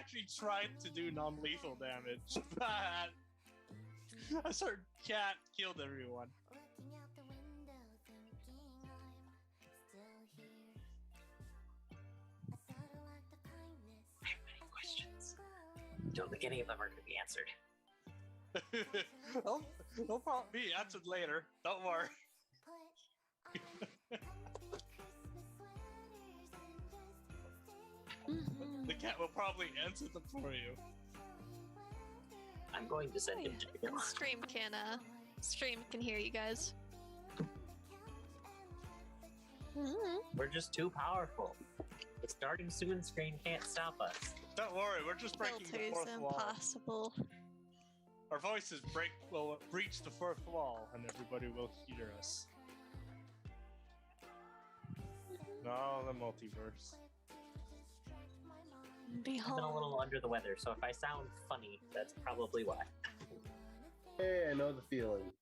actually tried to do non-lethal damage, but a certain cat killed everyone. I have many questions. Don't think any of them are going to be answered. They'll probably be answered later. Don't worry. The cat will probably answer them for you. I'm going to send him to jail. Stream can hear you guys. We're just too powerful. The starting soon screen can't stop us. Don't worry, we're just breaking the Filters fourth wall. impossible. Our voices will breach the fourth wall, and everybody will hear us. No, the multiverse. I've been a little under the weather, so if I sound funny, that's probably why. Hey, I know the feeling.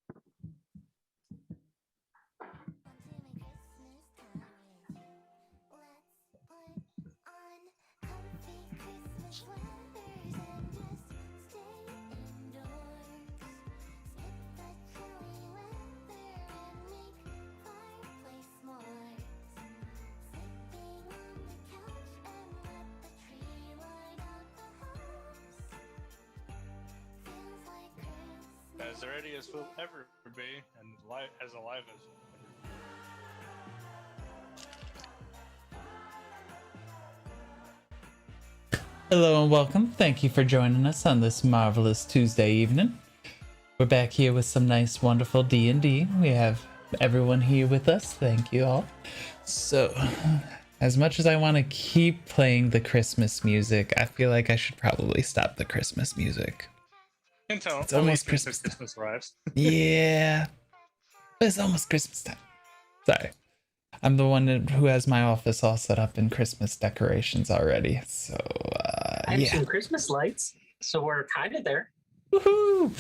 As ready as we'll ever be, and as alive as we'll ever be. Hello and welcome. Thank you for joining us on this marvelous Tuesday evening. We're back here with some nice, wonderful D&D. We have everyone here with us. Thank you all. So, as much as I want to keep playing the Christmas music, I feel like I should probably stop the Christmas music. Until It's almost Christmas. Christmas arrives. Yeah. But it's almost Christmas time. Sorry. I'm the one who has my office all set up in Christmas decorations already. So, I have some Christmas lights, so we're kind of there. Woohoo!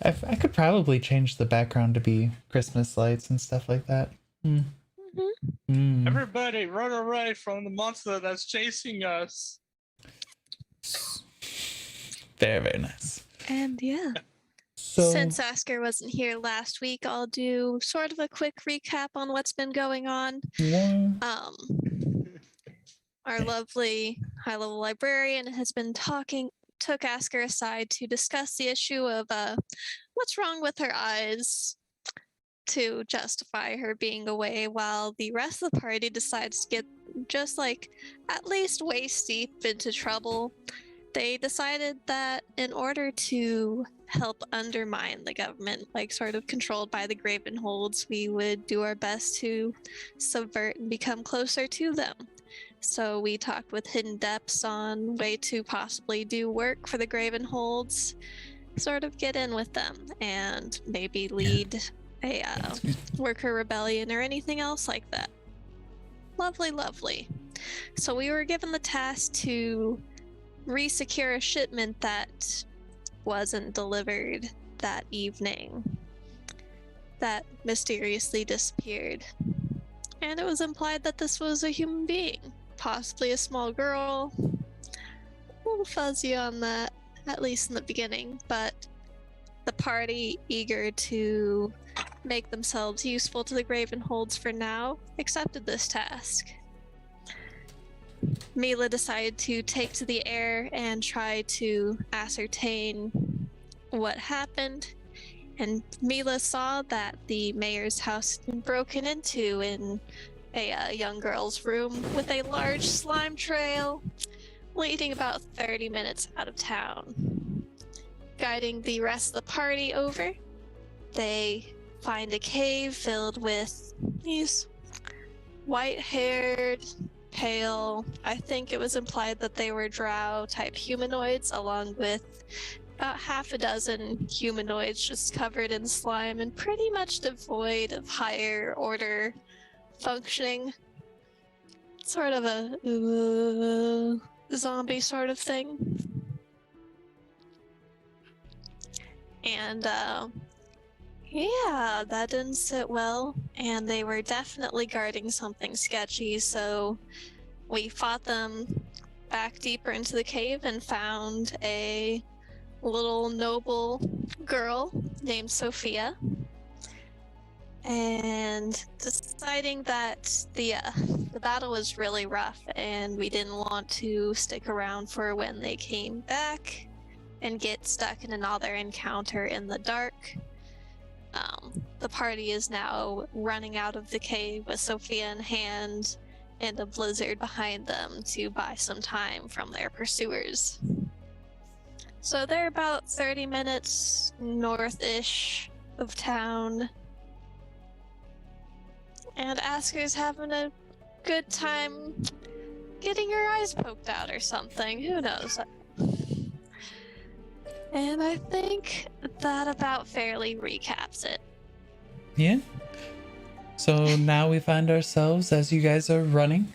I could probably change the background to be Christmas lights and stuff like that. Everybody run away from the monster that's chasing us. Very, very nice. And yeah. So, Since Oscar wasn't here last week, I'll do sort of a quick recap on what's been going on. Our lovely high-level librarian has been took Oscar aside to discuss the issue of what's wrong with her eyes to justify her being away, while the rest of the party decides to get just like at least waist deep into trouble. They decided that in order to help undermine the government, like sort of controlled by the Gravenholds, we would do our best to subvert and become closer to them. So we talked with Hidden Depths on way to possibly do work for the Gravenholds, sort of get in with them, and maybe lead a worker rebellion or anything else like that. Lovely, lovely. So we were given the task to re-secure a shipment that wasn't delivered that evening that mysteriously disappeared. And it was implied that this was a human being, possibly a small girl. A little fuzzy on that, at least in the beginning, but the party, eager to make themselves useful to the Gravenholds for now, accepted this task. Mila decided to take to the air and try to ascertain what happened, and Mila saw that the mayor's house had been broken into in a young girl's room with a large slime trail leading about 30 minutes out of town. Guiding the rest of the party over, they find a cave filled with these white-haired, pale, I think it was implied that they were drow-type humanoids, along with about half a dozen humanoids just covered in slime and pretty much devoid of higher order functioning. Sort of a zombie sort of thing. And yeah, that didn't sit well, and they were definitely guarding something sketchy, so we fought them, back deeper into the cave and found a little noble girl named Sophia. And deciding that the battle was really rough and we didn't want to stick around for when they came back and get stuck in another encounter in the dark, the party is now running out of the cave with Sophia in hand and a blizzard behind them to buy some time from their pursuers. So they're about 30 minutes north-ish of town. And Asker's having a good time getting her eyes poked out or something. Who knows? And I think that about fairly recaps it. Yeah. So now we find ourselves as you guys are running.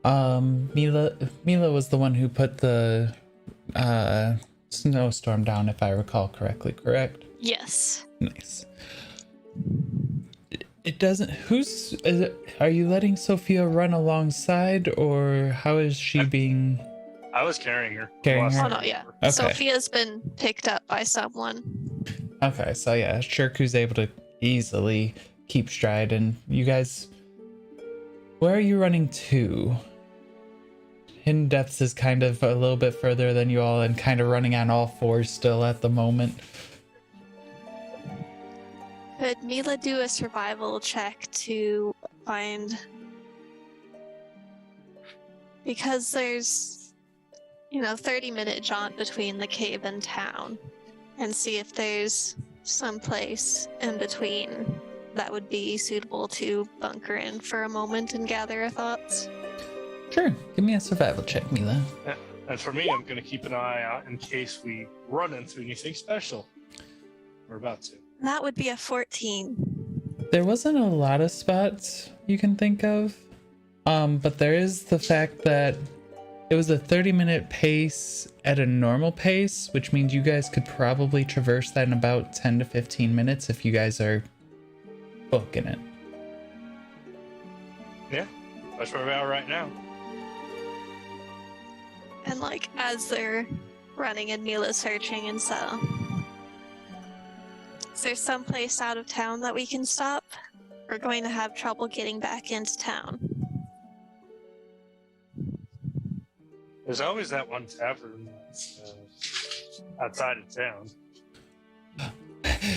Mila was the one who put the snowstorm down, if I recall correctly, correct? Yes. Nice. It doesn't. Are you letting Sophia run alongside, or how is she being? I was carrying her. Carrying her? Oh no, yeah. Okay. Sophia's been picked up by someone. Okay, so yeah, Shirku's able to easily keep stride, and you guys, where are you running to? Hidden Depths is kind of a little bit further than you all, and kind of running on all fours still at the moment. Could Mila do a survival check to find... Because there's, 30-minute jaunt between the cave and town, and see if there's some place in between that would be suitable to bunker in for a moment and gather our thoughts. Sure, give me a survival check, Mila. And for me, I'm going to keep an eye out in case we run into anything special. We're about to. That would be a 14. There wasn't a lot of spots you can think of, but there is the fact that it was a 30-minute pace at a normal pace, which means you guys could probably traverse that in about 10 to 15 minutes if you guys are booking it. Yeah, that's where we are right now. And as they're running and Mila's searching and so... Is there some place out of town that we can stop? We're going to have trouble getting back into town. There's always that one tavern outside of town.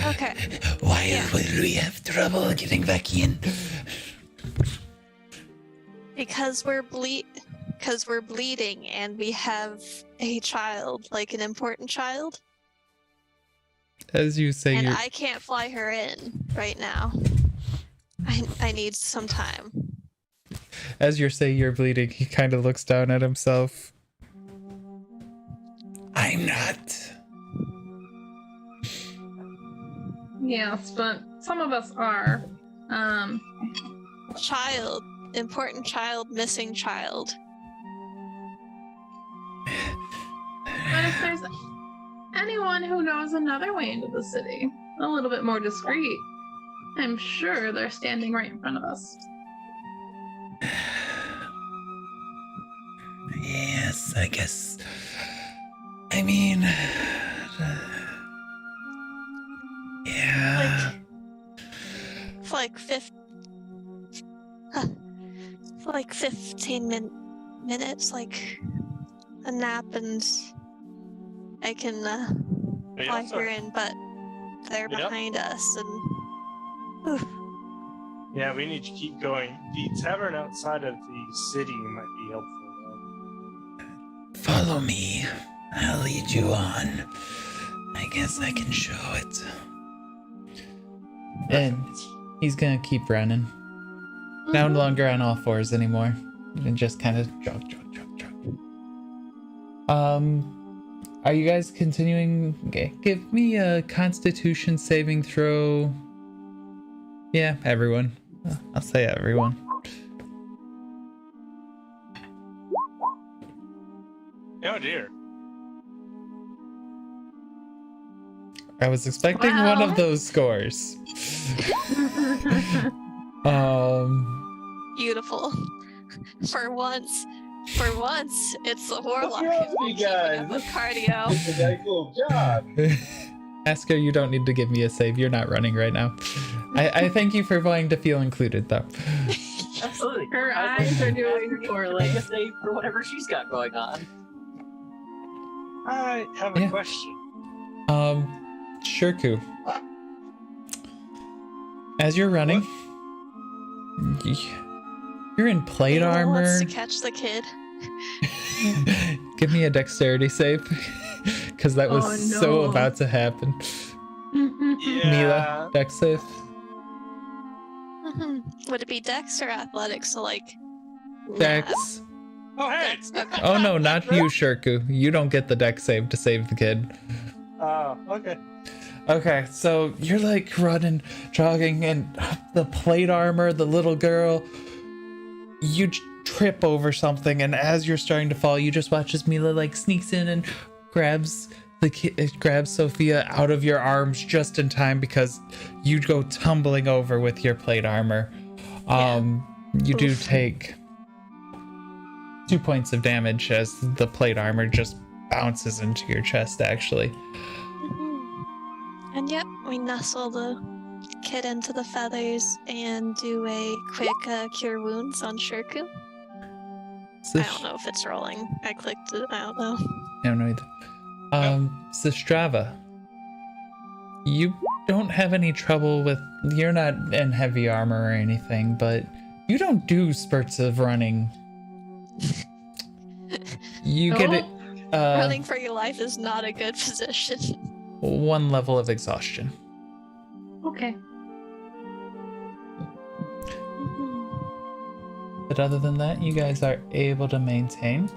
Okay. Why will we have trouble getting back in? Because we're bleeding and we have a child, an important child. As you say, and I can't fly her in right now. I need some time. As you're saying you're bleeding, he kind of looks down at himself. I'm not. Yes, but some of us are. Child. Important child, missing child. But if there's anyone who knows another way into the city, a little bit more discreet, I'm sure they're standing right in front of us. Yes, I guess. I mean... yeah. For 15 minutes, a nap, and I can fly her in, but they're behind us, and... Oof. Yeah, we need to keep going. The tavern outside of the city might be helpful. Follow me. I'll lead you on. I guess I can show it. And he's gonna keep running. No longer on all fours anymore. And just kind of jog. Are you guys continuing? Okay, give me a Constitution saving throw. Yeah, everyone. I'll say everyone. Oh dear. I was expecting one of those scores. Beautiful. For once, For once, it's the warlock wrong who's with been you keeping guys? up with cardio. It's a cool job. Asker, you don't need to give me a save. You're not running right now. I thank you for wanting to feel included, though. Absolutely. Her I was eyes like, are doing "Ask her poorly." to make a save for whatever she's got going on. I have a Yeah. question. Shirku. As you're running, you're in plate Anyone armor. wants to catch the kid. Give me a dexterity save, because that was Oh, so no. about to happen. Yeah. Mila, dex save. Would it be Dex or Athletics? So like. Dex. Oh, hey. Dex, okay. Oh no, not you, Shirku. You don't get the dex save to save the kid. Oh, okay. Okay, so you're like running, jogging, and the plate armor, the little girl, you trip over something, and as you're starting to fall, you just watch as Mila like sneaks in and grabs the kid, grabs Sophia out of your arms just in time because you go tumbling over with your plate armor. You do Oof. take 2 points of damage as the plate armor just bounces into your chest, actually. And yep, we nestle the kid into the feathers and do a quick cure wounds on Shirku. I don't know if it's rolling. I clicked it. I don't know. I don't know either. Sistrava, you don't have any trouble with. You're not in heavy armor or anything, but you don't do spurts of running. You get it. Running for your life is not a good position. 1 level of exhaustion. Okay. But other than that, you guys are able to maintain.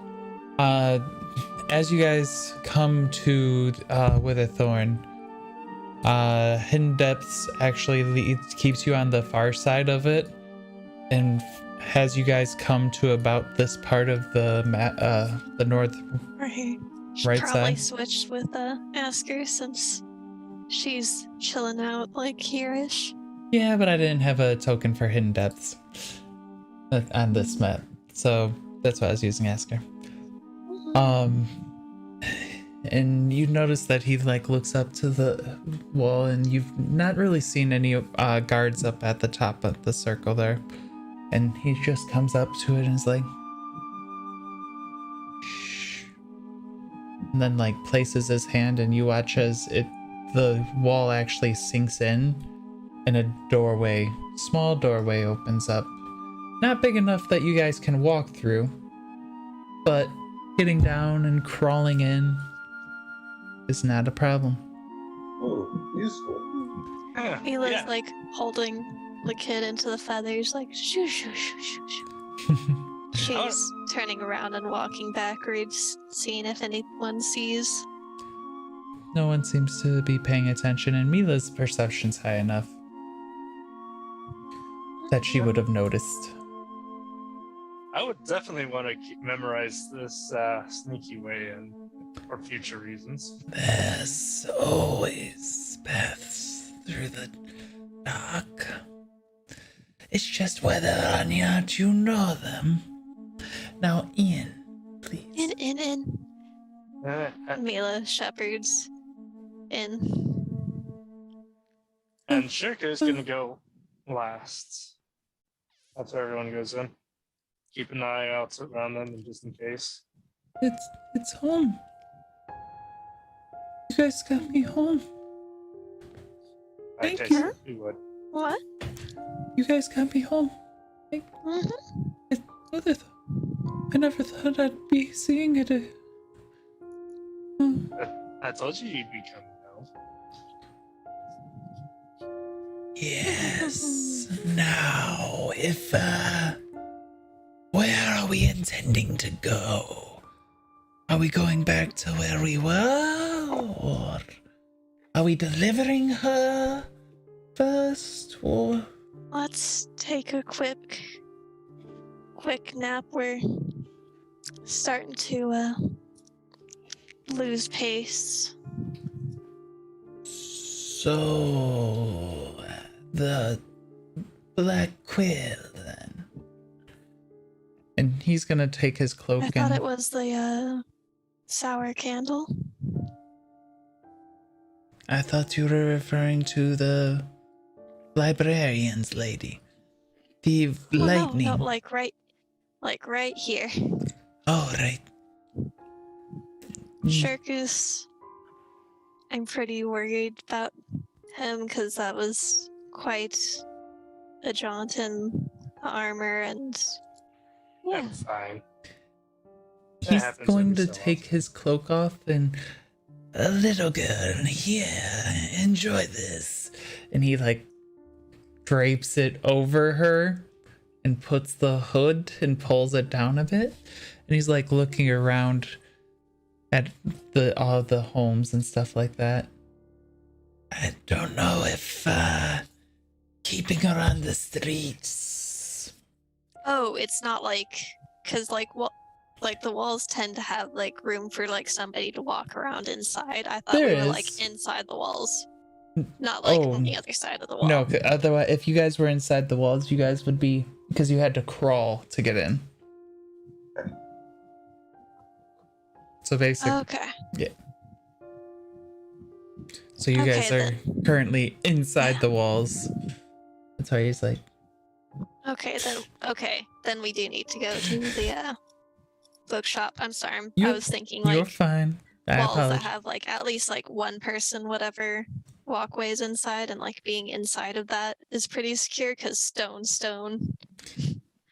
As you guys come to Witherthorn, Hidden Depths actually keeps you on the far side of it, and has you guys come to about this part of the north Right. Should right probably side. switch with Asker since she's chilling out like here-ish. Yeah, but I didn't have a token for Hidden Depths on this map, so that's why I was using Asker. And you notice that he like looks up to the wall, and you've not really seen any guards up at the top of the circle there, and he just comes up to it and is like, shh, and then like places his hand, and you watch as the wall actually sinks in, and a small doorway opens up. Not big enough that you guys can walk through, but getting down and crawling in is not a problem. Useful. Yeah. Mila's yeah. like holding the kid into the feathers, like shoo shoo shoo shoo shoo. She's turning around and walking backwards, seeing if anyone sees. No one seems to be paying attention, and Mila's perception's high enough that she would have noticed. I would definitely want to memorize this sneaky way in for future reasons. There's always paths through the dark. It's just whether or not you know them. Now, in, please. In. Mila shepherds in. And Shirku's gonna go last. That's where everyone goes in. Keep an eye out around them just in case. It's home. You guys got me home. I Thank guess you. you would. What? You guys got me home. I never thought I'd be seeing it. I told you you'd be coming now. Yes. Now, if, where are we intending to go? Are we going back to where we were, or are we delivering her first, or? Let's take a quick nap. We're starting to lose pace. So, the Black Quill, then. And he's gonna take his cloak I and thought it was the sour candle. I thought you were referring to the librarians lady. The lightning. No, like right here. Oh, right. Shirkus. I'm pretty worried about him because that was quite a jaunt in the armor, and yeah. That's fine. That He's happens going every to so take often. his cloak off and a little girl, here, enjoy this. And he like drapes it over her and puts the hood and pulls it down a bit. And he's like looking around at all the homes and stuff like that. I don't know if keeping her on the streets. Oh, it's not like, because like what, like the walls tend to have like room for like somebody to walk around inside. I thought There we were is. like inside the walls, not like Oh, on the other side of the wall. No, otherwise, if you guys were inside the walls, you guys would be, because you had to crawl to get in. So basically, Okay. yeah. So you guys Okay, are currently inside the walls. That's why he's like, Okay, then we do need to go to the bookshop. I'm sorry, I You're- was thinking you're like fine. I walls that apologize. have like at least like one person, whatever, walkways inside, and like being inside of that is pretty secure because stone.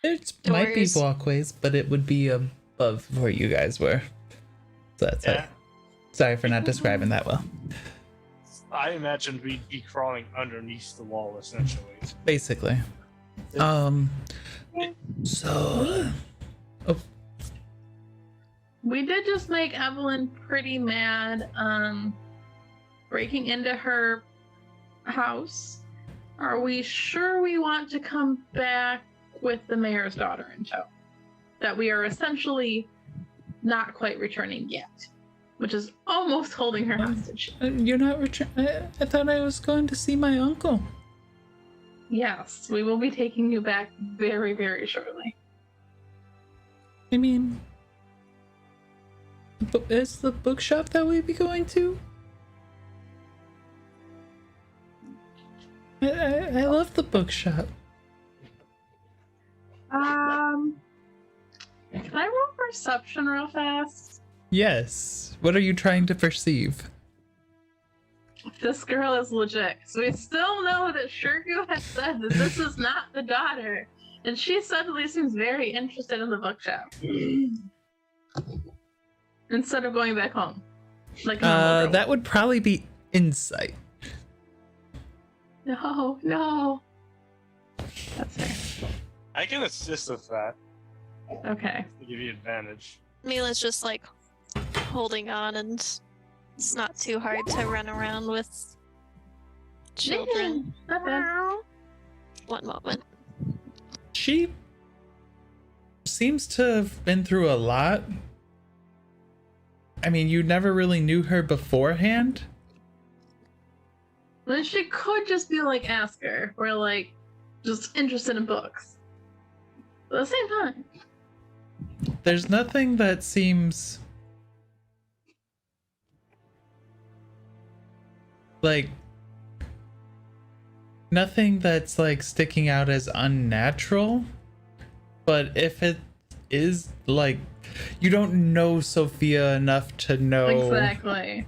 There might be doors. walkways, but it would be above where you guys were. So that's Yeah. sorry for not describing that well. I imagined we'd be crawling underneath the wall, essentially. Basically. So We did just make Evelyn pretty mad, breaking into her house. Are we sure we want to come back with the mayor's daughter in tow? That we are essentially not quite returning yet, which is almost holding her hostage. you're not I thought I was going to see my uncle. Yes, we will be taking you back very, very shortly. I mean, is the bookshop that we'd be going to? I love the bookshop. Can I roll perception real fast? Yes. What are you trying to perceive? This girl is legit. So we still know that Shirgu has said that this is not the daughter. And she suddenly seems very interested in the bookshop. Instead of going back home. Like a normal girl. That would probably be insight. No. That's fair. I can assist with that Okay. to give you advantage. Mila's just like holding on, and it's not too hard to run around with children. Not bad. One moment. She seems to have been through a lot. I mean, you never really knew her beforehand. Then she could just be like Asker, or like just interested in books. But at the same time. There's nothing that seems like nothing that's like sticking out as unnatural, but if it is like you don't know Sophia enough to know Exactly.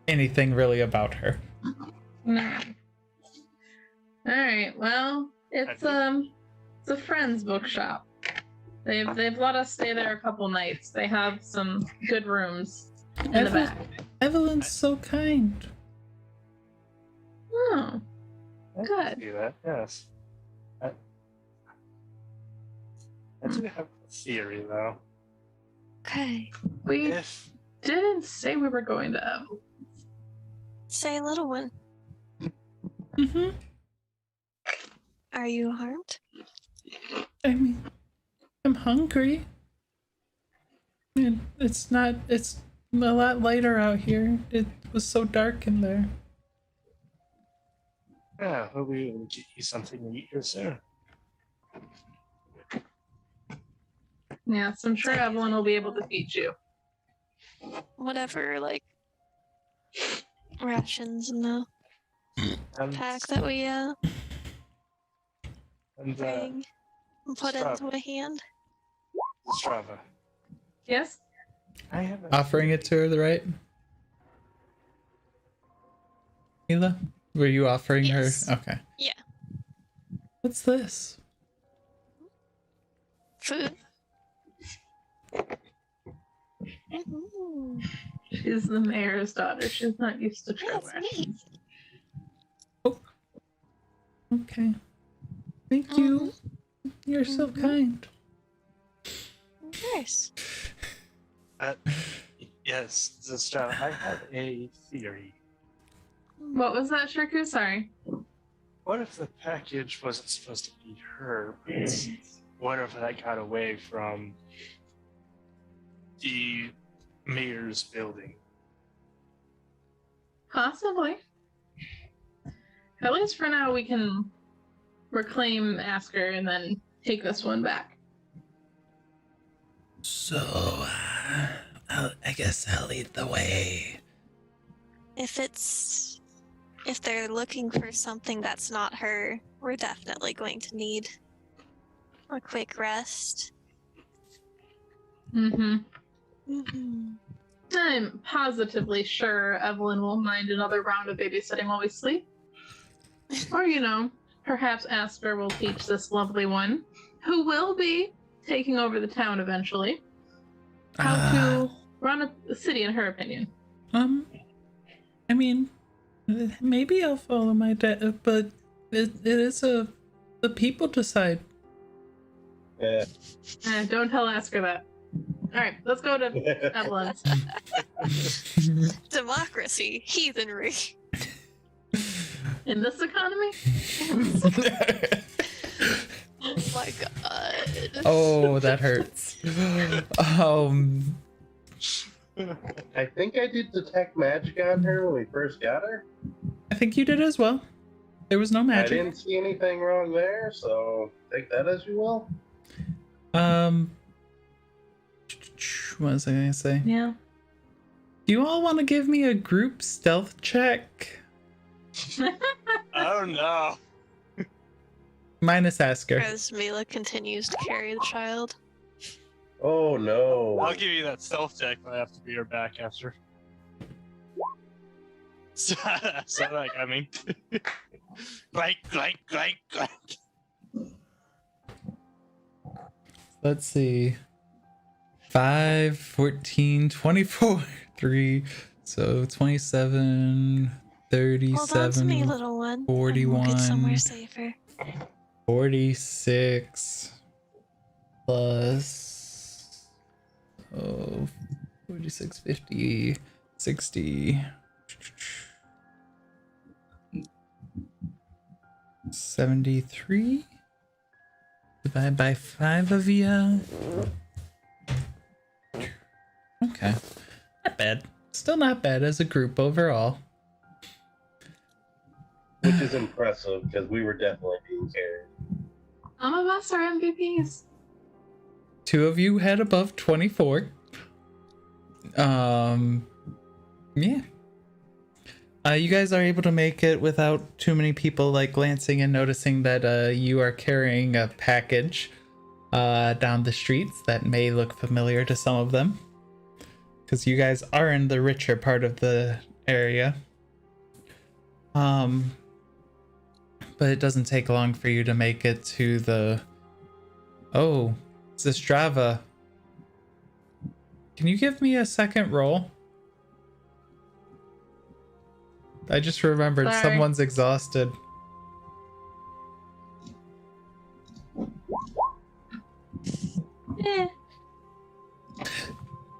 anything really about her. No. Alright, well, it's a friend's bookshop. They've let us stay there a couple nights. They have some good rooms in the back. Evelyn's so kind. Oh, I Good. see that, yes. I do have a theory, though. Okay. we If didn't say we were going to Evelyn. Say, little one, Mm-hmm. are you harmed? I mean, I'm hungry. And it's a lot lighter out here. It was so dark in there. yeah, we'll be able to get you something to eat here soon. Yes, I'm sure Evelyn will be able to teach you. Whatever, like, rations in the And, pack that we and bring and put stop. into a hand. Strava. Yes? I have Offering it to her, the right? Mila? Were you offering Yes. her? Okay. Yeah. What's this? Food. Mhm. She's the mayor's daughter. She's not used to That's neat. trash. Okay. Thank you. You're so kind. Of course. Yes, Strava. I have a theory. What was that, Shirku? Sorry. What if the package wasn't supposed to be her? But what if that got away from the mayor's building? Possibly. At least for now, we can reclaim Asker and then take this one back. So, I guess I'll lead the way. If they're looking for something that's not her, we're definitely going to need a quick rest. Mm-hmm. Mm-hmm. I'm positively sure Evelyn will mind another round of babysitting while we sleep. Or, perhaps Asker will teach this lovely one, who will be taking over the town eventually, how to run a city in her opinion. I mean, maybe I'll follow my dad, but it is the people decide. Yeah. Don't tell Asker that. Alright, let's go to Evelyn's. Democracy, heathenry. In this economy? Oh my god. Oh, that hurts. I think I did detect magic on her when we first got her. I think you did as well. There was no I magic. didn't see anything wrong there, so take that as you will. What was I gonna say? Yeah. Do you all want to give me a group stealth check? Oh no. Minus Asker. As Mila continues to carry the child. Oh no. I'll give you that stealth check, but I have to be her back after. So like, I mean, clank. Let's see. 5, 14, 24, 3, so 27, Hold on to me, 37, little one. and 41. We'll get somewhere safer. 46 plus 46, 50, 60, 73 divided by 5 of you. Okay, not bad. Still not bad as a group overall. Which is impressive because we were definitely being carried. Some of us are MVPs. 2 of you had above 24. Yeah. You guys are able to make it without too many people like glancing and noticing that you are carrying a package down the streets that may look familiar to some of them. Because you guys are in the richer part of the area. But it doesn't take long for you to make it to the... Oh, Strava. Can you give me a second roll? I just remembered Sorry. someone's exhausted.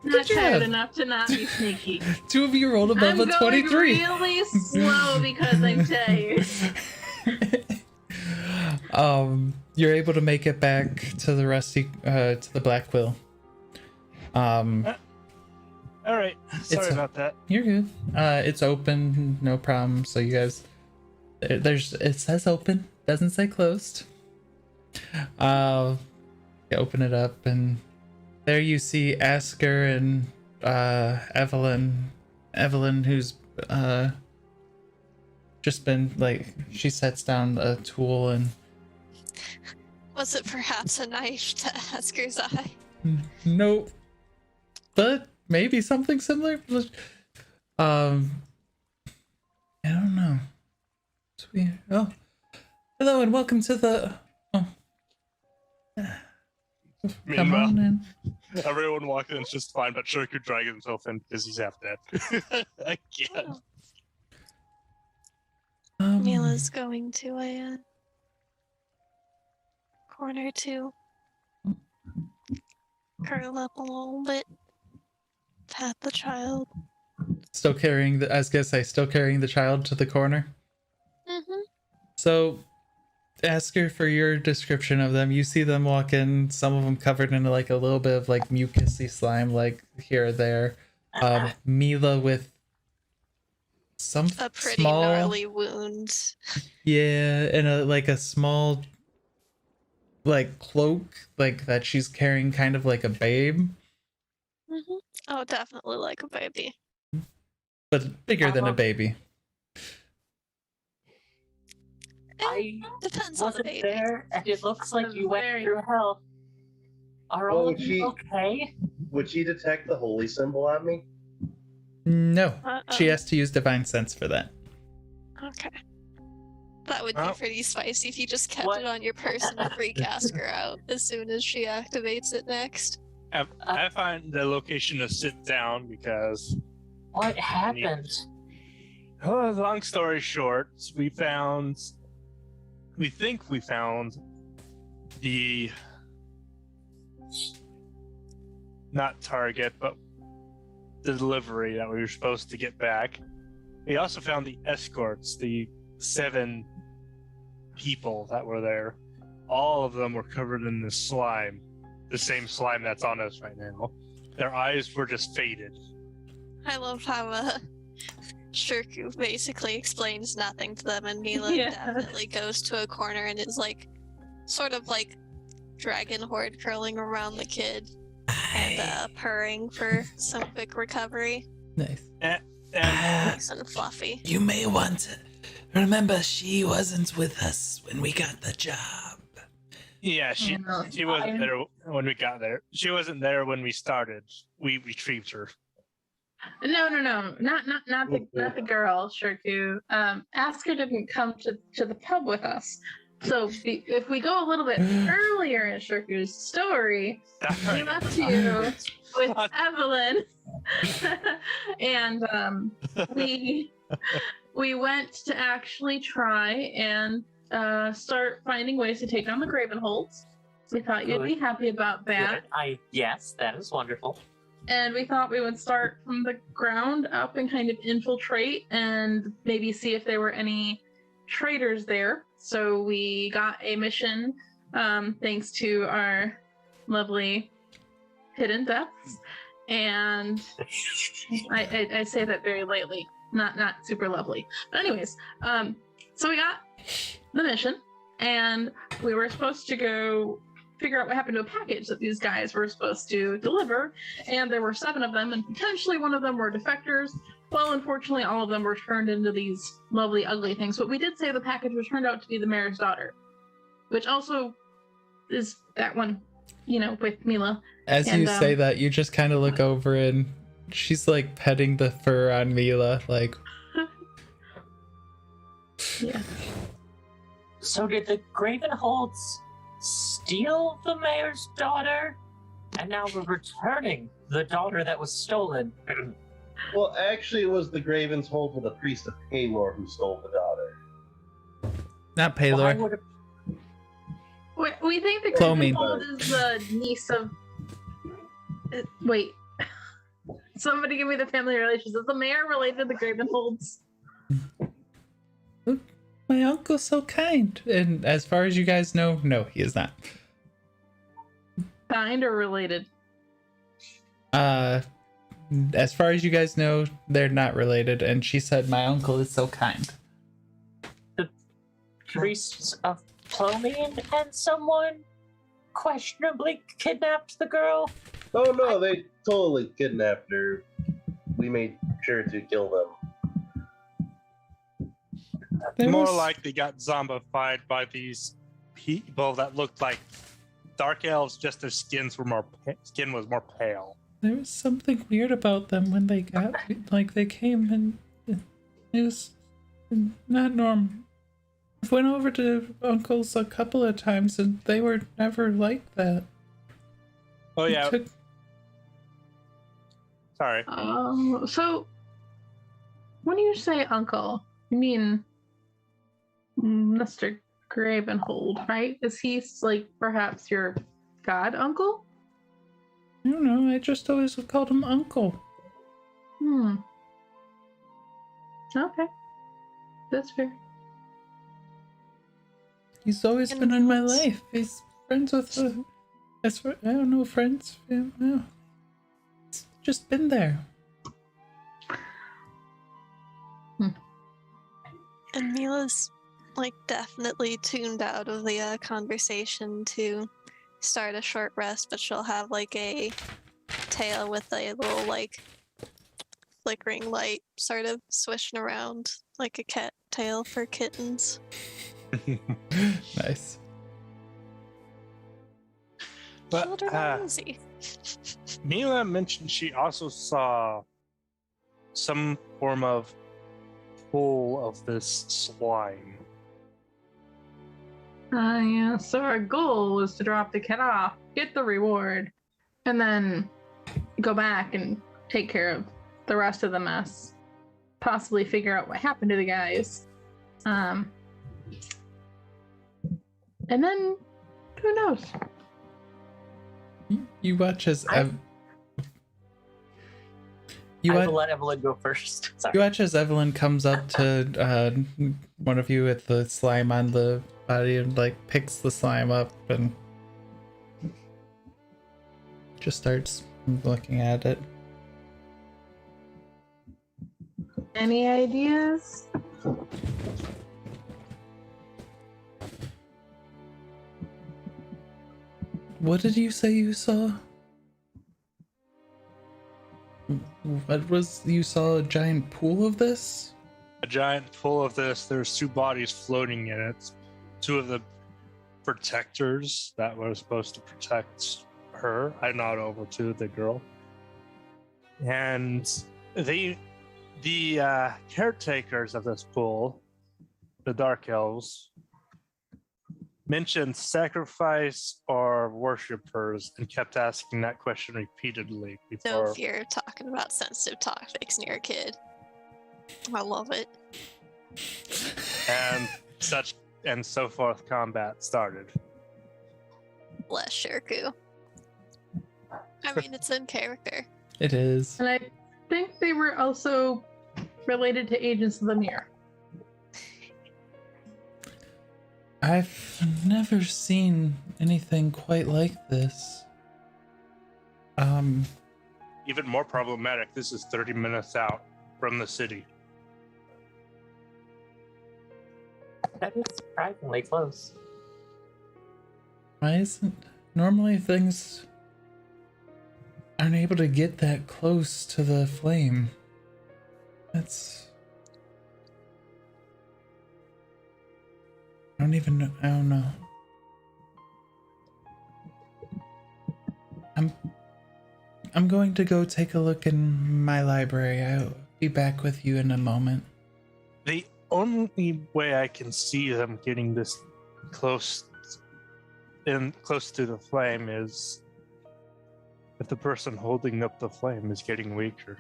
Not job. tired enough to not be sneaky. 2 of you rolled above I'm a 23. going really slow because I'm tired. You're able to make it back to the rusty, to the Black Quill. All right. Sorry It's- about that. You're good. It's open, no problem. So you guys, it says open, doesn't say closed. You open it up and there you see Asker and Evelyn, who's just been like, she sets down a tool and Was it perhaps a knife to Asker's eye? nope, but maybe something similar. I don't know. It's weird. Oh, hello and welcome to the. Oh. Come Meanwhile, on in. everyone walking in's just fine, but Shirk could drag himself in because he's half dead. Again. Mila's going to a corner to curl up a little bit, pat the child. Still carrying the. I was gonna say, still carrying the child to the corner. Mm-hmm. So, ask her for your description of them. You see them walk in, some of them covered in like a little bit of like mucousy slime, like here or there. Mila with some A pretty small, gnarly wound. yeah, and a small like cloak, like that she's carrying, kind of like a babe, Mm-hmm. Oh, definitely like a baby. but bigger than a baby. I Depends on the wasn't baby. there, and it looks like you went Very- through hell. Are all Well, of you okay? Would she detect the holy symbol on me? No, she Uh-oh. has to use divine sense for that. Okay. That would be Oh. pretty spicy if you just kept What? it on your person to freak Asker out as soon as she activates it next. I find the location to sit down because, What happened? long story short, we think we found the, not target, but the delivery that we were supposed to get back. We also found the escorts, the 7 people that were there. All of them were covered in this slime, the same slime that's on us right now. Their eyes were just faded. I love how Shirku basically explains nothing to them, and Mila Yeah. definitely goes to a corner and is like, sort of like dragon horde curling around the kid and purring for some quick recovery. Nice. And Nice and fluffy. You may want to remember she wasn't with us when we got the job. yeah, she wasn't there when we got there. She wasn't there when we started. We retrieved her. No, not the girl, Shirku. Asker didn't come to the pub with us. So if we go a little bit earlier in Shirku's story, we left you with Evelyn, and we went to actually try and start finding ways to take down the Gravenholds. We thought you'd be happy about that. Good. Yes, that is wonderful. And we thought we would start from the ground up and kind of infiltrate and maybe see if there were any traitors there. So we got a mission, thanks to our lovely hidden depths. And I say that very lightly, not super lovely. But anyways, so we got the mission, and we were supposed to go figure out what happened to a package that these guys were supposed to deliver, and there were 7 of them, and potentially one of them were defectors. Well, unfortunately, all of them were turned into these lovely, ugly things. But we did say the package was turned out to be the mayor's daughter, which also is that one, with Mila. As you say that, you just kind of look over and she's like petting the fur on Mila, like. Yeah. So did the Gravenholds steal the mayor's daughter? And now we're returning the daughter that was stolen. Well, actually, it was the Gravenholds with the priest of Paylor who stole the daughter. Not Why Paylor. would We think the Clomine. Gravenhold is the niece of. Wait. Somebody give me the family relations. Is the mayor related to the Gravenholds? My uncle's so kind. And as far as you guys know, no, he is not. Kind or related? As far as you guys know, they're not related. And she said, my uncle is so kind. priests of Plomine and someone questionably kidnapped the girl? Oh no, they totally kidnapped her. We made sure to kill them. More like they got zombified by these people that looked like dark elves. Just their skin was more pale. There was something weird about them when they got, like, they came and it was not normal. I went over to Uncle's a couple of times and they were never like that. Oh yeah. Sorry. So when you say uncle, you mean Mr. Gravenhold, right? Is he like perhaps your god uncle? I don't know, I just always called him Uncle. Okay. That's fair. He's always been in my life. He's friends with I don't know, friends. Yeah, he's just been there. And Mila's like definitely tuned out of the conversation to start a short rest, but she'll have like a tail with a little like flickering light sort of swishing around like a cat tail for kittens. Nice. But Children are easy. Mila mentioned she also saw some form of pool of this slime. Yeah, so our goal was to drop the kid off, get the reward, and then go back and take care of the rest of the mess. Possibly figure out what happened to the guys. And then, who knows? You watch as I will let Evelyn go first. Sorry. You watch as Evelyn comes up to one of you with the slime on the body and like picks the slime up and just starts looking at it. Any ideas? What did you say you saw? You saw a giant pool of this? A giant pool of this. There's two bodies floating in it. Two of the protectors that were supposed to protect her. I nod over to the girl. And the caretakers of this pool, the Dark Elves, mentioned sacrifice or worshippers and kept asking that question repeatedly before. No fear of talking about sensitive topics near a kid. I love it. And so forth combat started. Bless Shirku. I mean, it's in character. It is. And I think they were also related to Agents of the Mirror. I've never seen anything quite like this. Even more problematic, this is 30 minutes out from the city. That is surprisingly close. Why isn't normally things aren't able to get that close to the flame? That's I don't know. I'm going to go take a look in my library. I'll be back with you in a moment. The only way I can see them getting this close to the flame is if the person holding up the flame is getting weaker.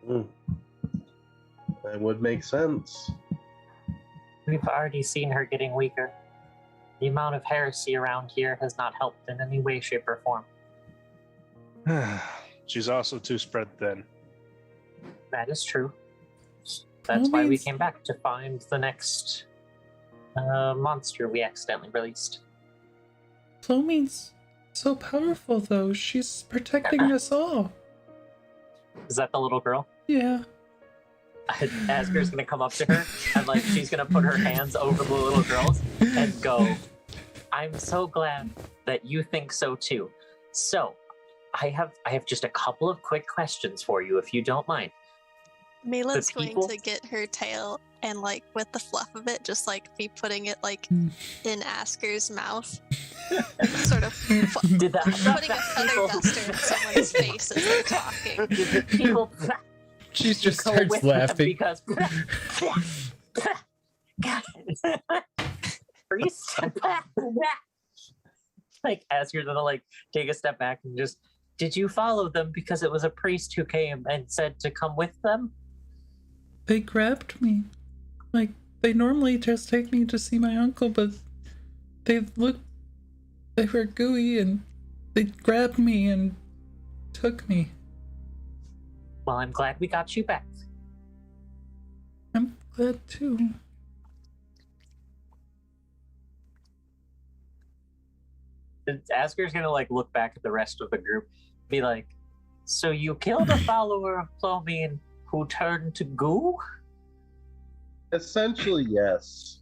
That would make sense. We've already seen her getting weaker. The amount of heresy around here has not helped in any way, shape, or form. She's also too spread thin. That is true. That's why we came back to find the next monster we accidentally released. Flomine's so powerful, though. She's protecting us all. Is that the little girl? Yeah. Asger's gonna come up to her and like she's gonna put her hands over the little girls and go, I'm so glad that you think so too. So, I have just a couple of quick questions for you, if you don't mind. Mila's people- going to get her tail and, like, with the fluff of it, just, like, be putting it, like, in Asker's mouth. Sort of Did that putting a feather duster in someone's face as they're talking. Did the people She just go starts with them laughing. because priest? Like Asker's gonna like take a step back and just, did you follow them because it was a priest who came and said to come with them? They grabbed me. Like, they normally just take me to see my uncle, but they were gooey and they grabbed me and took me. Well, I'm glad we got you back. I'm glad too. Asker's gonna like look back at the rest of the group, be like, so you killed a follower of Plomine who turned to goo? Essentially, yes.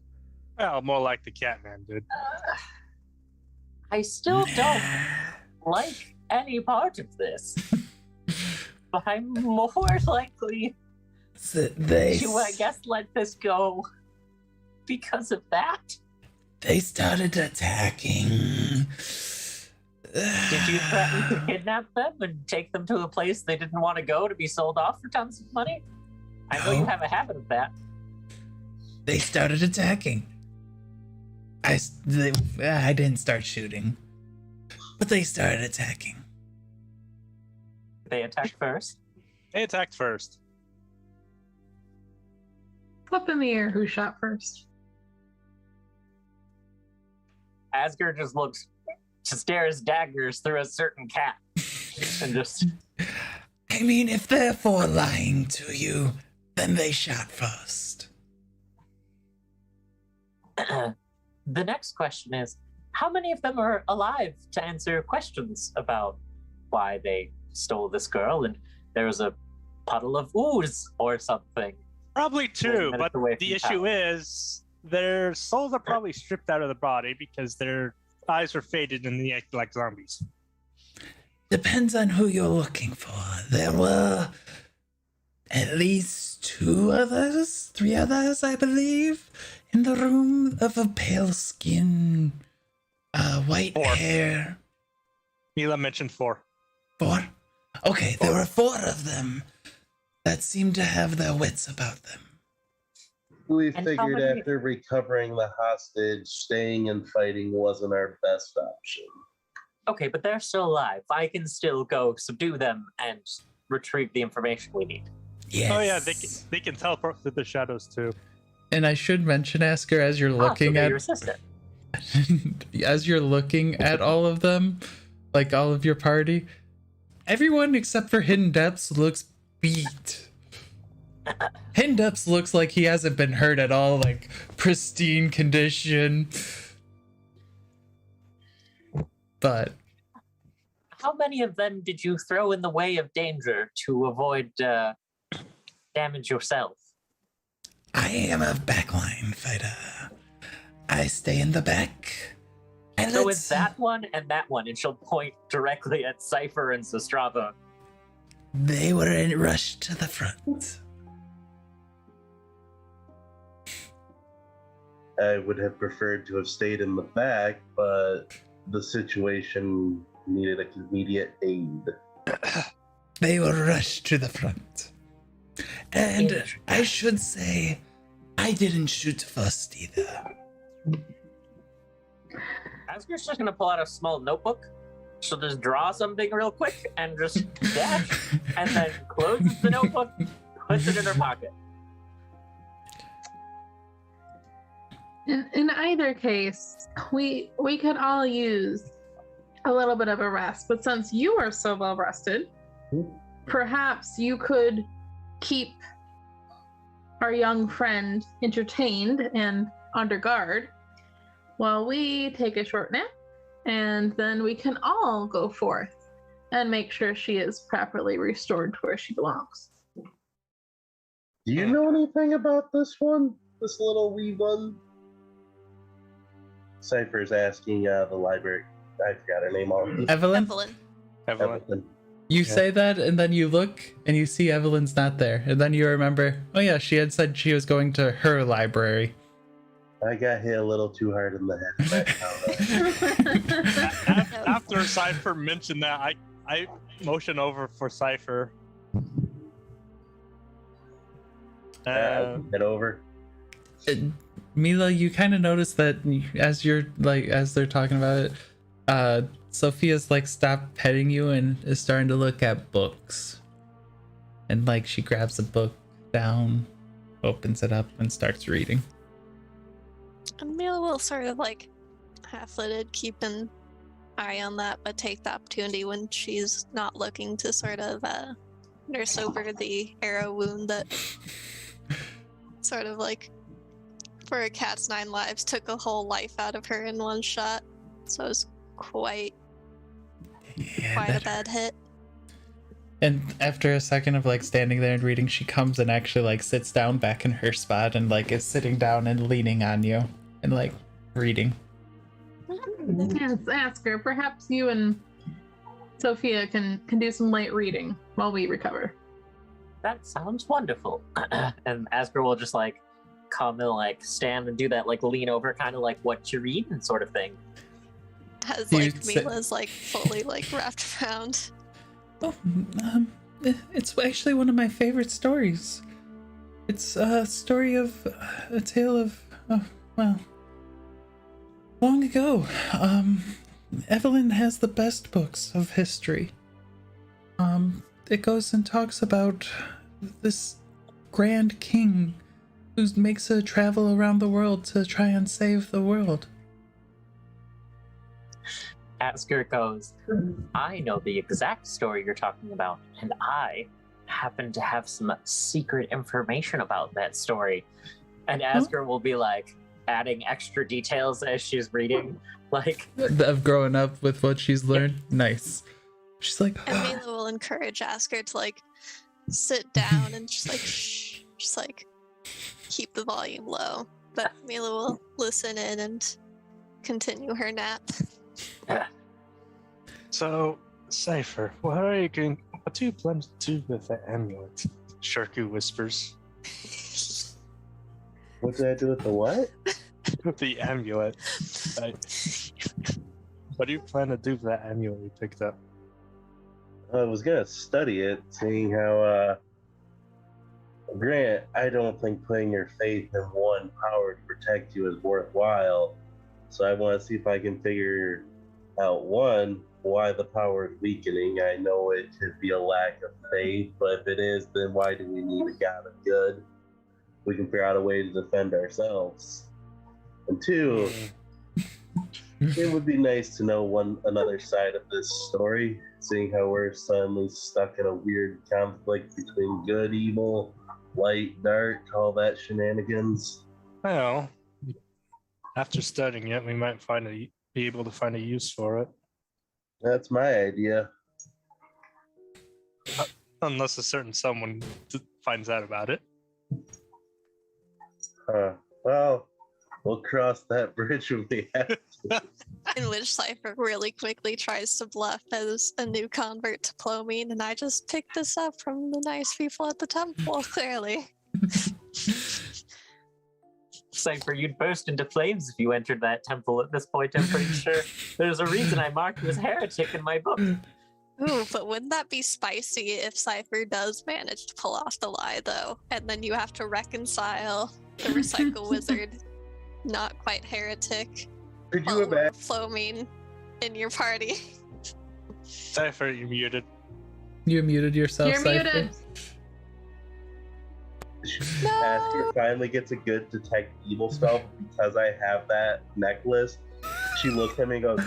Well, more like the Catman did. I still don't like any part of this. But I'm more likely to, I guess, let this go because of that. They started attacking. Did you threaten to kidnap them and take them to a place they didn't want to go to be sold off for tons of money? I know you No. have a habit of that. They started attacking. I didn't start shooting, but they started attacking. They attacked first. They attacked first. Up in the air, who shot first? Asger just stares daggers through a certain cat. And just... I mean, if they're for lying to you, then they shot first. The next question is, how many of them are alive to answer questions about why they stole this girl and there was a puddle of ooze or something? Probably two, minutes but away the from issue town. is their souls are probably stripped out of the body because their eyes are faded and they act like zombies. Depends on who you're looking for. There were at least 3 others, I believe, in the room of a pale skin, white 4. hair. Mila mentioned 4. 4? Okay, there were 4 of them that seemed to have their wits about them. We And how figured many- after recovering the hostage, staying and fighting wasn't our best option. Okay, but they're still alive. I can still go subdue them and retrieve the information we need. Yes. Oh yeah, they can teleport through the shadows too. And I should mention, Asker, as you're looking so they're at your assistant. as you're looking at all of them, like all of your party, everyone except for Hidden Depths looks beat. Hidden Depths looks like he hasn't been hurt at all, like pristine condition. But How many of them did you throw in the way of danger to avoid damage yourself? I am a backline fighter. I stay in the back. And So it's that one, and she'll point directly at Cypher and Sestrava. They were in rush to the front. I would have preferred to have stayed in the back, but the situation needed immediate aid. They were rushed to the front. And I should say, I didn't shoot first either. Asker's just gonna pull out a small notebook. She'll just draw something real quick and just dash, and then closes the notebook, puts it in her pocket. In either case, we could all use a little bit of a rest, but since you are so well rested, perhaps you could keep our young friend entertained and under guard while we take a short nap, and then we can all go forth and make sure she is properly restored to where she belongs. Do you know anything about this one? This little wee one? Cypher's asking the library. I forgot her name already. Evelyn? Evelyn. Evelyn. You say that, and then you look, and you see Evelyn's not there. And then you remember, oh yeah, she had said she was going to her library. I got hit a little too hard in the head. After Cypher mentioned that, I motion over for Cypher. Get over. Mila, you kind of notice that as they're talking about it, Sophia's like stopped petting you and is starting to look at books. And like she grabs a book down, opens it up, and starts reading. And Mila will sort of like half-lidded, keep an eye on that, but take the opportunity when she's not looking to sort of nurse over the arrow wound that sort of like, for a cat's 9 lives, took a whole life out of her in one shot. So it was quite a bad hit. And after a second of like standing there and reading, she comes and actually like sits down back in her spot and like is sitting down and leaning on you and like reading. Yes, ask her. Perhaps you and Sophia can do some light reading while we recover. That sounds wonderful. And Asker will just like come and like stand and do that like lean over kind of like what you read and sort of thing. As like Mila's like fully like wrapped around. Oh, it's actually one of my favorite stories. It's a story of a tale of, well, long ago. Evelyn has the best books of history. It goes and talks about this grand king who makes a travel around the world to try and save the world. Asker goes, I know the exact story you're talking about, and I happen to have some secret information about that story. And Asker will be like adding extra details as she's reading, like of growing up with what she's learned. Nice. She's like, and Mila will encourage Asker to like sit down and just like shh, just like keep the volume low. But Mila will listen in and continue her nap. So, Cypher, what do you plan to do with the amulet? Shirku whispers. What did I do with the what? With the amulet. What do you plan to do with that amulet you picked up? I was gonna study it, seeing how, Grant, I don't think putting your faith in one power to protect you is worthwhile. So I want to see if I can figure out, one, why the power is weakening. I know it could be a lack of faith, but if it is, then why do we need a god of good? We can figure out a way to defend ourselves. And two, it would be nice to know another side of this story, seeing how we're suddenly stuck in a weird conflict between good, evil, light, dark, all that shenanigans. Well, after studying it, we might be able to find a use for it. That's my idea. Unless a certain someone finds out about it. Well, we'll cross that bridge when we have to. In which Cypher really quickly tries to bluff as a new convert to Plomine, and I just picked this up from the nice people at the temple, clearly. Cypher, you'd burst into flames if you entered that temple at this point, I'm pretty sure. There's a reason I marked you as heretic in my book. Ooh, but wouldn't that be spicy if Cypher does manage to pull off the lie, though? And then you have to reconcile the Recycle Wizard, not quite heretic, Could you imagine? Flomine in your party. Cypher, you're muted. You muted yourself, You're Cypher? muted. No! Asker finally gets a good detect evil spell because I have that necklace. She looks at me and goes,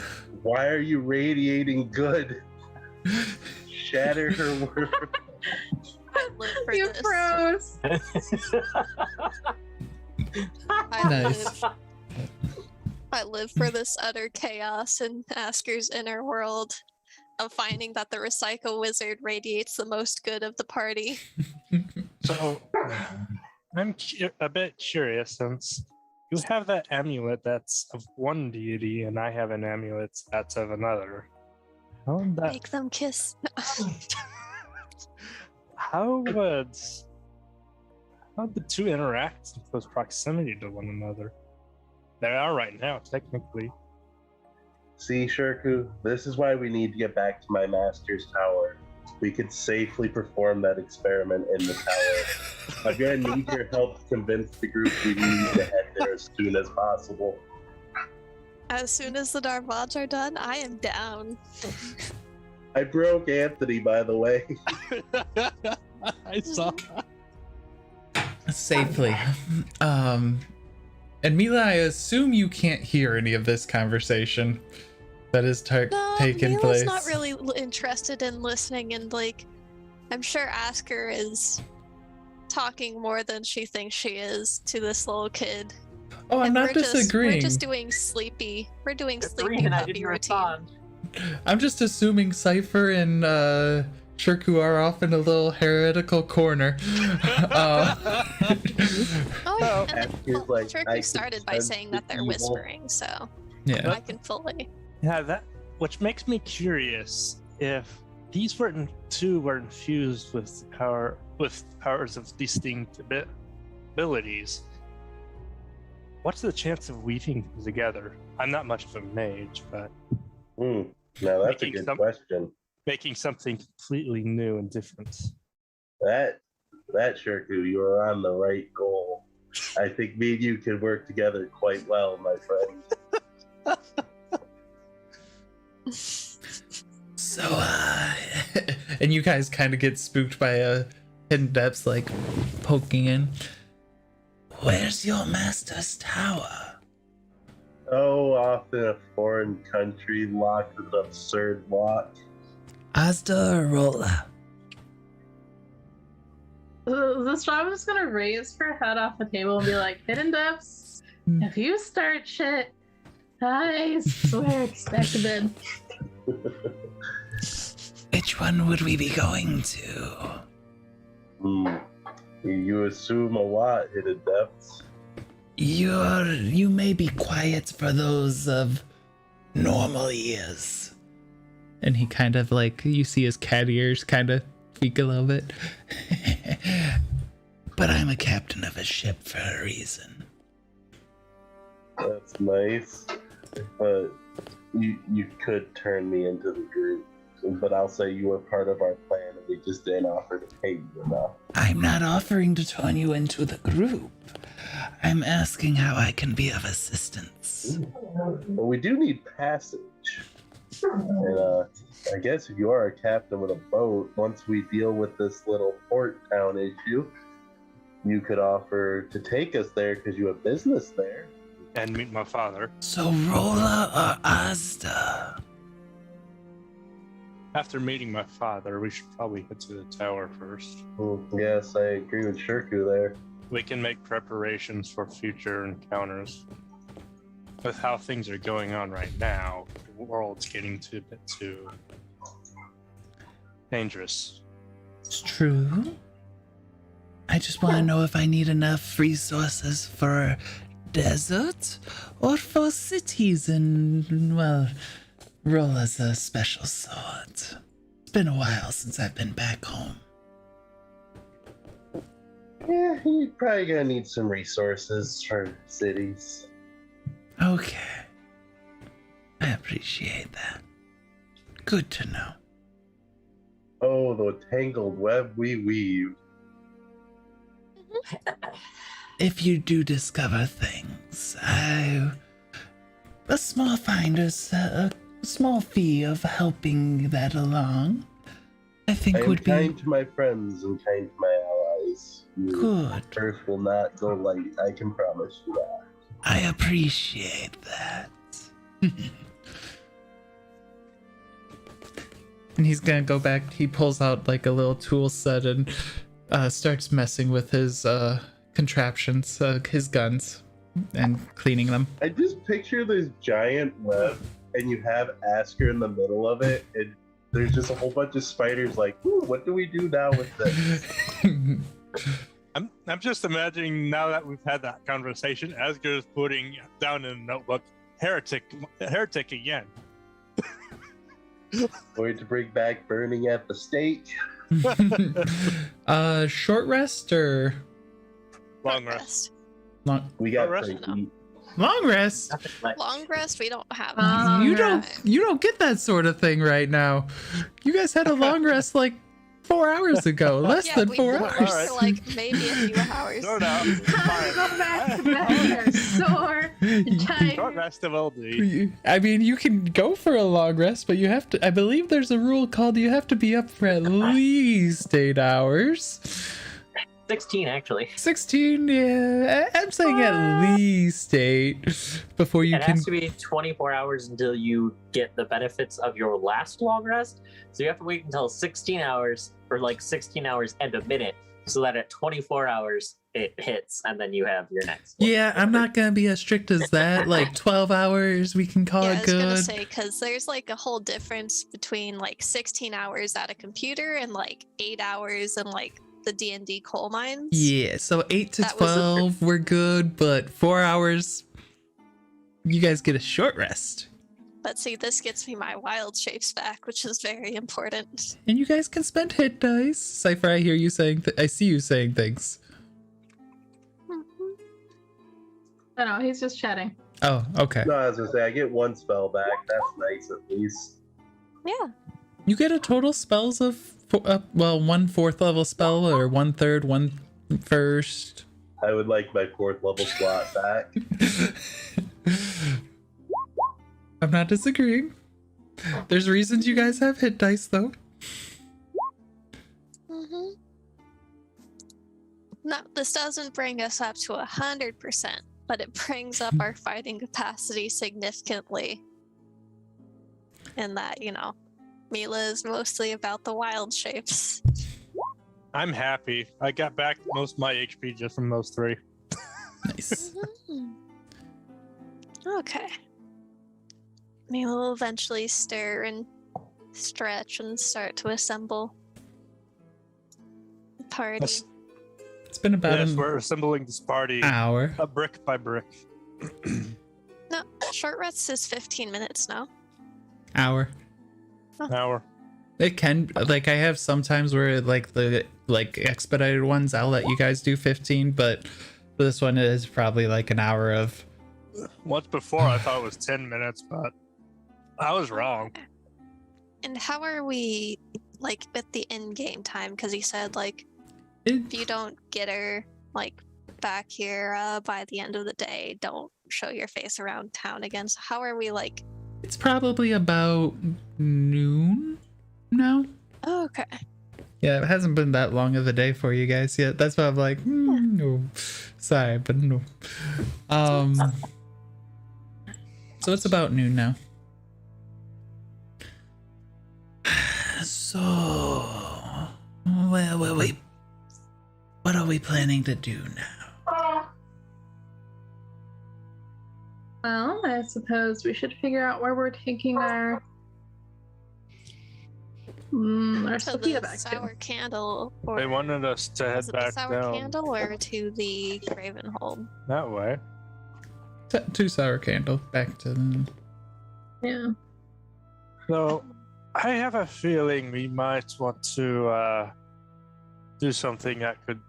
"Why are you radiating good?" Shatter her world. I live for You this. froze. Nice. I live for this utter chaos in Asker's inner world of finding that the Recycle Wizard radiates the most good of the party. So, I'm a bit curious, since you have that amulet that's of one deity and I have an amulet that's of another. How would that? Make them kiss. How'd the two interact in close proximity to one another? They are right now, technically. See, Shirku, this is why we need to get back to my master's tower. We could safely perform that experiment in the tower. I'm gonna need your help to convince the group we need to head there as soon as possible. As soon as the Darvons are done, I am down. I broke Anthony, by the way. I saw. Safely. And Mila, I assume you can't hear any of this conversation that is taking Mila's place. not really interested in listening, and like, I'm sure Asker is talking more than she thinks she is to this little kid. Oh, I'm And not disagreeing. We're just doing sleepy. We're doing sleepy And I puppy didn't routine. respond. I'm just assuming Cypher and Shirku are off in a little heretical corner. Oh, Well, and Asker's like, I Turkey can started by sense saying the that they're evil. whispering, so Yeah. I can fully. Yeah, that which makes me curious if these two were infused with powers of distinct abilities. What's the chance of weaving them together? I'm not much of a mage, but Now that's a Making good some- question. making something completely new and different. That Shirku, you are on the right goal. I think me and you can work together quite well, my friend. So, and you guys kind of get spooked by hidden depths like poking in. Where's your master's tower? Oh, off in a foreign country, locked with an absurd lock. Asda or Rolla? The straw is gonna raise her head off the table and be like, Hidden Depths, if you start shit, I swear it's back to bed. Which one would we be going to? You assume a lot, Hidden Depths. You may be quiet for those of normal ears. And he kind of like, you see his cat ears kind of tweak a little bit. But I'm a captain of a ship for a reason. That's nice. But you could turn me into the group. But I'll say you were part of our plan and we just didn't offer to pay you enough. I'm not offering to turn you into the group. I'm asking how I can be of assistance. But we do need passage. And I guess if you are a captain with a boat, once we deal with this little port town issue, you could offer to take us there because you have business there. And meet my father. So Rolla or Asda? After meeting my father, we should probably head to the tower first. Yes, I agree with Shirku there. We can make preparations for future encounters. With how things are going on right now, the world's getting a bit too dangerous. It's true. I just want to know if I need enough resources for desert or for cities and, well, Rolla's a special sort. It's been a while since I've been back home. Yeah, you're probably gonna need some resources for cities. Okay. I appreciate that. Good to know. Oh, the tangled web we weave. If you do discover things, a small finder's a small fee of helping that along, I think I am would be kind to my friends and kind to my allies. Your good. Earth will not go light, I can promise you that. I appreciate that. And he's gonna go back. He pulls out like a little tool set and starts messing with his contraptions, his guns, and cleaning them. I just picture this giant web, and you have Asker in the middle of it, and there's just a whole bunch of spiders like, ooh, what do we do now with this? I'm just imagining now that we've had that conversation, Asger is putting down in a notebook, heretic again. Going to bring back burning at the stake. Short rest or Long rest. long? We got Short to rest? eat. Long rest. Nothing like- Long rest, we don't have. You Long don't get that sort of thing right now. You guys had a long rest like 4 hours ago. Less Yeah, than we 4 did hours. for like maybe a few hours. No, no. Time to go back to bed. We are sore and Short tired. rest of LD. I mean, you can go for a long rest, but you have to. I believe there's a rule called you have to be up for at least 8 hours. 16, actually. 16, yeah. I'm saying at least 8 before you It can. has to be 24 hours until you get the benefits of your last long rest. So you have to wait until 16 hours, or like 16 hours and a minute, so that at 24 hours it hits, and then you have your next one. Yeah, I'm not gonna be as strict as that. Like 12 hours, we can call Yeah, I it was gonna good. say because there's like a whole difference between like 16 hours at a computer and like 8 hours in like the D&D coal mines. Yeah, so 8 to That was a- 12, we're good, but 4 hours, you guys get a short rest. But see, this gets me my wild shapes back, which is very important. And you guys can spend hit dice. Cypher, I hear you saying, I see you saying things. No, he's just chatting. Oh, okay. No, I was gonna say I get one spell back. That's nice at least. Yeah. You get a total spells of, well, 1/4 level spell or 1/3, 1/1. I would like my 4th level slot back. I'm not disagreeing. There's reasons you guys have hit dice, though. No, this doesn't bring us up to 100%, but it brings up our fighting capacity significantly. In that, you know, Mila is mostly about the wild shapes. I'm happy. I got back most of my HP just from those 3. Nice. Okay. Mila will eventually stir and stretch and start to assemble the party. Yes. It's been about Yes, an we're assembling this party hour. brick by brick. No, short rest is 15 minutes now. Hour. Hour. It can, like, I have sometimes where, like, the, like, expedited ones, I'll let you guys do 15, but this one is probably, like, an hour of... Once before I thought it was 10 minutes, but I was wrong. And how are we, like, with the in-game time? Because he said, like, It, if you don't get her, like, back here by the end of the day, don't show your face around town again. So how are we, like... it's probably about noon now. Oh, okay. Yeah, it hasn't been that long of a day for you guys yet. That's why I'm like, no. Sorry, but no. So it's about noon now. So, well, wait. What are we planning to do now? Well, I suppose we should figure out where we're taking our To Sophia the back sour to. candle, or They wanted us to head is it the back sour down candle, or to the Gravenhold? that way. Two sour candle. Back to the... Yeah. So I have a feeling we might want to do something that could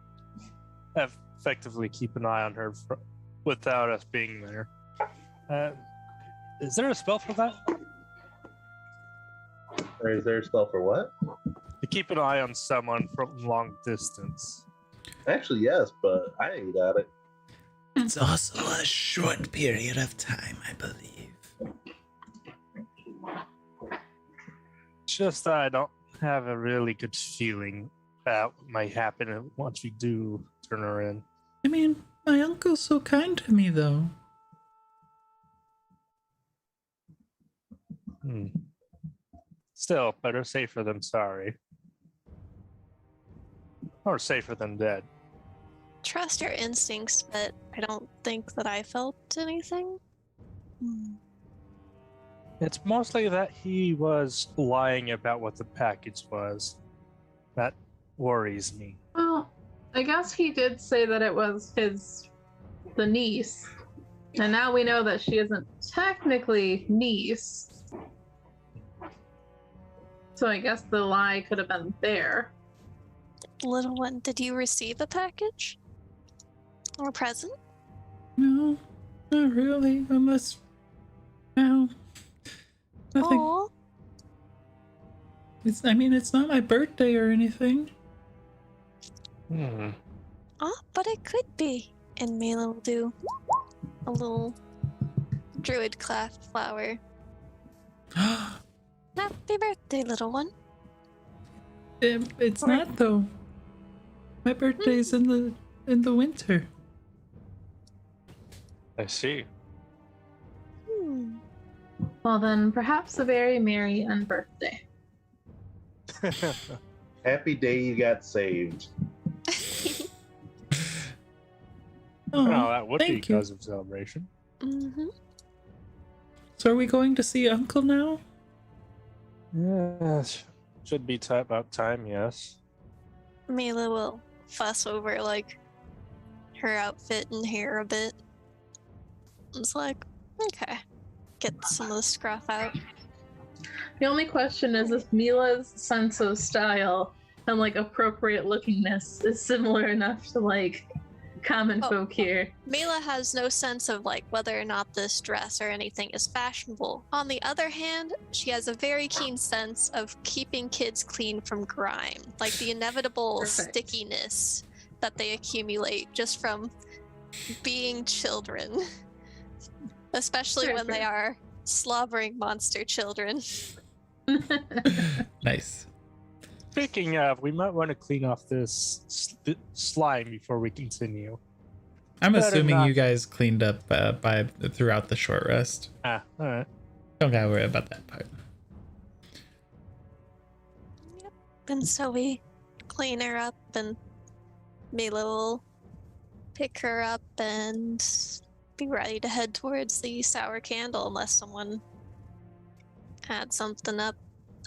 effectively keep an eye on her without us being there. Is there a spell for that? Or is there a spell for what? To keep an eye on someone from long distance. Actually, yes, but I ain't got it. It's also a short period of time, I believe. Just that I don't have a really good feeling about what might happen once we do turn her in. I mean, my uncle's so kind to me, though. Still, better safer than sorry. Or safer than dead. Trust your instincts, but I don't think that I felt anything. It's mostly that he was lying about what the package was. That worries me. Well, I guess he did say that it was the niece. And now we know that she isn't technically niece. So I guess the lie could have been there. Little one, did you receive a package? Or a present? No, not really. Unless, no, nothing. Aw. It's not my birthday or anything. Oh, but it could be. And Mela will do a little druid craft flower. Happy birthday, little one. It's not though. My birthday's in the winter. I see. Well, then perhaps a very merry unbirthday. Happy day you got saved. Oh, that would be thank you. cause of celebration. Mm-hmm. So are we going to see Uncle now? Yes. Should be about time, yes. Mela will fuss over like her outfit and hair a bit. It's like, okay, get some of the scruff out. The only question is if Mila's sense of style and like appropriate lookingness is similar enough to like common folk here. Mela has no sense of like whether or not this dress or anything is fashionable. On the other hand, she has a very keen sense of keeping kids clean from grime, like the inevitable stickiness that they accumulate just from being children, especially when they are slobbering monster children. Nice. Speaking of, we might want to clean off this slime before we continue. I'm Better assuming not. you guys cleaned up throughout the short rest. All right. Don't gotta worry about that part. Yep. And so we clean her up, and Mila will pick her up and be ready to head towards the sour candle unless someone had something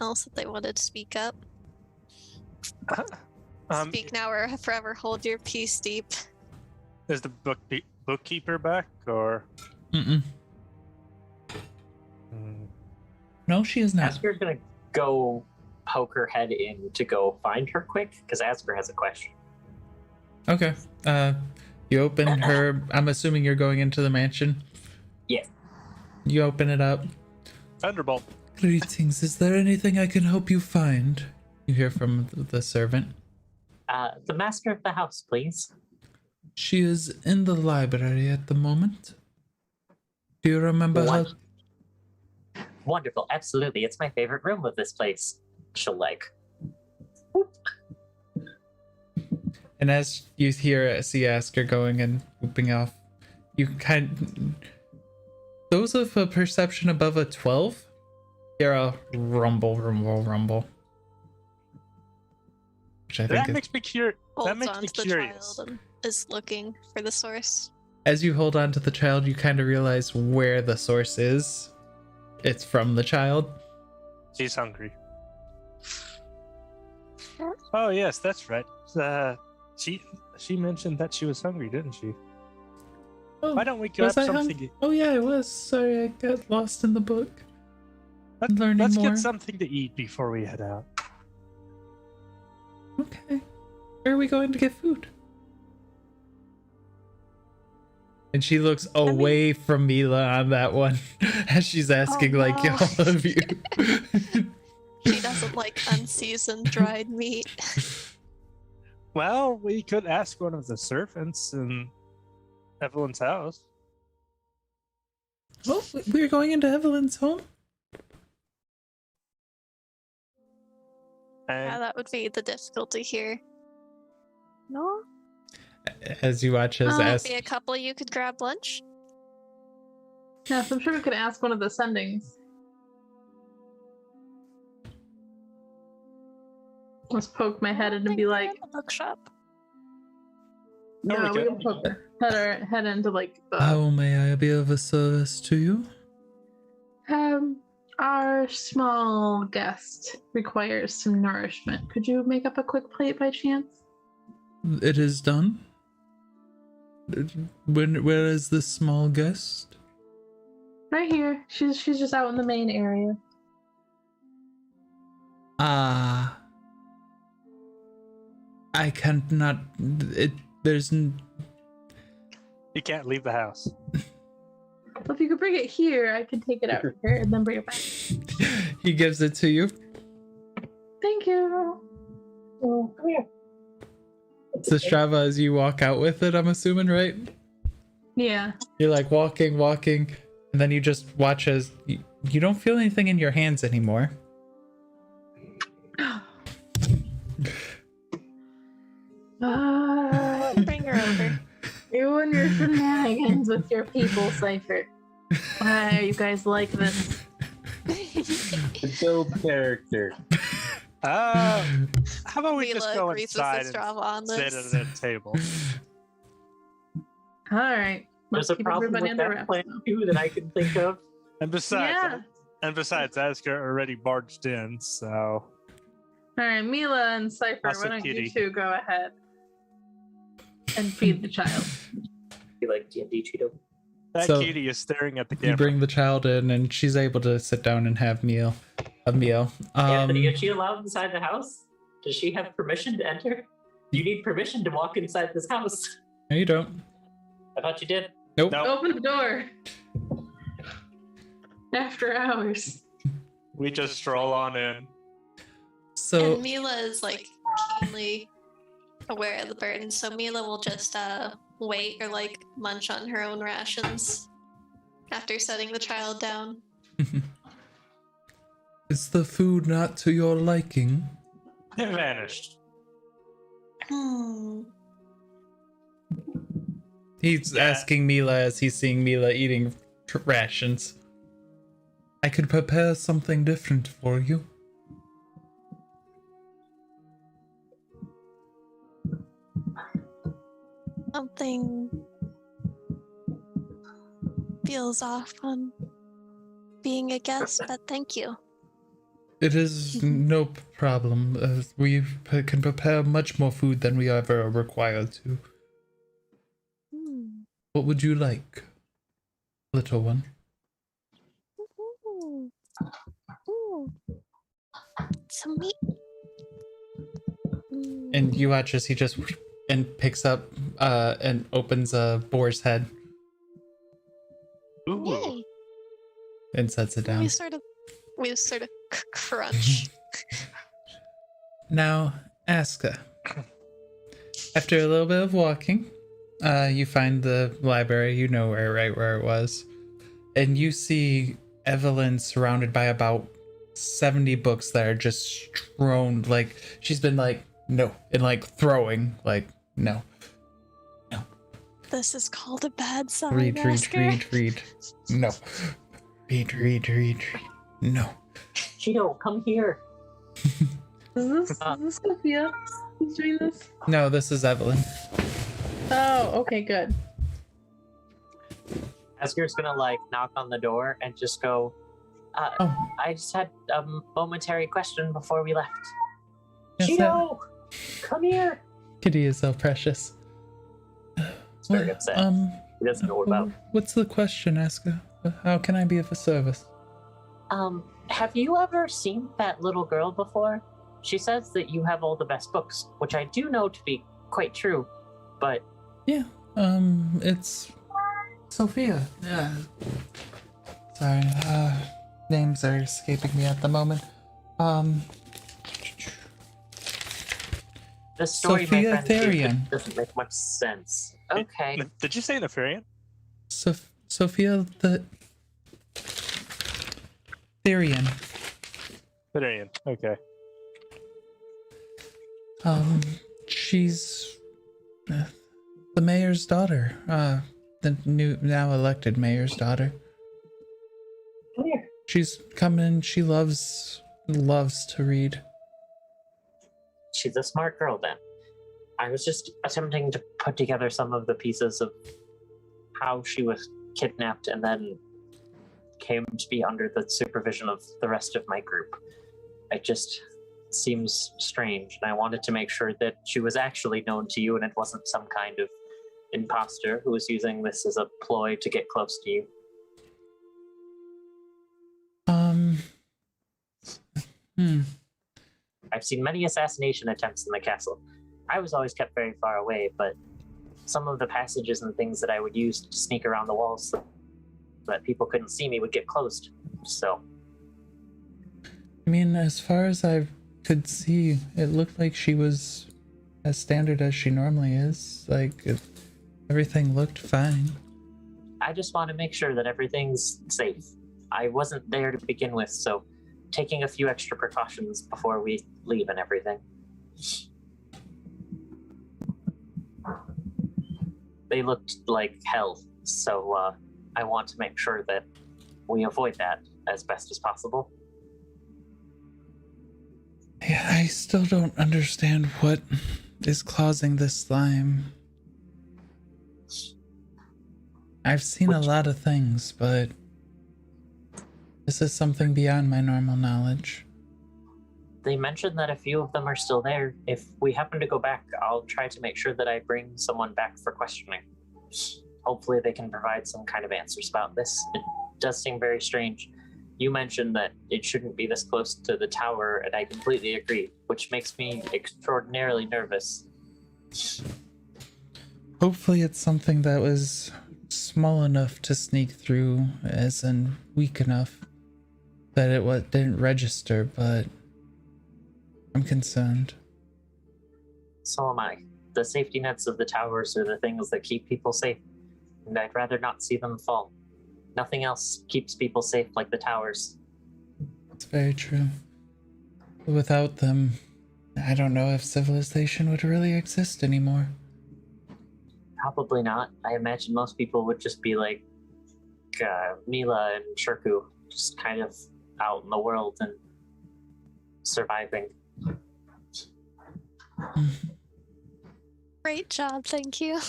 else that they wanted to speak up. Speak now or forever hold your peace, Deep. Is the bookkeeper back, or? Mm-mm. No, she is not. Asker's gonna go poke her head in to go find her quick, because Asker has a question. Okay. You open her. I'm assuming you're going into the mansion. Yeah. You open it up. Thunderbolt. Greetings. Is there anything I can help you find? You hear from the servant. The master of the house, please. She is in the library at the moment. Do you remember how? Wonderful, absolutely. It's my favorite room of this place. She'll like. And as you see Asker going and whooping off, you those of a perception above a 12, hear a rumble. Which I think That makes me curious. That Holds makes on me to the curious. child and is looking for the source. as you hold on to the child, you kind of realize where the source is. It's from the child. She's hungry. Oh yes, that's right. She mentioned that she was hungry, didn't she? Oh, Why don't we grab something? Oh yeah, I was. Sorry, I got lost in the book. Let's more. get something to eat before we head out. Okay. Where are we going to get food? And she looks away from Mila on that one as she's asking no. like all of you. She doesn't like unseasoned dried meat. Well, we could ask one of the servants in Evelyn's house. Oh, we're going into Evelyn's home? Yeah, that would be the difficulty here. No? As you watch as Maybe a couple you could grab lunch? Yes, I'm sure we could ask one of the sendings. Let's poke my head in and be like, a bookshop. no, we can poke her head into like the how may I be of a service to you? our small guest requires some nourishment. Could you make up a quick plate by chance? It is done. Where is this small guest? Right here. She's just out in the main area. I cannot. There's. You can't leave the house. Well, if you could bring it here, I could take it out here and then bring it back. He gives it to you. Thank you. Oh, come here. So Strava, as you walk out with it, I'm assuming, right? Yeah. You're like walking, and then you just watch as you don't feel anything in your hands anymore. Bring her over. You and your shenanigans with your people, Cypher. Why are you guys like this? Build character. How about we just Mila go agrees with inside the Strava on and sit this. at a table? All right. There's Let's a keep problem everybody with under that wraps. plan now. too that I can think of. And besides, Asker already barged in, so All right, Mila and Cypher, That's why a don't you kitty. two go ahead and feed the child? You like D&D Cheeto? that So, kitty is staring at the You camera. bring the child in, and she's able to sit down and have a meal. Anthony, is she allowed inside the house? Does she have permission to enter? You need permission to walk inside this house. No, you don't. I thought you did. Nope. Nope. Open the door. After hours. We just stroll on in. So And Mila is like keenly aware of the burden, so Mila will just wait or like munch on her own rations after setting the child down. is the food not to your liking? It vanished. He's Yeah. asking Mila as he's seeing Mila eating rations. I could prepare something different for you. Something feels off on being a guest, but thank you. It is no problem. We can prepare much more food than we ever are required to. What would you like, little one? Ooh. Some meat. And you watch as he just and picks up and opens a boar's head Ooh. Yay. and sets it down. We sort of crunch. Now, Aska. After a little bit of walking, you find the library. You know right where it was, and you see Evelyn surrounded by about 70 books that are just strewn. Like she's been like no, and like throwing like no. This is called a bad sign. Read. Asker. No. Read. No. Cheeto, come here. Is this Sophia who's doing this? No, this is Evelyn. Oh, okay, good. Asker's gonna like knock on the door and just go, Oh, I just had a momentary question before we left. yes, Cheeto, come here. Kitty is so precious. He's very upset. He doesn't know about. What's the question, Aska? How can I be of service? Have you ever seen that little girl before? She says that you have all the best books, which I do know to be quite true, but Yeah, it's Sophia. Yeah. Sorry, names are escaping me at the moment. the story, Sophia my friend, Therian. doesn't make much sense. Okay. Did you say Nefarian? Sophia the Therian. Nefarian. Okay. She's the mayor's daughter. The now elected mayor's daughter. Come here. She's coming. She loves to read. She's a smart girl then. I was just attempting to put together some of the pieces of how she was kidnapped and then came to be under the supervision of the rest of my group. It just seems strange, and I wanted to make sure that she was actually known to you and it wasn't some kind of imposter who was using this as a ploy to get close to you. I've seen many assassination attempts in the castle. I was always kept very far away, but some of the passages and things that I would use to sneak around the walls so that people couldn't see me would get closed. So, I mean, as far as I could see, it looked like she was as standard as she normally is. Like, everything looked fine. I just want to make sure that everything's safe. I wasn't there to begin with, so taking a few extra precautions before we leave and everything. They looked like hell, so I want to make sure that we avoid that as best as possible. Yeah, I still don't understand what is causing this slime. I've seen a lot of things, but this is something beyond my normal knowledge. They mentioned that a few of them are still there. If we happen to go back, I'll try to make sure that I bring someone back for questioning. Hopefully they can provide some kind of answers about this. It does seem very strange. You mentioned that it shouldn't be this close to the tower, and I completely agree, which makes me extraordinarily nervous. Hopefully it's something that was small enough to sneak through, as in weak enough that it didn't register, but I'm concerned. So am I. The safety nets of the towers are the things that keep people safe, and I'd rather not see them fall. Nothing else keeps people safe like the towers. It's very true. Without them, I don't know if civilization would really exist anymore. Probably not. I imagine most people would just be like Mila and Shirku, just kind of out in the world and surviving. Great job, thank you.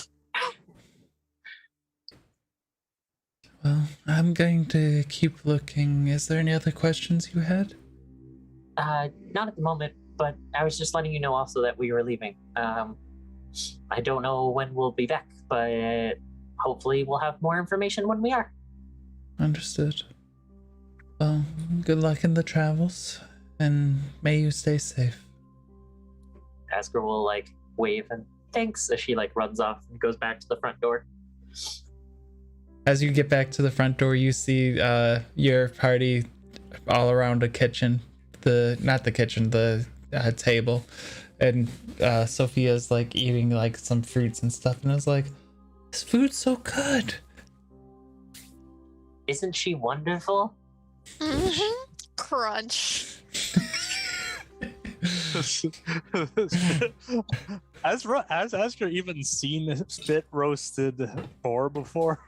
Well, I'm going to keep looking. Is there any other questions you had? Not at the moment, but I was just letting you know also that we were leaving. I don't know when we'll be back, but hopefully we'll have more information when we are. Understood. Well, good luck in the travels, and may you stay safe. Asker will like wave and thanks as she like runs off and goes back to the front door. As you get back to the front door, you see your party all around the kitchen. Not the kitchen, the table. And Sophia's like eating like some fruits and stuff, and I was like, this food's so good. Isn't she wonderful? Mm-hmm. Crunch. Has Asker even seen spit roasted boar before?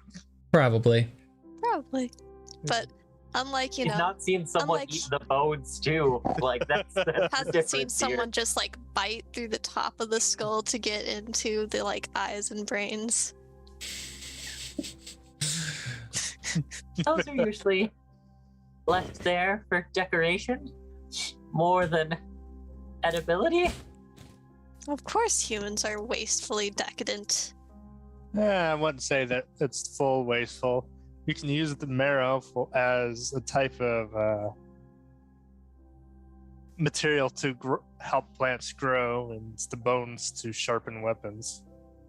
Probably. But unlike, You've not seen someone eat the bones too. Like that's hasn't seen someone just like bite through the top of the skull to get into the like eyes and brains. Those are usually left there for decoration more than edibility. Of course humans are wastefully decadent. I wouldn't say that it's full wasteful. You can use the marrow as a type of material to help plants grow, and it's the bones to sharpen weapons.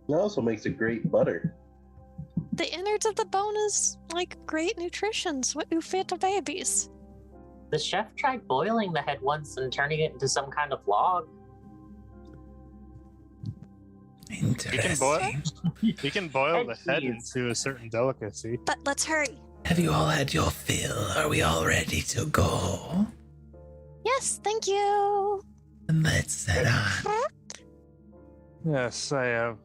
It also makes a great butter. The innards of the bone is like great nutrition. What you feed to babies? The chef tried boiling the head once and turning it into some kind of log. Interesting. You can boil the head Jeez. into a certain delicacy. But let's hurry. Have you all had your fill? Are we all ready to go? Yes, thank you. And let's set on. Yes, I am.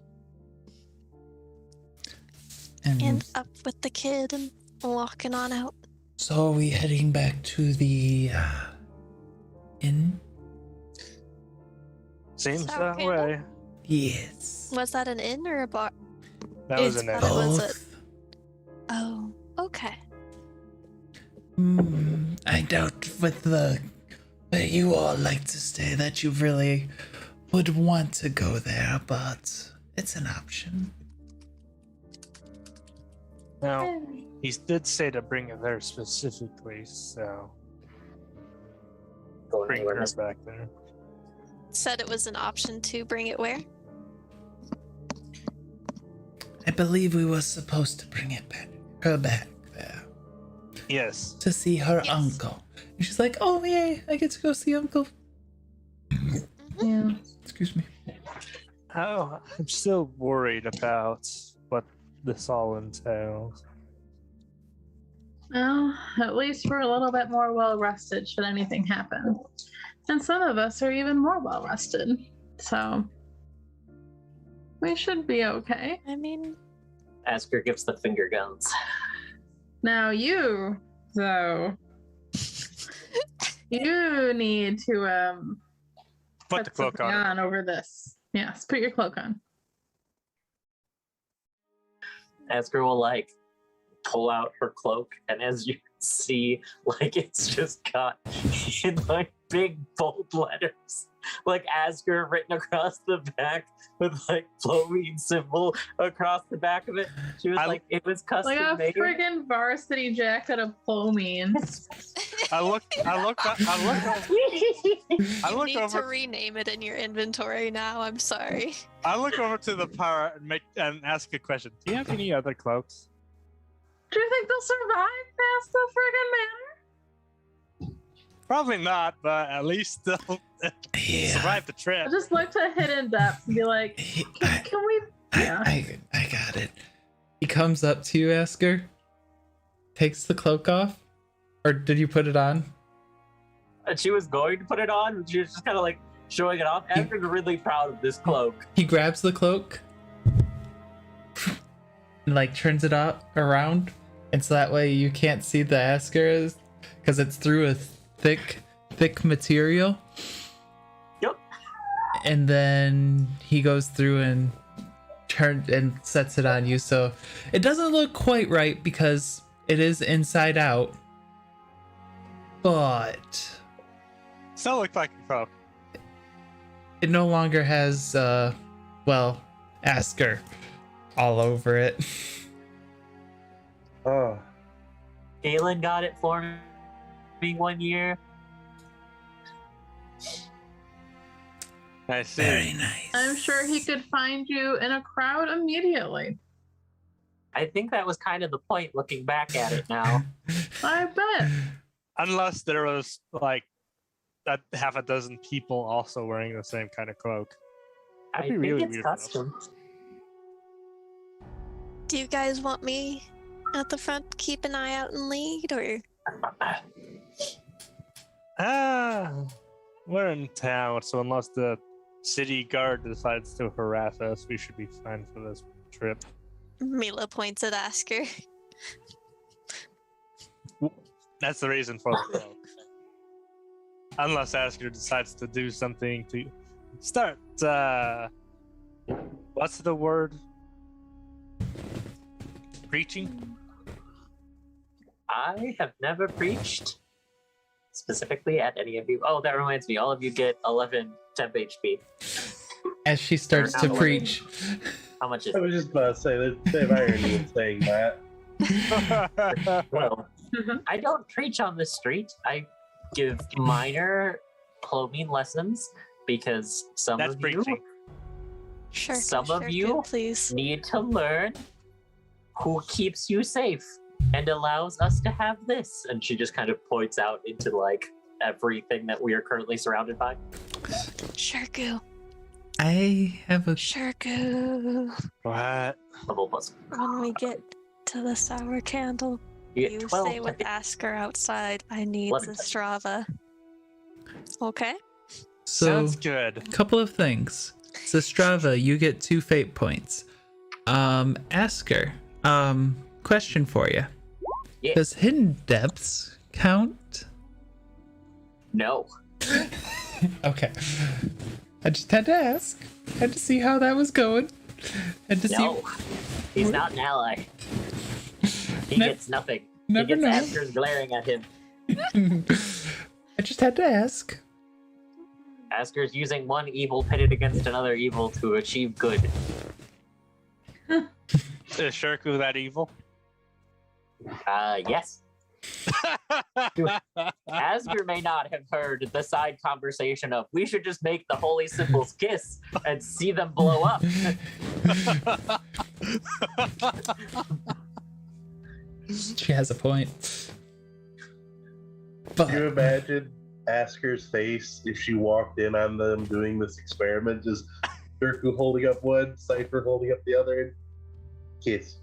And up with the kid and walking on out. So are we heading back to the inn? Seems Sour that candle? way. Yes. Was that an inn or a bar? That was an It's egg. was Both. Oh, okay. I doubt with the where you all like to stay that you really would want to go there, but it's an option. Now, he did say to bring her there specifically, so Going bring anywhere her this back there. said it was an option to bring it where? I believe we were supposed to bring her back there Yes. to see her Yes. uncle. And she's like, "Oh yay, I get to go see Uncle." Yeah. Excuse me. Oh, I'm still worried about what this all entails. Well, at least we're a little bit more well rested should anything happen. And some of us are even more well rested. So we should be okay. I mean, Asker gives the finger guns. Now you, though, you need to Put the cloak something on. over this. Yes, put your cloak on. Asker will like pull out her cloak, and as you see, like it's just got in like big bold letters, like Asker written across the back with like Floween symbol across the back of it. She was like, it was custom Like a made. friggin' varsity jacket of Plomine. I look you need to over. rename it in your inventory now. I'm sorry. I look over to the power and ask a question. Do you have any other cloaks? Do you think they'll survive past the friggin' manor? Probably not, but at least they'll survive the trip. I just look to Hidden Depths and be like, can we? Yeah. I got it. He comes up to you, Asker, takes the cloak off, or did you put it on? And she was going to put it on, but she was just kind of like showing it off. Asker's really proud of this cloak. He grabs the cloak and like turns it around, and so that way you can't see the Asker because it's through a thick material. Yep. And then he goes through and turns and sets it on you, so it doesn't look quite right because it is inside out, but Still look like a cloak. it no longer has Asker all over it. Oh, Galen got it for me one year. I see. Very nice. I'm sure he could find you in a crowd immediately. I think that was kind of the point looking back at it now. I bet. Unless there was like half a dozen people also wearing the same kind of cloak. I That'd be think really it's weird. custom. Do you guys want me at the front to keep an eye out and lead, or? We're in town, so unless the city guard decides to harass us, we should be fine for this trip. Mila points at Asker. That's the reason for the cloak. Unless Asker decides to do something to start, what's the word? Preaching? I have never preached specifically at any of you. Oh, that reminds me. All of you get 11 temp HP. As she starts to preach. How much is I it? was just about to say, there's irony in saying that. Well, I don't preach on the street. I give minor clothing lessons because some That's of you preaching. Sure. Some of you please. need to learn who keeps you safe and allows us to have this. And she just kind of points out into like everything that we are currently surrounded by. Sharku. I have a Sharku. What? Level plus. When we get to the sour candle, You you get 12. stay with Asker outside. I need 11. the Strava. Okay. so Sounds good. couple of things. So Strava, you get 2 fate points. Asker, question for you. Yeah. Does Hidden Depths count? No. Okay. I just had to ask. Had to see how that was going. Had to No. He's not an ally. He Ne- gets nothing. never He gets know. Asker's glaring at him. see. I just had to ask. Asker's using one evil pitted against another evil to achieve good. Is Sharku that evil? Yes. Asger may not have heard the side conversation of we should just make the holy symbols kiss and see them blow up. She has a point. But Can you imagine Asker's face if she walked in on them doing this experiment? Just Durku holding up one, Cypher holding up the other, and kiss.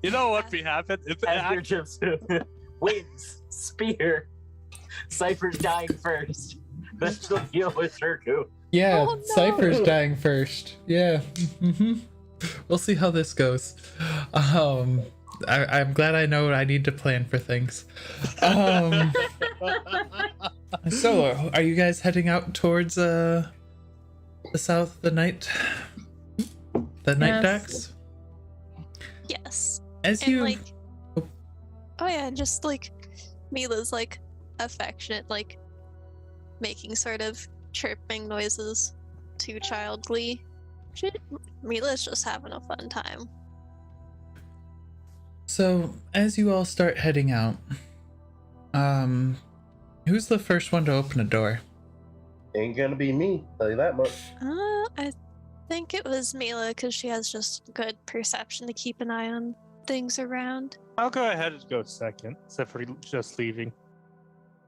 You know what would happen? Asger just wins. Spear. Cypher's dying first. Then she'll deal with Durku. yeah, Oh, no. Cypher's dying first. Yeah. We'll see how this goes. I'm glad I know I need to plan for things. So, are you guys heading out towards the south, the night Yes. docks? Yes. As And you, like, oh yeah, just like Mila's like affectionate, like making sort of chirping noises to Child Glee. Mila's just having a fun time. so as you all start heading out, who's the first one to open a door? Ain't gonna be me, tell you that much. I think it was Mila because she has just good perception to keep an eye on things around. I'll go ahead and go second, except for just leaving.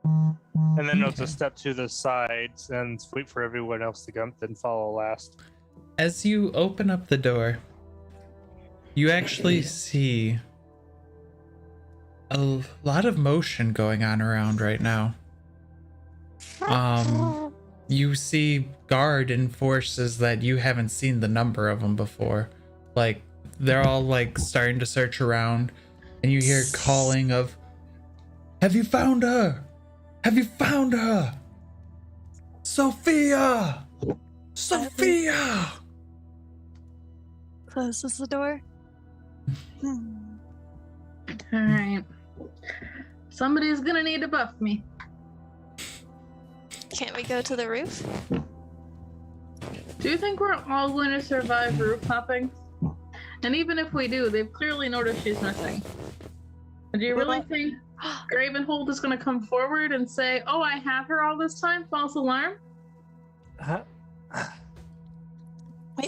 And then I'll just step to the sides and wait for everyone else to come, then follow last. As you open up the door, you actually see a lot of motion going on around right now. You see guard and forces that you haven't seen the number of them before. Like, they're all like starting to search around, and you hear calling of, "Have you found her? Have you found her? Sophia! Sophia!" Closes the door. Alright. Somebody's gonna need to buff me. Can't we go to the roof? Do you think we're all going to survive roof hopping? And even if we do, they've clearly noticed she's missing. Do you really think Gravenhold is going to come forward and say, "Oh, I have her all this time"? False alarm?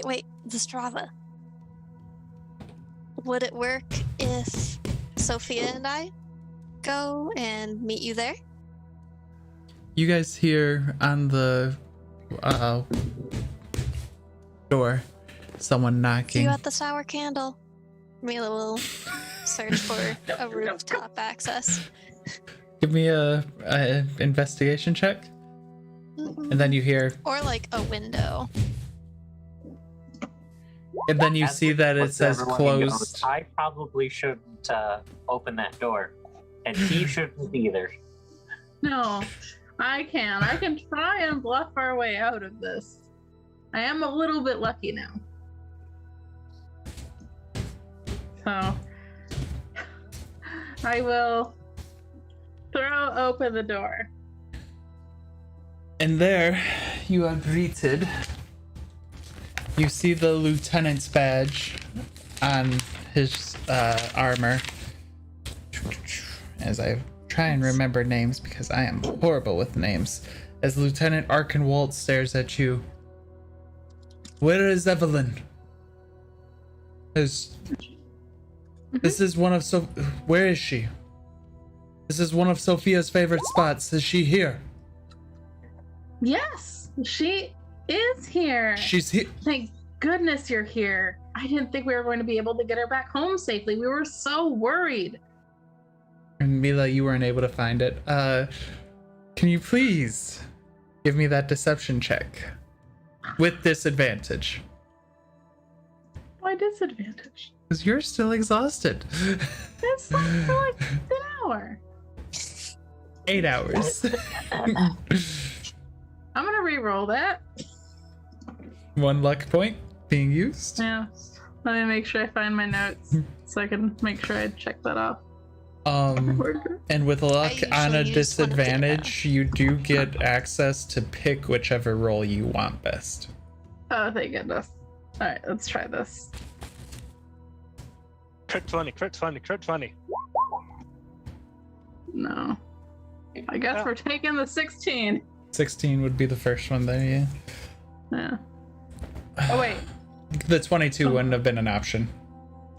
Wait, the Strava. Would it work if Sophia and I go and meet you there? You guys hear on the door someone See knocking. you at the sour candle. Mila will search for a rooftop access. Give me a investigation check, and then you hear, Or like a window. and then you As see we that it look says everyone and goes, closed. I probably shouldn't open that door. And he shouldn't either. No, I can. I can try and bluff our way out of this. I am a little bit lucky now. So, I will throw open the door. And there you are greeted. You see the lieutenant's badge on his armor. As I try and remember names because I am horrible with names. As Lieutenant Arkenwald stares at you. Where is Evelyn? This is one of where is she? This is one of Sophia's favorite spots. Is she here? Yes, she is here. She's here. Thank goodness you're here. I didn't think we were going to be able to get her back home safely. We were so worried. And Mila, you weren't able to find it. Can you please give me that deception check? With disadvantage. Why disadvantage? Because you're still exhausted. It's like for like an hour. 8 hours. I'm gonna re-roll that. 1 luck point being used. Yeah. Let me make sure I find my notes so I can make sure I check that off. And with luck I on a usually use one of the, disadvantage, you do get access to pick whichever role you want best. Oh, thank goodness. Alright, let's try this. Crit 20, crit 20, crit 20. No. I guess we're taking the 16. 16 would be the first one there, yeah. Yeah. Oh, wait. The 22 wouldn't have been an option.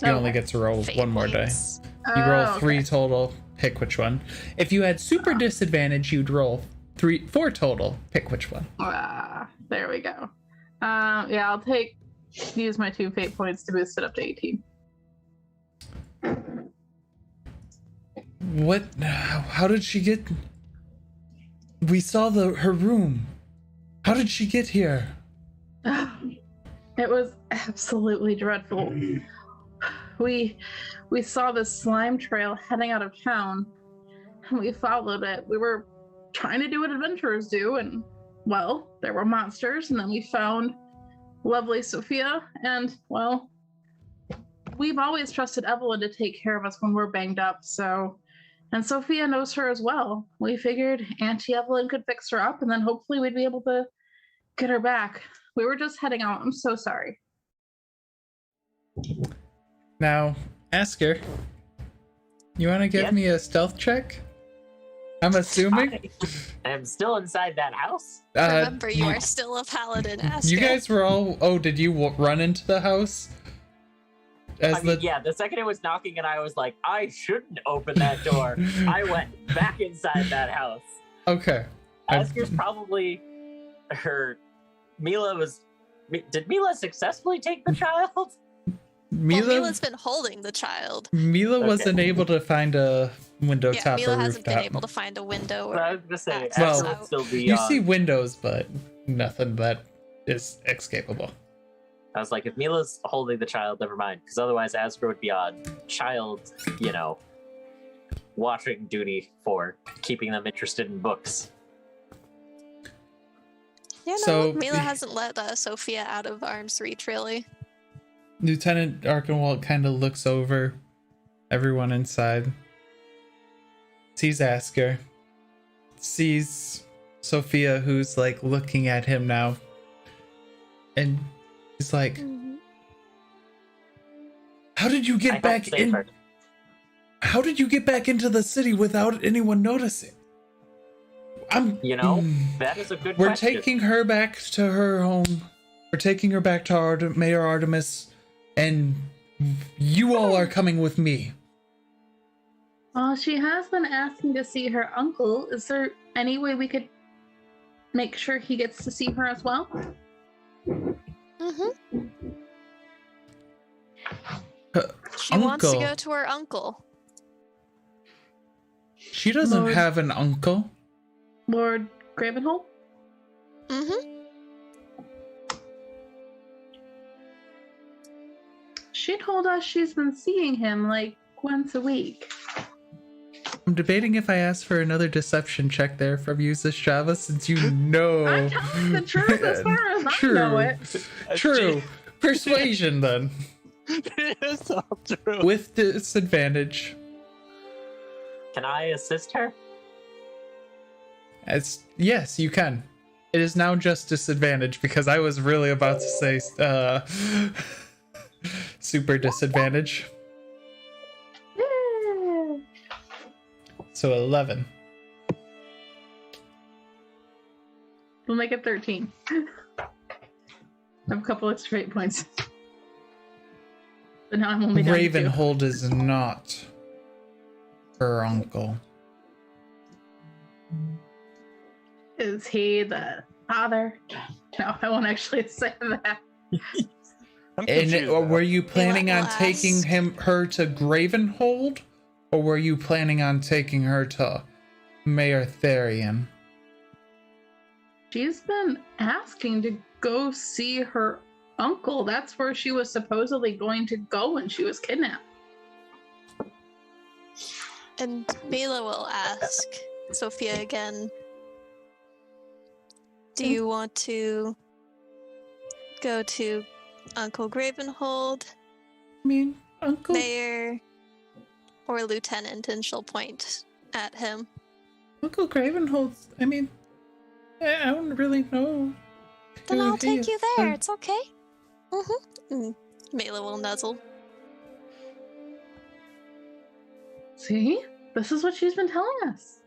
You only Okay. get to roll Fate one more points. die. You roll Oh, 3 okay. total, pick which one. If you had super disadvantage, you'd roll 4 total, pick which one. There we go. Yeah, I'll use my 2 fate points to boost it up to 18. What? How did she get? We saw her room. How did she get here? It was absolutely dreadful. We saw this slime trail heading out of town, and we followed it. We were trying to do what adventurers do, and well, there were monsters, and then we found lovely Sophia, and well, we've always trusted Evelyn to take care of us when we're banged up, so, and Sophia knows her as well. We figured Auntie Evelyn could fix her up, and then hopefully we'd be able to get her back. We were just heading out. I'm so sorry. Now, Asker, you want to give Yes? me a stealth check? I'm assuming. I am still inside that house. Remember, you are still a paladin, Asker. You guys were all. Oh, did you run into the house? Yeah, the second it was knocking and I was like, I shouldn't open that door, I went back inside that house. Okay. Asker's probably did Mila successfully take the child? Mila's been holding the child. Mila Okay. wasn't able to find a window Yeah, top Mila or hasn't been rooftop. able to find a window. But I Or was gonna say, access Asker out. would still be You on. see windows, but nothing that is escapable. I was like, if Mila's holding the child, never mind, because otherwise Asker would be on child, watching duty for keeping them interested in books. yeah, no, So- Mila hasn't let Sophia out of arm's reach, really. Lieutenant Arkenwald kind of looks over everyone inside, sees Asker, sees Sophia, who's like looking at him now, and he's like, "How did you I get helped back save in? her. How did you get back into the city without anyone noticing?" That is a good We're question. taking her back to her home. We're taking her back to Mayor Artemis, and you all are coming with me. Well, she has been asking to see her uncle. Is there any way we could make sure he gets to see her as well? Mm-hmm. Her She wants to uncle? go to her uncle. She doesn't Lord. have an uncle. Lord Gravenhold? Mm-hmm. She told us she's been seeing him like once a week. I'm debating if I ask for another deception check there from you, Java, since you know. I'm telling the truth as far as I know it. True. Persuasion then. It's all true. With disadvantage. Can I assist her? Yes, you can. It is now just disadvantage because I was really about to say super disadvantage. Yeah. So 11. We'll make it 13. I have a couple extra 8 points. But now I'm only down to 2. Gravenhold is not her uncle. Is he the father? No, I won't actually say that. I'm And confused, or though. were you planning on Last. taking her to Gravenhold, or were you planning on taking her to Mayor Therian? She's been asking to go see her uncle. That's where she was supposedly going to go when she was kidnapped. And Mila will ask Sophia again, do you want to go to Uncle Gravenhold, I mean, Uncle. Mayor, or Lieutenant? And she'll point at him. Uncle Gravenhold. I mean, I don't really know. Then who I'll he take is. you there. It's okay. Mila will nuzzle. See? this is what she's been telling us.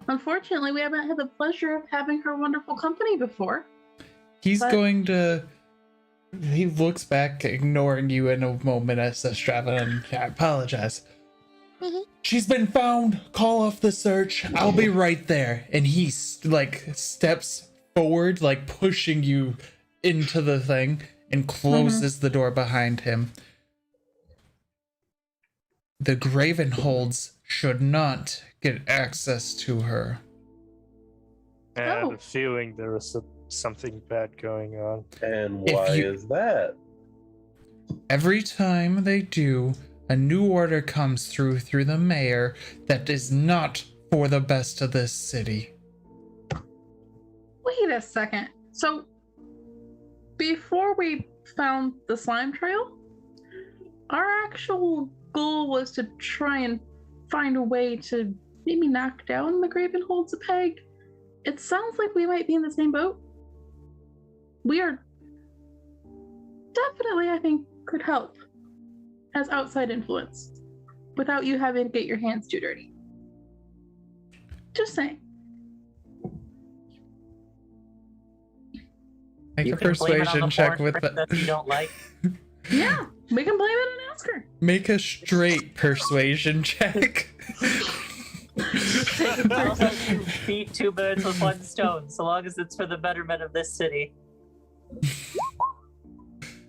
Unfortunately, we haven't had the pleasure of having her wonderful company before. He looks back, ignoring you in a moment as Strava, and I apologize. Mhm. She's been found. Call off the search. I'll be right there. And he steps forward, like pushing you into the thing, and closes the door behind him. The Gravenholds should not get access to her. I had a feeling there was something bad going on. And why is that? Every time they do, a new order comes through the mayor that is not for the best of this city. Wait a second. So, before we found the slime trail, our actual goal was to try and find a way to maybe knock down the Gravenholds a peg. It sounds like we might be in the same boat. We are definitely, I think, could help as outside influence without you having to get your hands too dirty. Just saying. Make You a can blame it on persuasion the check forest with princess that. you don't like. Yeah, we can blame it and ask her. Make a straight persuasion check. Also, you beat two birds with one stone, so long as it's for the betterment of this city.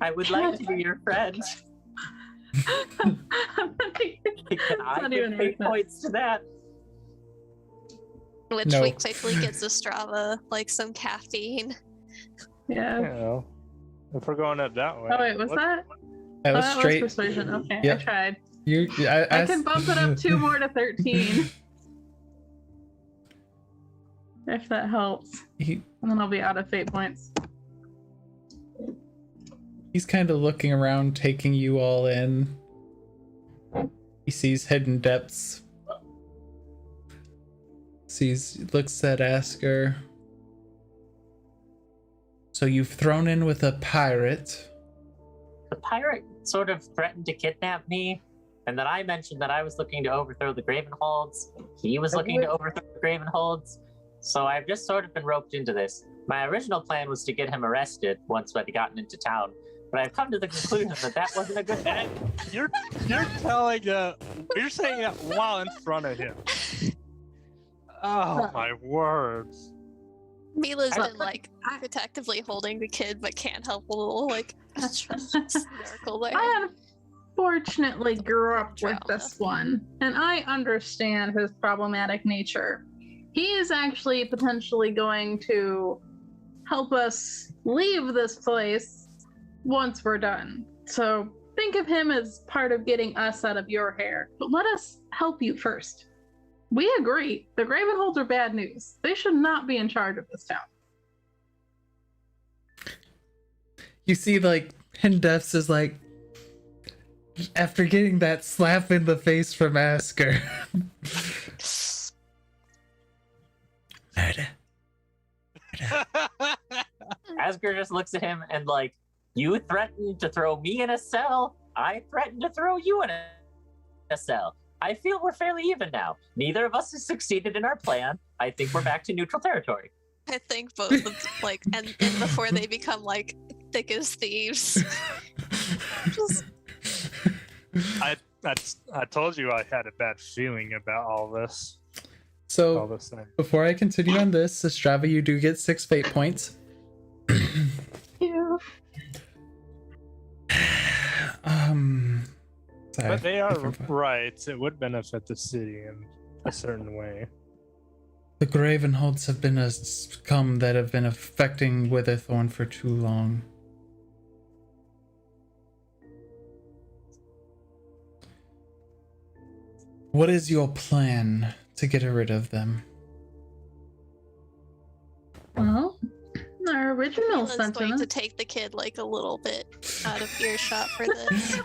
I would like to be your friend. Can I give 8 points to that? Which No. we quickly gets Strava like some caffeine. Yeah. You know, if we're going it that way. Oh wait, was that? That was That straight. was persuasion. Okay, Yep. I tried. I can bump it up 2 more to 13. If that helps. And then I'll be out of fate points. He's kind of looking around, taking you all in. He sees hidden depths. Looks at Asker. So you've thrown in with a pirate. The pirate sort of threatened to kidnap me, and then I mentioned that I was looking to overthrow the Gravenholds. He was looking to overthrow the Gravenholds. So I've just sort of been roped into this. My original plan was to get him arrested once I'd gotten into town, but I've come to the conclusion that wasn't a good thing. You're saying that while in front of him. Oh my words. Mila's been like protectively holding the kid, but can't help a little like snorkel there. I unfortunately grew up with this one, and I understand his problematic nature. He is actually potentially going to help us leave this place once we're done. So think of him as part of getting us out of your hair. But let us help you first. We agree. The Gravenholds are bad news. They should not be in charge of this town. You see, like, Hindefs is like, after getting that slap in the face from Asker. Murder. Asger just looks at him and like, you threatened to throw me in a cell. I threatened to throw you in a cell. I feel we're fairly even now. Neither of us has succeeded in our plan. I think we're back to neutral territory. I think both of them, like, and before they become like thick as thieves. Just... I told you I had a bad feeling about all this. So, before I continue on this, Strava, you do get 6 fate points. Yeah. Sorry, But they are right. It would benefit the city in a certain way. The Gravenholds have been a scum that have been affecting Witherthorn for too long. What is your plan to get rid of them? Well, our original Mila's going sentence. to take the kid like a little bit out of earshot for this.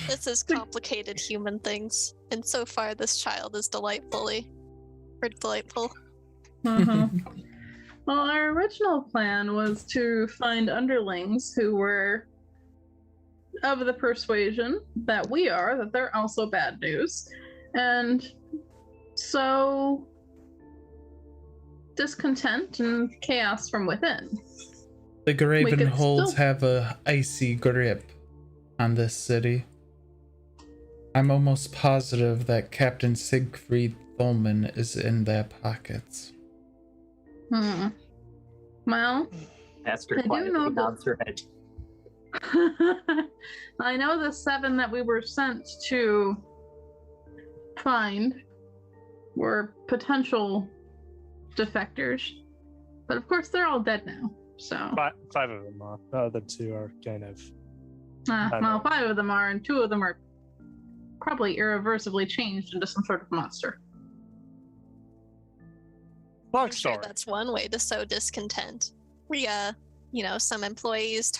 This is complicated human things, and so far this child is delightful. Well, our original plan was to find underlings who were of the persuasion that we are, that they're also bad news, and sow discontent and chaos from within. The Gravenholds still- have a icy grip on this city. I'm almost positive that Captain Siegfried Thulman is in their pockets. Well, Asker I do quietly know nods her head. I know the 7 that we were sent to find were potential defectors, but of course they're all dead now. So 5 of them are. The other 2 are kind of. well, 5 of them are, and 2 of them are probably irreversibly changed into some sort of monster. Long I'm sure story. that's one way to sow discontent. Some employees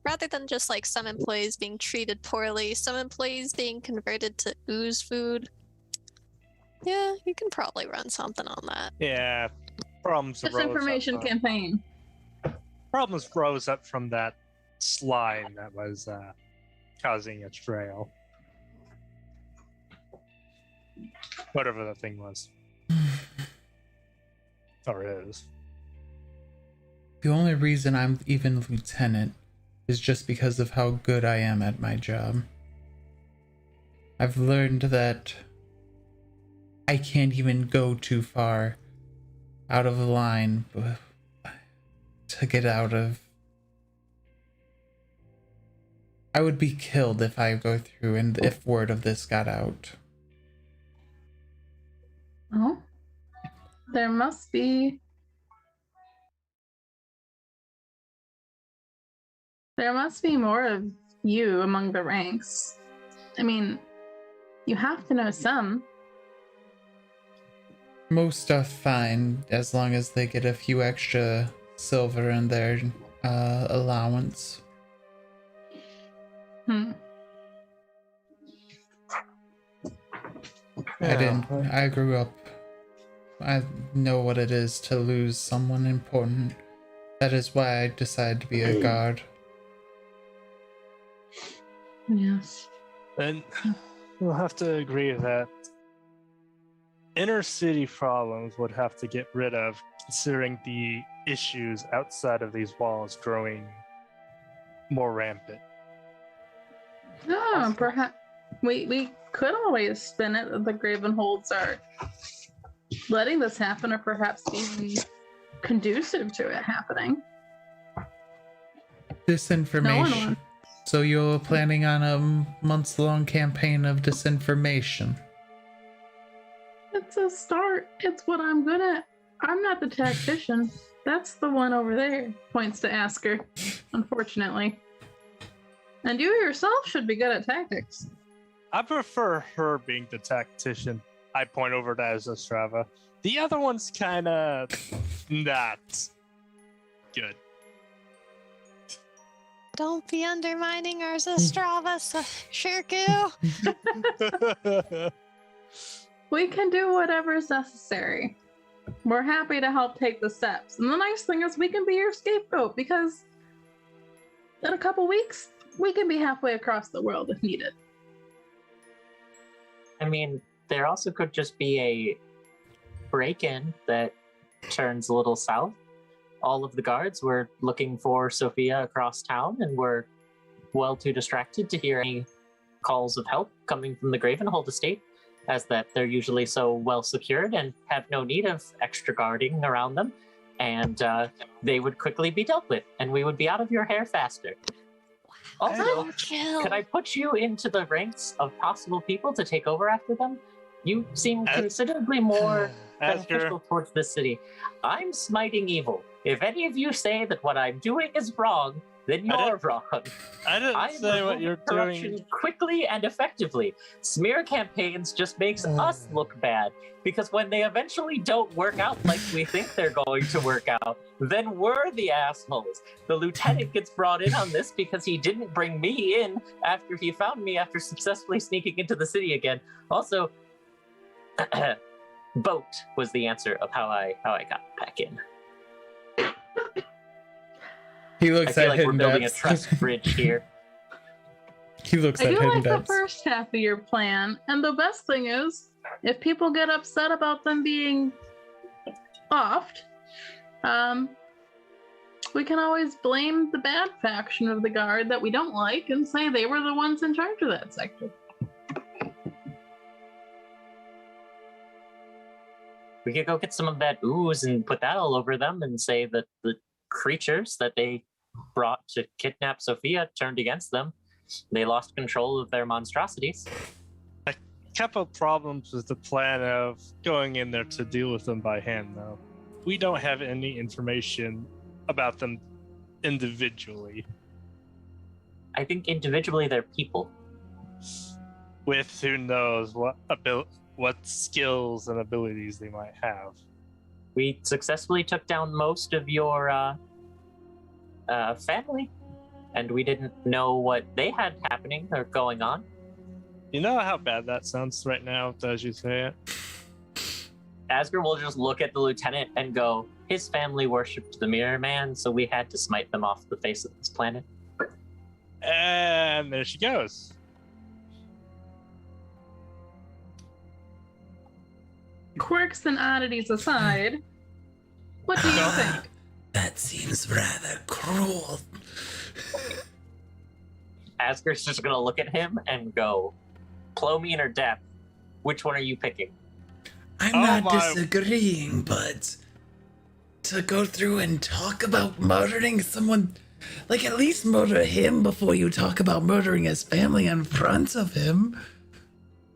rather than just like some employees being treated poorly, some employees being converted to ooze food. Yeah, you can probably run something on that. Yeah, problems Disinformation campaign. Problems rose up from that slime that was causing a trail. Whatever that thing was. Or is. The only reason I'm even lieutenant is just because of how good I am at my job. I've learned that I can't even go too far out of the line to get out of. I would be killed if I go through and if word of this got out. Oh, there must be more of you among the ranks. I mean, you have to know some. Most are fine as long as they get a few extra silver in their allowance. I grew up. I know what it is to lose someone important. That is why I decided to be a guard. Yes. Then we'll have to agree that inner city problems would have to get rid of, considering the issues outside of these walls growing more rampant. Oh, perhaps we could always spin it that the Gravenholds are letting this happen, or perhaps being conducive to it happening. Disinformation. So you're planning on a months-long campaign of disinformation? It's a start. It's what I'm good at. I'm not the tactician. That's the one over there. Points to Asker, unfortunately. And you yourself should be good at tactics. I prefer her being the tactician. I point over to Azastrava. The other one's kind of not good. Don't be undermining our Zastrava, Shirku. We can do whatever is necessary. We're happy to help take the steps. And the nice thing is we can be your scapegoat, because in a couple weeks, we can be halfway across the world if needed. I mean, there also could just be a break-in that turns a little south. All of the guards were looking for Sophia across town and were well too distracted to hear any calls of help coming from the Gravenhold estate, as that they're usually so well secured and have no need of extra guarding around them, and they would quickly be dealt with, and we would be out of your hair faster. Also, could I put you into the ranks of possible people to take over after them? You seem considerably more beneficial towards this city. I'm smiting evil. If any of you say that what I'm doing is wrong, then you're wrong. I didn't say what you're corruption doing quickly and effectively. Smear campaigns just makes us look bad, because when they eventually don't work out like we think they're going to work out, then we're the assholes. The lieutenant gets brought in on this because he didn't bring me in after he found me after successfully sneaking into the city again. Also, boat was the answer of how I got back in. He looks I feel at like we're hidden building depths. a trust bridge here. He looks I at do hidden like the depths. first half of your plan, and the best thing is, if people get upset about them being offed, we can always blame the bad faction of the guard that we don't like and say they were the ones in charge of that sector. We could go get some of that ooze and put that all over them and say that the creatures that they brought to kidnap Sophia turned against them. They lost control of their monstrosities. A couple problems with the plan of going in there to deal with them by hand, though. We don't have any information about them individually. I think individually they're people. With who knows what skills and abilities they might have. We successfully took down most of your family, and we didn't know what they had happening or going on. You know how bad that sounds right now as you say it? Asger will just look at the lieutenant and go, his family worshipped the Mirror Man, so we had to smite them off the face of this planet. And there she goes. Quirks and oddities aside, what do you think? That seems rather cruel. Asger's just gonna look at him and go, Plomine or death? Which one are you picking? I'm not disagreeing, but to go through and talk about murdering someone, like at least murder him before you talk about murdering his family in front of him.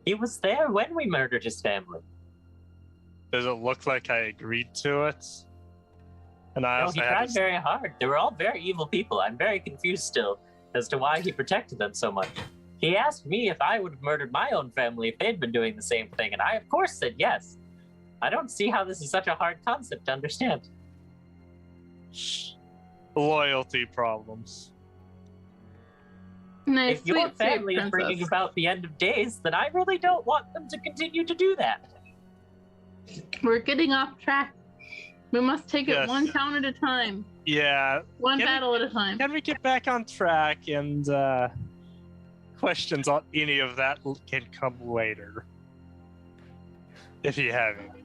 He was there when we murdered his family. Does it look like I agreed to it? And I also he tried very hard. They were all very evil people. I'm very confused still as to why he protected them so much. He asked me if I would have murdered my own family if they'd been doing the same thing, and I, of course, said yes. I don't see how this is such a hard concept to understand. Loyalty problems. Nice, If your family is bringing about the end of days, then I really don't want them to continue to do that. We're getting off track. We must take it Yes. one town at a time. Yeah. One battle at a time. Can we get back on track and questions on any of that can come later. If you have any.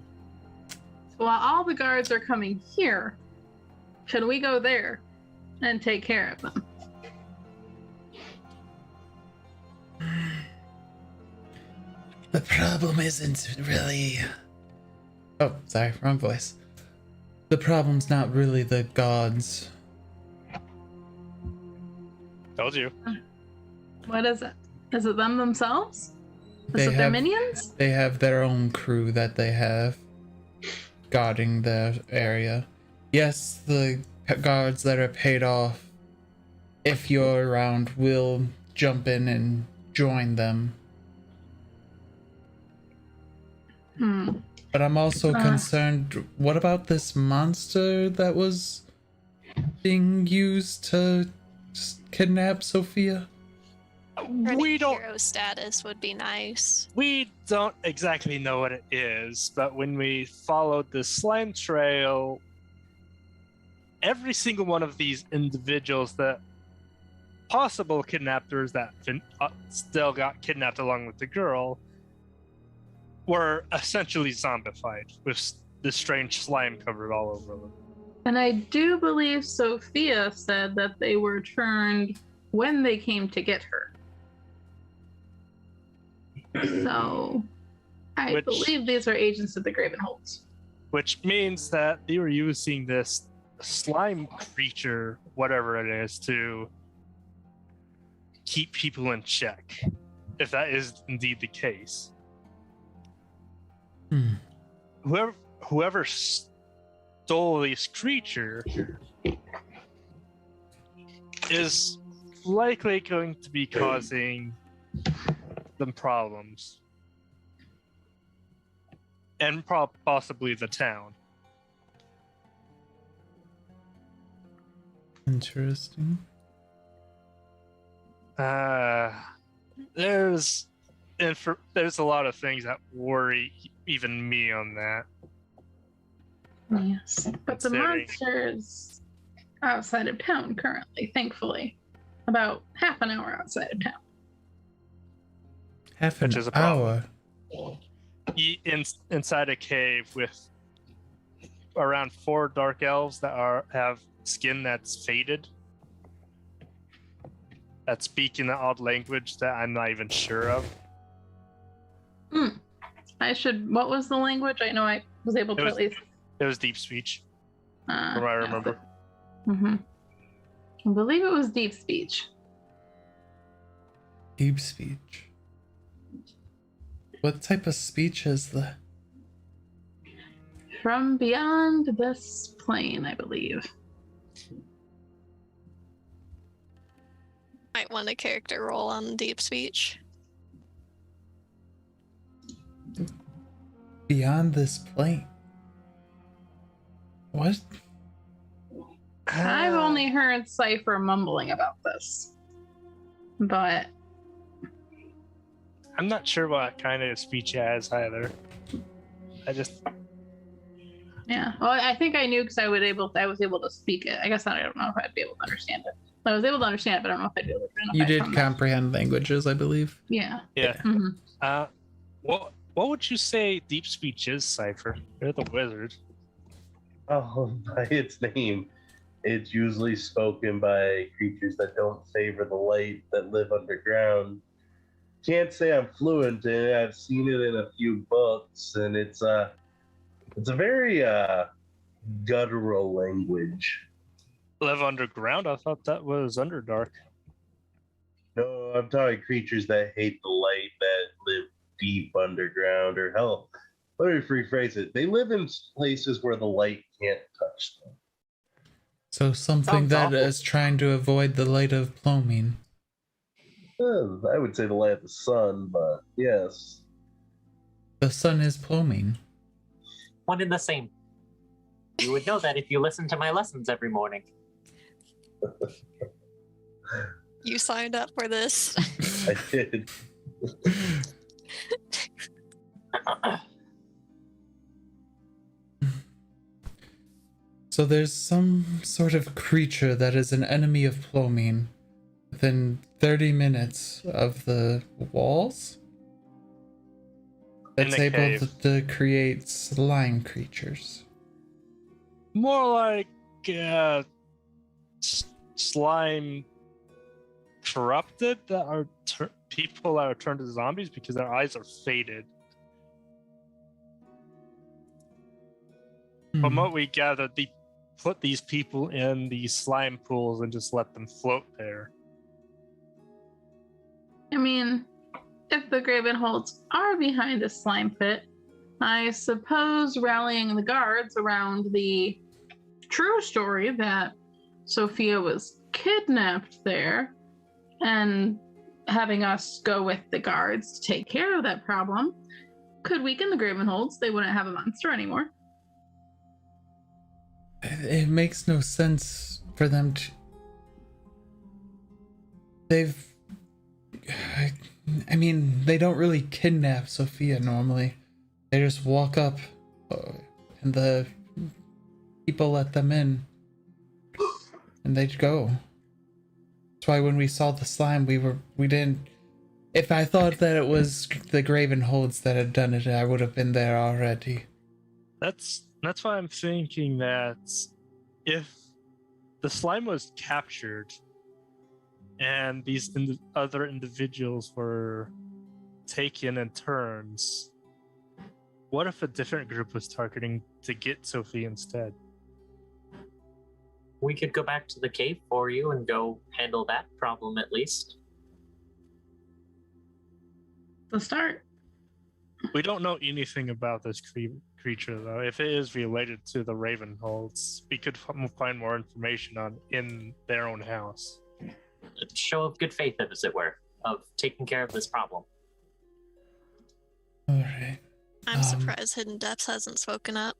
While all the guards are coming here, should we go there and take care of them? The problem isn't really... Oh, sorry, wrong voice. The problem's not really the gods. Told you. What is it? Is it them themselves? They Is it their have- minions? They have their own crew that they have guarding the area. Yes, the guards that are paid off, if you're around, will jump in and join them. But I'm also concerned, what about this monster that was being used to kidnap Sophia? We don't Hero status would be nice. We don't exactly know what it is, but when we followed the slime trail, every single one of these individuals, that possible kidnappers that still got kidnapped along with the girl, were essentially zombified with this strange slime covered all over them. And I do believe Sophia said that they were turned when they came to get her. So, I believe these are agents of the Gravenholds. Which means that they were using this slime creature, whatever it is, to keep people in check. If that is indeed the case. Whoever stole this creature is likely going to be causing them problems. And possibly the town. Interesting. There's a lot of things that worry even me on that. Yes. But the monster is outside of town currently, thankfully. About half an hour outside of town. Half an Which is a problem. hour. inside a cave with around 4 dark elves that have skin that's faded, that speak in an odd language that I'm not even sure of. What was the language? I know I was able to at least. It was deep speech, from what I remember. I believe it was deep speech. Deep speech. What type of speech is that? From beyond this plane, I believe. Might want a character roll on deep speech. Beyond this plane. What? I've only heard Cypher mumbling about this. But I'm not sure what kind of speech he has either. yeah. Well, I think I knew because I was able to speak it. I guess I don't know if I'd be able to understand it. I was able to understand it, but I don't know if I'd be able to You did comprehend languages, I believe. Yeah. Yeah. What would you say deep speech is, Cypher? You're the wizard. Oh, by its name, it's usually spoken by creatures that don't favor the light, that live underground. Can't say I'm fluent in it. I've seen it in a few books, and it's a very guttural language. Live underground? I thought that was Underdark. No, I'm talking creatures that hate the light, that live deep underground, or hell, let me rephrase it. They live in places where the light can't touch them. So something that is trying to avoid the light of Plomine. I would say the light of the sun, but yes. The sun is Plomine. One and the same. You would know that if you listened to my lessons every morning. You signed up for this. I did. So there's some sort of creature that is an enemy of Plomine within 30 minutes of the walls that's able to create slime creatures. More like slime corrupted, that are people that are turned to zombies because their eyes are faded. From what we gathered, they put these people in these slime pools and just let them float there. I mean, if the Gravenholds are behind a slime pit, I suppose rallying the guards around the true story that Sophia was kidnapped there and having us go with the guards to take care of that problem could weaken the Gravenholds. They wouldn't have a monster anymore. It makes no sense for them to... I mean, they don't really kidnap Sophia normally. They just walk up and the people let them in and they'd go. That's why when we saw the slime, we didn't... If I thought that it was the Gravenholds that had done it, I would have been there already. That's why I'm thinking that if the slime was captured and these other individuals were taken in turns, what if a different group was targeting to get Sophie instead? We could go back to the cave for you and go handle that problem at least. The start. We don't know anything about this creature, though. If it is related to the Gravenholds, we could find more information in their own house. A show of good faith, as it were, of taking care of this problem. All right. I'm surprised Hidden Depths hasn't spoken up.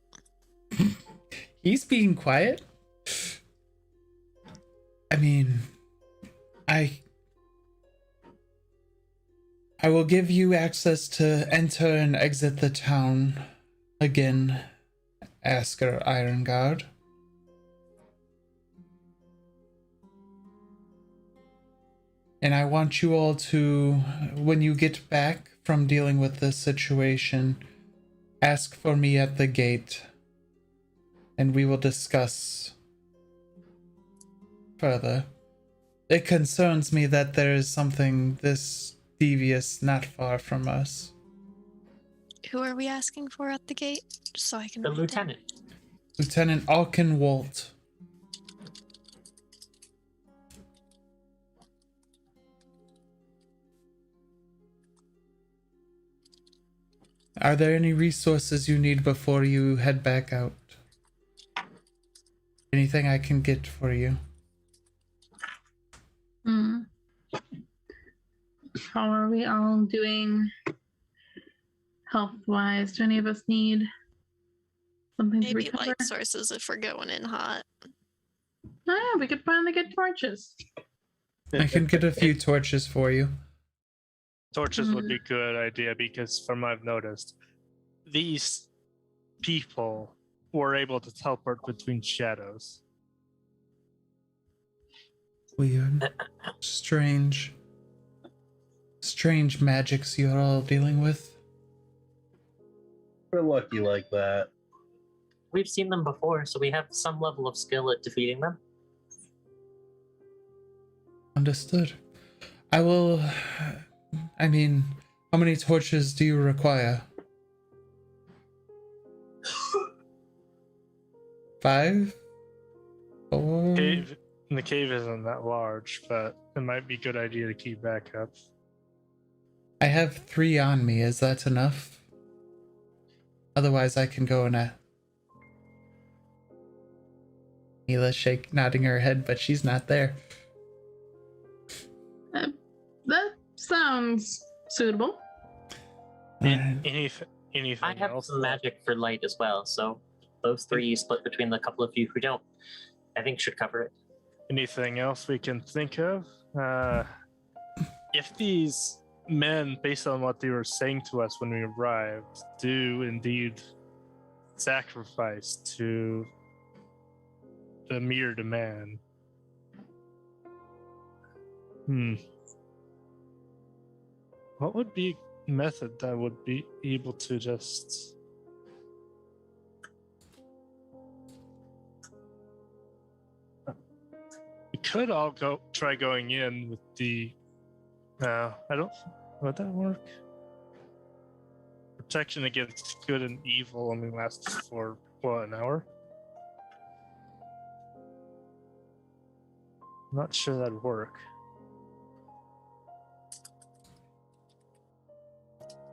He's being quiet. I mean, I will give you access to enter and exit the town again, Asker Ironguard. And I want you all to, when you get back from dealing with this situation, Ask for me at the gate, and we will discuss further. It concerns me that there is something this devious not far from us. Who are we asking for at the gate? Just so I can The write it down. lieutenant. Lieutenant Alkenwalt. Are there any resources you need before you head back out? Anything I can get for you? How are we all doing health-wise? Do any of us need something to Maybe recover? light sources if we're going in hot. Oh, yeah, we could finally get torches. I can get a few torches for you. Torches would be a good idea because, from what I've noticed, these people were able to teleport between shadows. Weird. Strange. Strange magics you're all dealing with. We're lucky like that. We've seen them before, so we have some level of skill at defeating them. Understood. I will... I mean, how many torches do you require? 5? 4? The cave isn't that large, but it might be a good idea to keep backup. I have 3 on me. Is that enough? Otherwise, I can go in a... Mila's nodding her head, but she's not there. That sounds suitable. Anything I have else? some magic for light as well, so those 3 split between the couple of you who don't, I think should cover it. Anything else we can think of? If these men, based on what they were saying to us when we arrived, do indeed sacrifice to the mere demand. What would be a method that would be able to just... We could all try going in with the... I don't... Would that work? Protection against good and evil only lasts for, what, an hour? I'm not sure that'd work.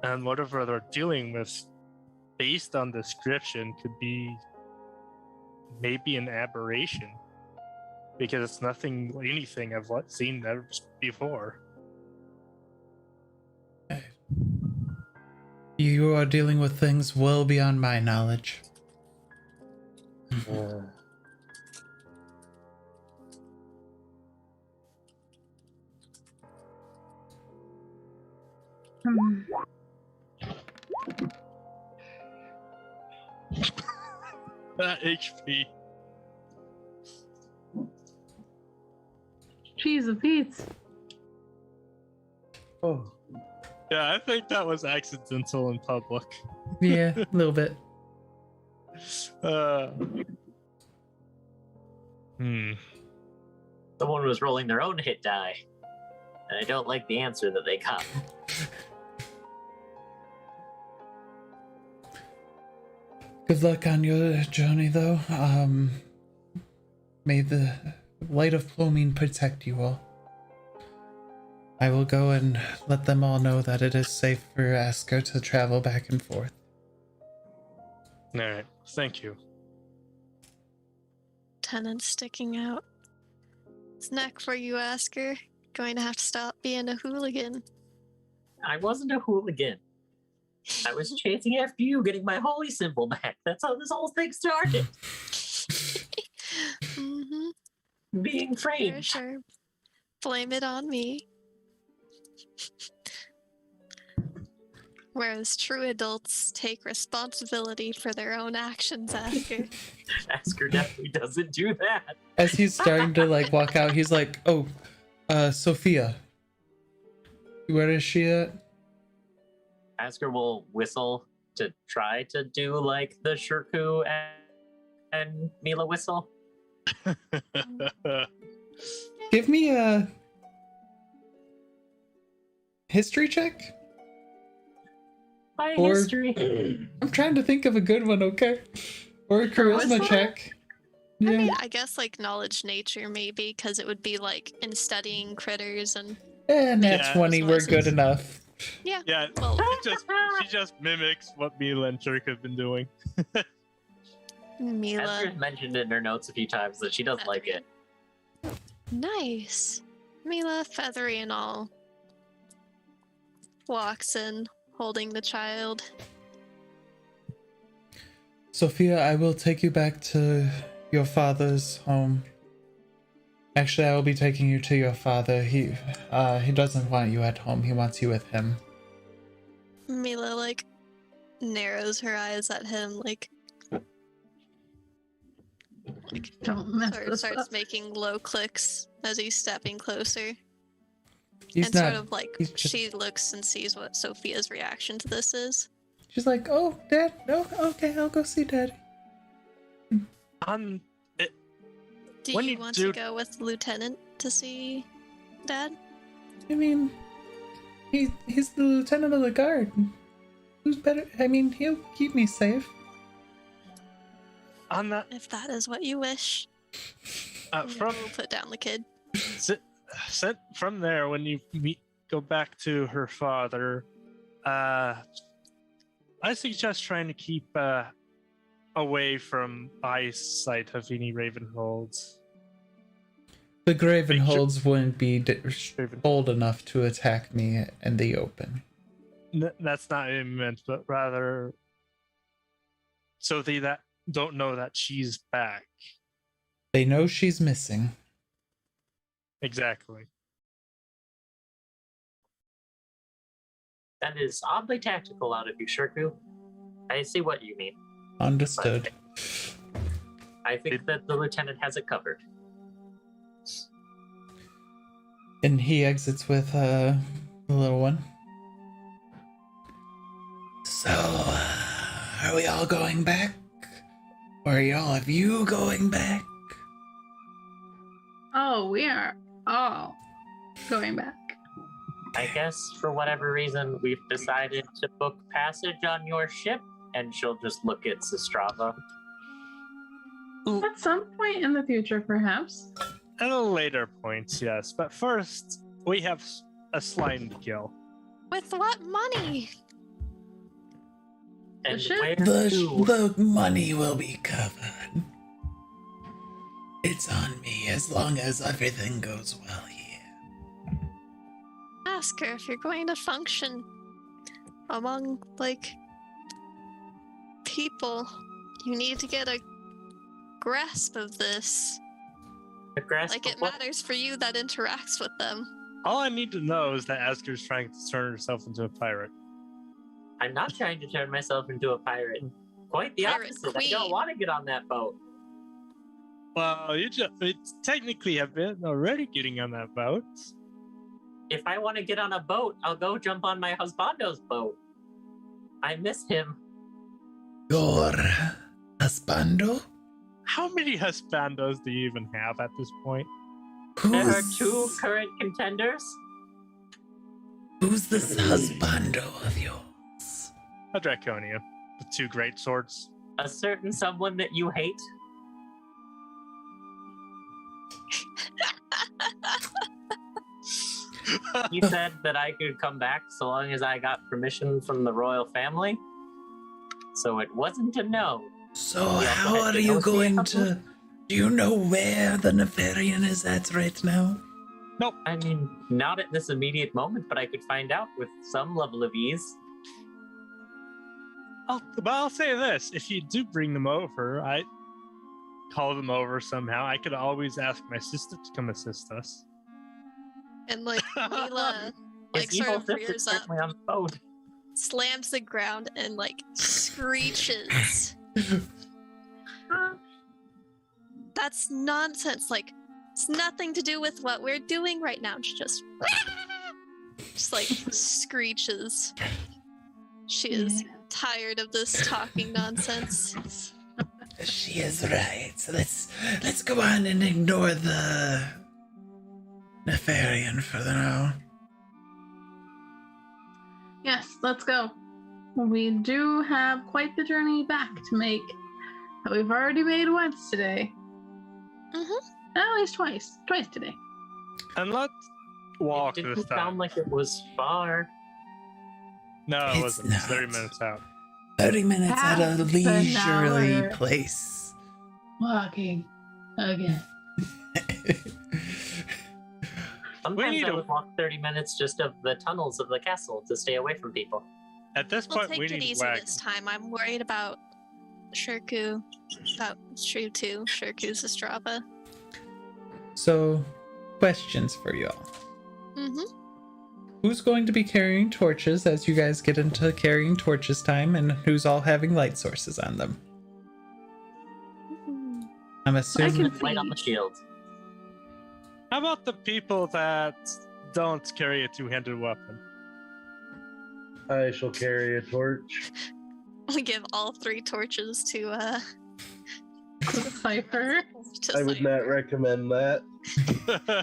And whatever they're dealing with, based on description, could be maybe an aberration. Because it's anything I've seen ever before. You are dealing with things well beyond my knowledge. That HP. Cheese of Pete's. Oh. Yeah, I think that was accidental in public. Yeah, a little bit. Someone was rolling their own hit die, and I don't like the answer that they got. Good luck on your journey, though. May the light of Plomine protect you all. I will go and let them all know that it is safe for Asker to travel back and forth. Alright, thank you. Tenant sticking out. Snack for you, Asker. Going to have to stop being a hooligan. I wasn't a hooligan. I was chasing after you, getting my holy symbol back. That's how this whole thing started. Being framed. Sure. Blame it on me. Whereas true adults take responsibility for their own actions, Asker. Asker definitely doesn't do that. As he's starting to walk out, he's like, "Oh, Sophia. Where is she at?" Asker will whistle to try to do like the Shirku and Mila whistle? Give me a history check. My Or- history. I'm trying to think of a good one, okay? Or a charisma whistle? check. I Yeah. mean, I guess like knowledge nature maybe, because it would be like in studying critters and Nat Yeah, 20, we're voices. good enough. yeah. Yeah, Well, she just mimics what Mila and Shirk have been doing. Mila, Esther's mentioned in her notes a few times that she doesn't like it. nice. Mila, feathery and all, walks in holding the child. Sophia, I will take you back to your father's home. Actually, I will be taking you to your father. He doesn't want you at home. He wants you with him. Mila like narrows her eyes at him, like Don't mess this starts up. making low clicks as he's stepping closer. He's And not. sort of like he's just- she looks and sees what Sophia's reaction to this is. She's like, "Oh, Dad. No, okay, I'll go see Dad." Um, Do When you you want do- to go with Lieutenant to see Dad? I mean, he's the lieutenant of the guard. Who's better? I mean, he'll keep me safe. on that, If that is what you wish. from We'll put down the kid. sent from there, when you go back to her father, I suggest trying to keep away from eyesight of any Ravenholds. The Gravenholds wouldn't be bold enough to attack me in the open. That's not what I meant, but rather so they that don't know that she's back. They know she's missing. Exactly. That is oddly tactical out of you, Shirku. I see what you mean. Understood. I think that the lieutenant has it covered. And he exits with the little one. So, are we all going back? Or are all of you going back? Oh, we are all going back. I guess for whatever reason, we've decided to book passage on your ship, and she'll just look at Sistrava. At some point in the future, perhaps. At a later point, yes. But first, we have a slime to kill. With what money? And ship? where to? The money will be covered. It's on me as long as everything goes well here. Ask her if you're going to function among, like, people. You need to get a grasp of this. The grass Like, it before- matters for you that interacts with them. All I need to know is that Asker's trying to turn herself into a pirate. I'm not trying to turn myself into a pirate. Quite the Pirate opposite. I queen. don't want to get on that boat. Well, you technically have been already getting on that boat. If I want to get on a boat, I'll go jump on my husbando's boat. I miss him. Your husbando? How many husbandos do you even have at this point? There are two current contenders. Who's this husbando of yours? A Draconian with two great swords. A certain someone that you hate. He said that I could come back so long as I got permission from the royal family. So it wasn't a no. So Yeah, how but are you you don't see a going couple? to... Do you know where the Nefarian is at right now? I mean, not at this immediate moment, but I could find out with some level of ease. I'll say this: if you do bring them over, I call them over somehow. I could always ask my sister to come assist us. And, like, Mila, like, His sort evil of sister's rears up, certainly on the boat. slams the ground, and, like, screeches. That's nonsense. Like, it's nothing to do with what we're doing right now. She just like screeches. She is tired of this talking nonsense. She is right. So let's go on and ignore the Nefarian for now. Yes, let's go. We do have quite the journey back to make. We've already made once today. At least twice. Twice today. And let's walk It this didn't time. sound like it was far. No, it It's wasn't. not. It's 30 minutes out. 30 minutes at a Half an leisurely hour. place. Walking again. Sometimes need I to- would walk 30 minutes just of the tunnels of the castle to stay away from people. At this We'll point, take we it need easy wax. this time. I'm worried about Shirku. About Shrew too. Shirku's Estrava. So, questions for y'all. Who's going to be carrying torches as you guys get into carrying torches time, and who's all having light sources on them? I'm assuming. can- Light on the shield. How about the people that don't carry a two-handed weapon? I shall carry a torch. We give all 3 torches to Cypher. to I would Cypher. not recommend that.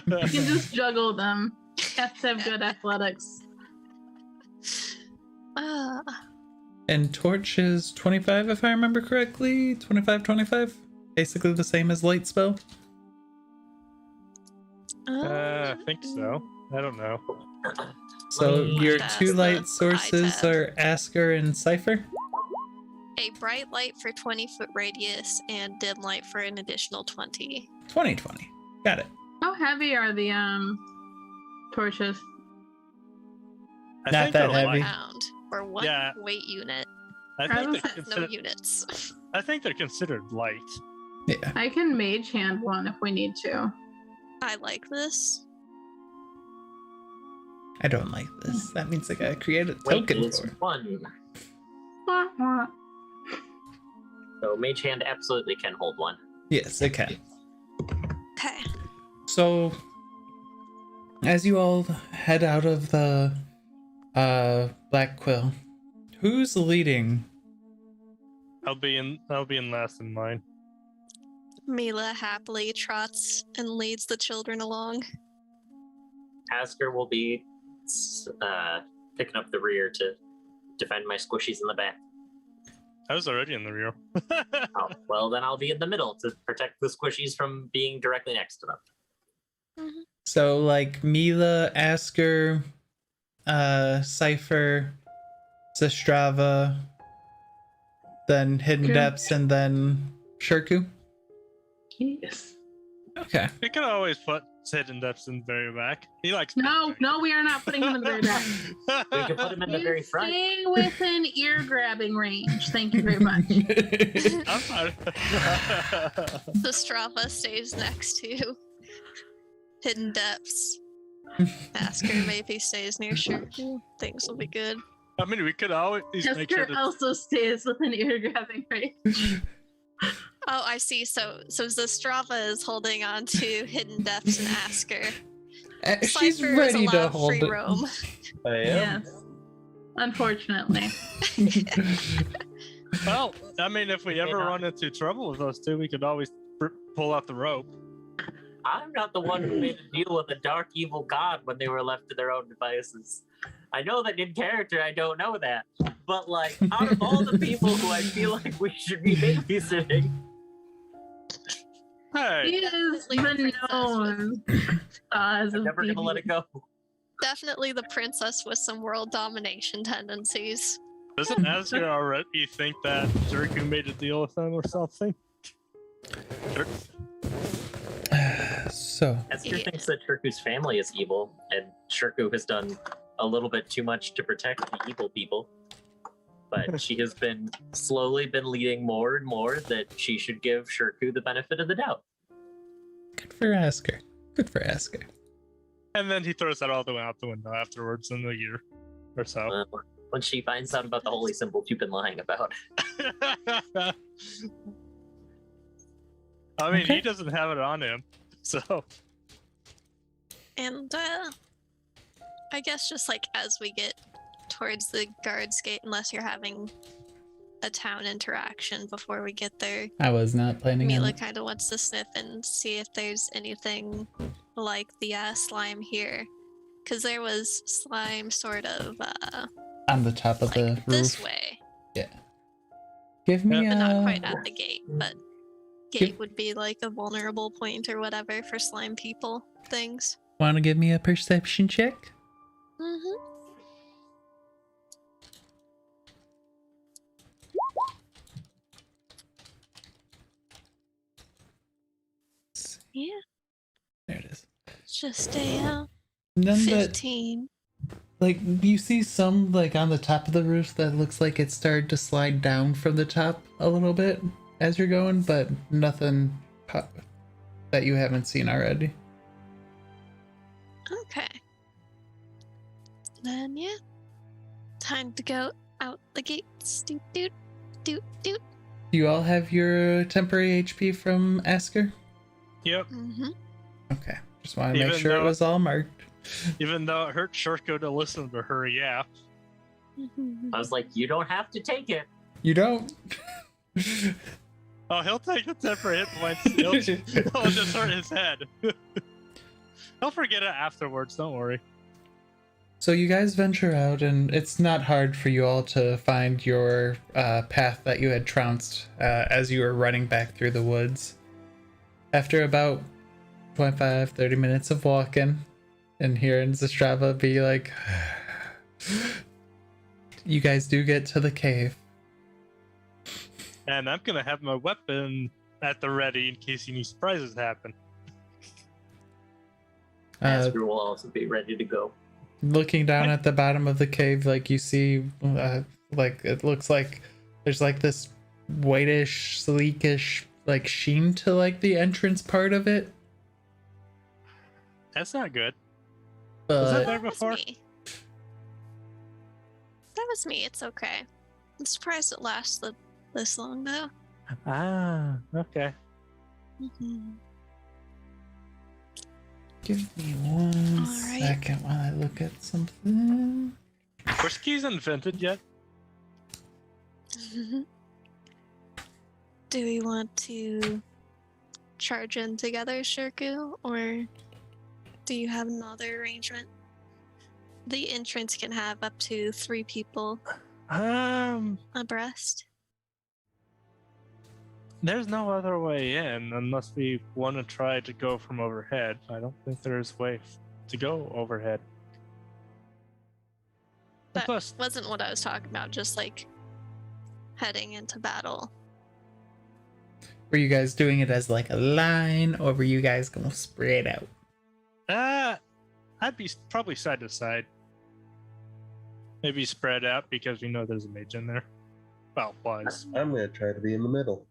You can just juggle them. Cats have good athletics. And torch is 25, if I remember correctly. 25. Basically the same as light spell. I think so. I don't know. So me your ask 2 the light sources iPad. are Asker and Cypher. A bright light for 20-foot radius and dim light for an additional 20. 20. Got it. How heavy are the torches? I Not think that they're heavy. light. Pound or 1 Yeah. weight unit. I I think was- they're No considered. units. I think they're considered light. Yeah. I can mage hand one if we need to. I like this. I don't like this. That means I gotta create a Weight token is for it. 1. Wah, wah. So Mage Hand absolutely can hold 1. Yes, it can. Okay. So, as you all head out of the Black Quill, who's leading? I'll be in last in line. Mila happily trots and leads the children along. Asker will be picking up the rear to defend my squishies in the back. I was already in the rear. Oh, well, then I'll be in the middle to protect the squishies from being directly next to them. So, like Mila, Asker, Cypher, Zestrava, then Hidden Okay. Depths, and then Shirku. Yes. Okay. We can always put Hidden Depths in the very back. He likes. No, no, we are not putting him in the very back. We can put him in the very He's front. staying within ear grabbing range. Thank you very much. I'm fine. The Strava stays next to Hidden Depths. Asker maybe stays near Shirku. Things will be good. I mean, we could always make sure Jester that also stays within ear grabbing range. Oh, I see. So Zestrava is holding on to Hidden Depths and Asker. She's Cypher is ready to allowed hold free it. roam. I am. Yes. Unfortunately. Well, I mean, if we ever run into trouble with those two, we could always pull out the rope. I'm not the one who made a deal with a dark evil god when they were left to their own devices. I know that in character I don't know that. But like, out of all the people who I feel like we should be babysitting, He Hey, is Leave the the princess known cause I'm of never gonna let it go. Definitely the princess with some world domination tendencies. doesn't Asger already think that Shirku made a deal with them or something? Sure. So, Esther Yeah. thinks that Shirku's family is evil, and Shirku has done a little bit too much to protect the evil people. But she has been slowly leading more and more that she should give Shirku the benefit of the doubt. good for Asker. Good for Asker. And then he throws that all the way out the window afterwards in a year or so. When she finds out about the holy symbols you've been lying about. I mean, Okay. he doesn't have it on him, so And I guess just like as we get towards the guards gate unless you're having a town interaction before we get there. I was not planning on Mila it. kind of wants to sniff and see if there's anything like the slime here. Because there was slime sort of On the top of like the roof. this way. Yeah. Give me But a... not quite at the gate, but gate Give- would be like a vulnerable point or whatever for slime people things. Want to give me a perception check? Mm-hmm. Yeah, There it is. it's just a None that 15. like you see some like on the top of the roof that looks like it started to slide down from the top a little bit as you're going, but nothing that you haven't seen already. Okay. Then yeah, time to go out the gates. Doot doot doot doot. Do you all have your temporary HP from Asker? Yep. Mm-hmm. Okay, just want to make Even sure it though- was all marked. Even though it hurt Shirko to listen to her, yeah. I was like, you don't have to take it. You don't. Oh, he'll take a temporary hit points. He'll just hurt his head. He'll forget it afterwards, don't worry. So you guys venture out, and it's not hard for you all to find your path that you had trounced as you were running back through the woods. After about 25-30 minutes of walking, and hearing Zastrava be like, you guys do get to the cave. And I'm gonna have my weapon at the ready in case any surprises happen. Asper will also be ready to go. Looking down at the bottom of the cave, like you see, like it looks like there's like this whitish, sleekish, like sheen to like the entrance part of it. That's not good. Was that But there That was before? me. That was me. It's okay. I'm surprised it lasted this long though. Ah, okay. Mhm. give me one All right. second while I look at something. Were skis invented yet? Do we want to charge in together, Shirku, or do you have another arrangement? The entrance can have up to 3 people abreast. There's no other way in unless we want to try to go from overhead. I don't think there's way to go overhead. That Plus, wasn't what I was talking about, just like heading into battle. Were you guys doing it as like a line, or were you guys gonna spread out? I'd be probably side to side. Maybe spread out because we know there's a mage in there. Well, was. I'm gonna try to be in the middle.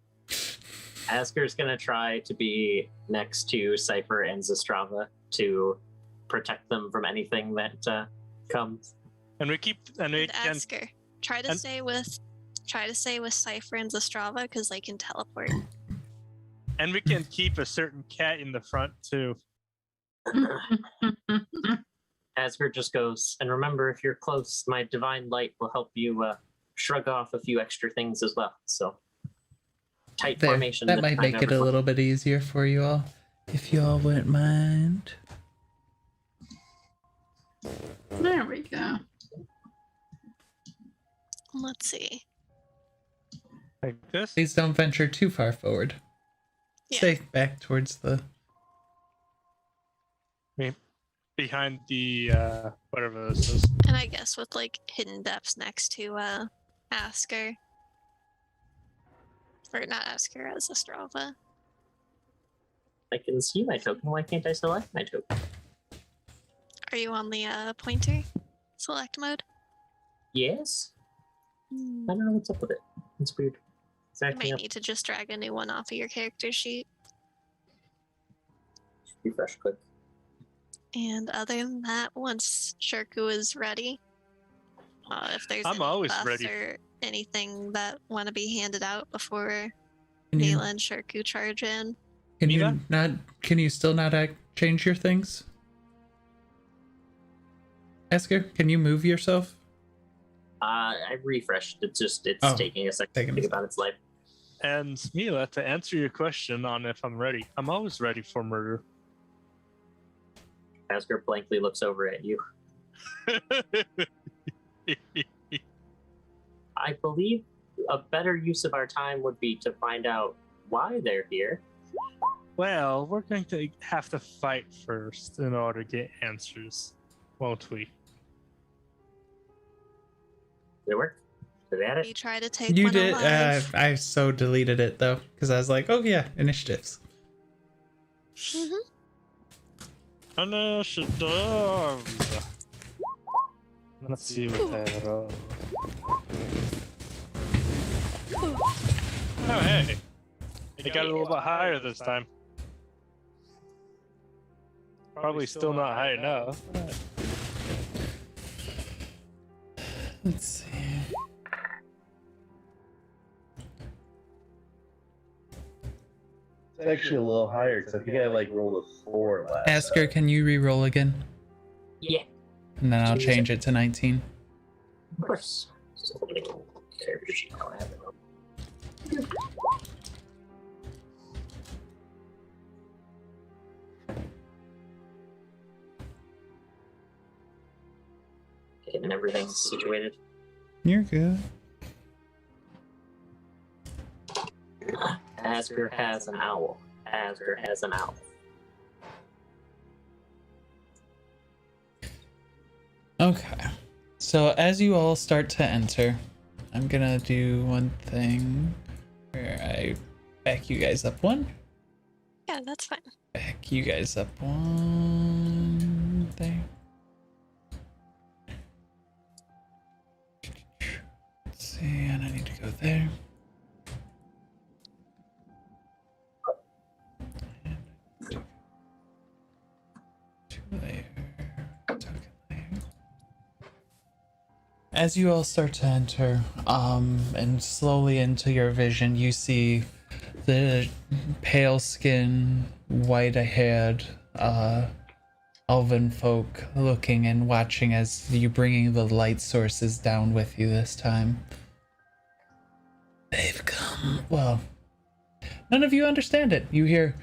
Asker's gonna try to be next to Cypher and Zastrava to protect them from anything that comes. And we And can Asker, try to and- stay with Cypher and Zastrava because they can teleport. keep a certain cat in the front too. Asker just goes, and remember, if you're close, my divine light will help you shrug off a few extra things as well. So, tight There, formation. that this might time, make it a everyone. little bit easier for you all, if you all wouldn't mind. There we go. Let's see. Like this. Please don't venture too far forward. Yeah. Stay back towards the... Behind the whatever this is. And I guess with like hidden depths next to Asker. Or not Asker, as Zastrava. I can see my token. Why can't I select my token? Are you on the pointer select mode? Yes. Hmm. I don't know what's up with it. It's weird. It's You acting might up. need to just drag a new one off of your character sheet. Refresh quick. And other than that, once Shirku is ready, if there's I'm any always buffs ready. or anything that want to be handed out before Can you, Mila and Shirku charge in. can you Mila? not... Can you still not change your things? Asker, can you move yourself? I refreshed. It's taking a second to think about its life. And Mila, to answer your question on if I'm ready, I'm always ready for murder. Asker blankly looks over at you. I believe a better use of our time would be to find out why they're here. Well, we're going to have to fight first in order to get answers, won't we? Did it work? Did we add We it? try to take You one did. alive. I so deleted it though because I was like, oh yeah, initiatives. Initiative. Let's see what that. Oh hey, it got a little bit higher this time. Probably still not high enough. Let's see. It's actually a little higher because I think I like rolled a 4 last Asker, can you re-roll again? Yeah, And then I'll change it to 19. of course. Character sheet, I don't have it. Getting everything situated. You're good. Asker has an owl. Asker has an owl. Okay. So as you all start to enter, I'm gonna do one thing where I back you guys up one. Yeah, that's fine. Back you guys up one there. Let's see, and I need to go there. Two-layer token layer. As you all start to enter, and slowly into your vision, you see the pale skin, white-haired, elven folk looking and watching as you bringing the light sources down with you this time. They've come. Well, none of you understand it. You hear.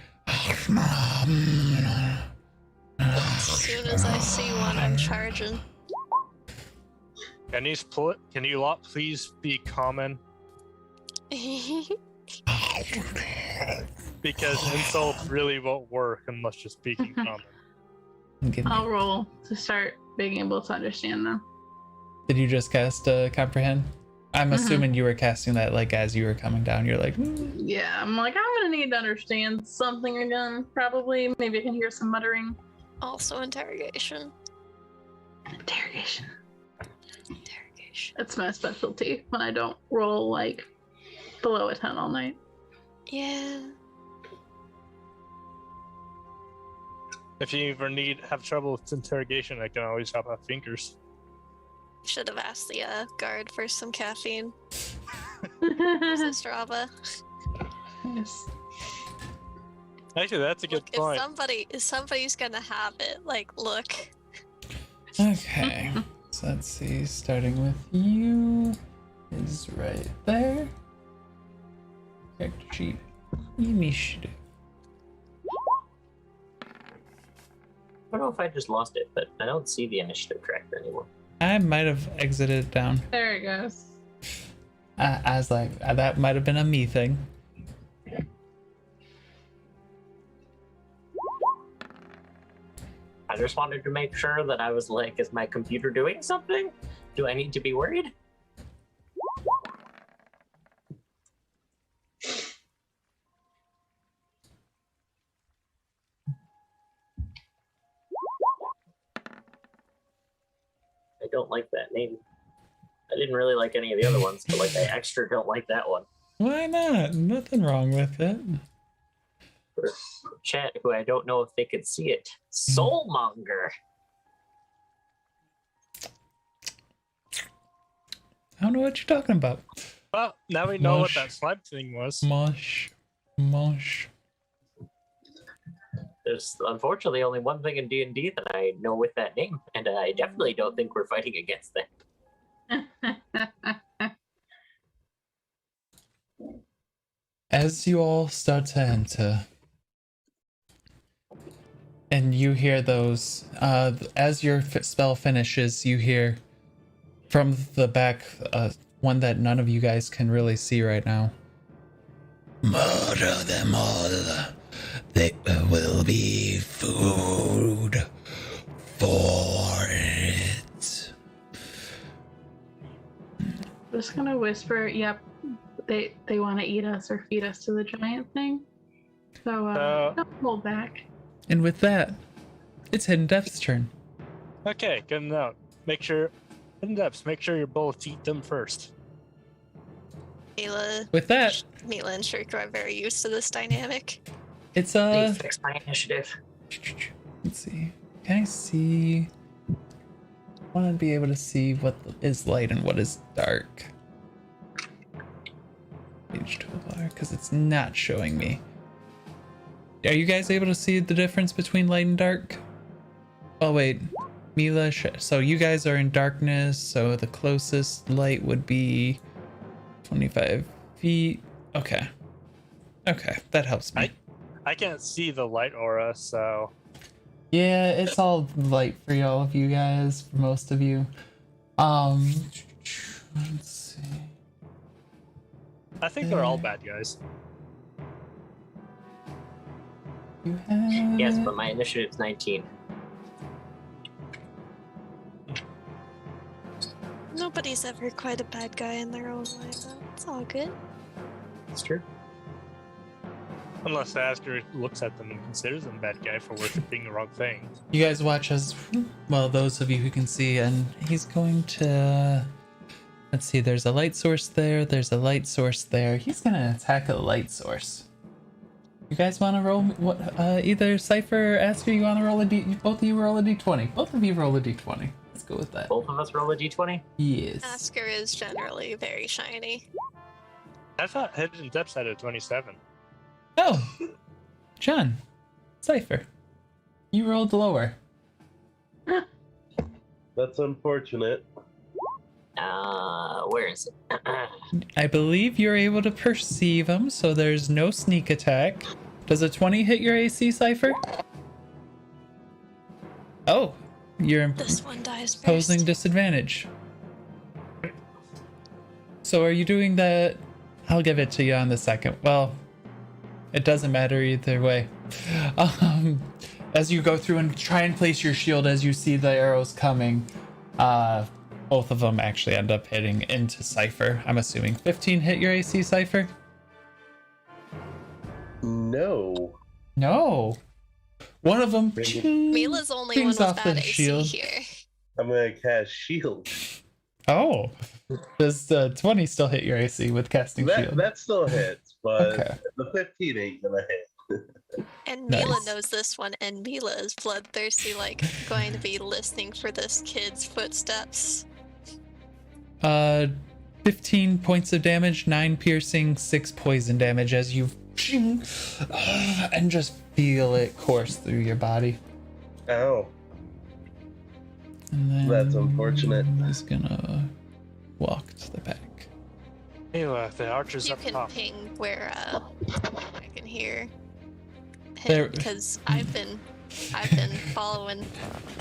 As soon as I see one, I'm charging. Can you lot please be common? Because insults really won't work unless you're speaking common. I'll roll to start being able to understand them. Did you just cast comprehend? I'm assuming you were casting that like as you were coming down. You're like, Yeah, I'm like, I'm gonna need to understand something again. Probably, maybe I can hear some muttering. Also interrogation. Interrogation. Interrogation. That's my specialty when I don't roll like below a 10 all night. Yeah. If you ever have trouble with interrogation, I can always help out fingers. Should have asked the guard for some caffeine. Yes. Strava. Actually, that's a good Look, point. if somebody's gonna have it, like, look. okay. So let's see. Starting with you is right there. Character sheet. Initiative. I don't know if I just lost it, but I don't see the initiative tracker anymore. I might have exited down. There it goes. I was like, that might have been a me thing. I just wanted to make sure that I was like, is my computer doing something? Do I need to be worried? I don't like that name. I didn't really like any of the other ones, but like I extra don't like that one. Why not? Nothing wrong with it. For chat, who I don't know if they could see it. Soulmonger. I don't know what you're talking about. Well, now we know Mush. what that slime thing was. Mosh. There's unfortunately only one thing in D&D that I know with that name, and I definitely don't think we're fighting against that. As you all start to enter, and you hear those, as your spell finishes, you hear from the back, one that none of you guys can really see right now. Murder them all. There will be food for it. Just gonna whisper, yep, they want to eat us or feed us to the giant thing. So don't hold back. And with that, it's Hidden Depth's turn. Okay, good note. Make sure your bullets eat them first. With that, Mila and Shirko are very used to this dynamic. it's They fixed my initiative. let's see. Can I see? I want to be able to see what is light and what is dark. Page 12R, because it's not showing me. Are you guys able to see the difference between light and dark? Oh wait, Mila. So you guys are in darkness. So the closest light would be 25 feet. Okay. Okay, that helps me. I can't see the light aura, so Yeah, it's all light for all of you guys, for most of you. Let's see. I think they're all bad guys. You have... Yes, but my initiative's 19. Nobody's ever quite a bad guy in their own way, though. It's all good. It's true. Unless the Asker looks at them and considers them a bad guy for worshiping the wrong thing. You guys watch as, well, those of you who can see, and he's going to... Let's see, there's a light source there, there's a light source there. He's gonna attack a light source. You guys want to roll, either Cypher or Asker, you want to roll both of you roll a d20. Both of you roll a d20. Let's go with that. Both of us roll a d20? Yes. Asker is generally very shiny. I thought Hidden Depths had a 27. Oh, John, Cypher, you rolled lower. That's unfortunate. Where is it? I believe you're able to perceive him, so there's no sneak attack. Does a 20 hit your AC, Cypher? Oh, you're This one dies first. imposing disadvantage. So are you doing that? I'll give it to you on the second. Well, it doesn't matter either way. As you go through and try and place your shield as you see the arrows coming, both of them actually end up hitting into Cypher. I'm assuming 15 hit your AC, Cypher? No. No. One of them Mila's only one pings with off bad the AC shield. here. I'm gonna cast shield. Oh. Does the 20 still hit your AC with casting shield? That still hits, but Okay. the 15 ain't gonna hit. And Mila Nice. knows this one, and Mila is bloodthirsty, like going to be listening for this kid's footsteps. 15 points of damage, 9 piercing, 6 poison damage as you and just feel it course through your body. Ow. And then That's unfortunate. He's gonna walk to the back. Anyway, the archer's You up can top. ping where I can hear There- him, because I've been following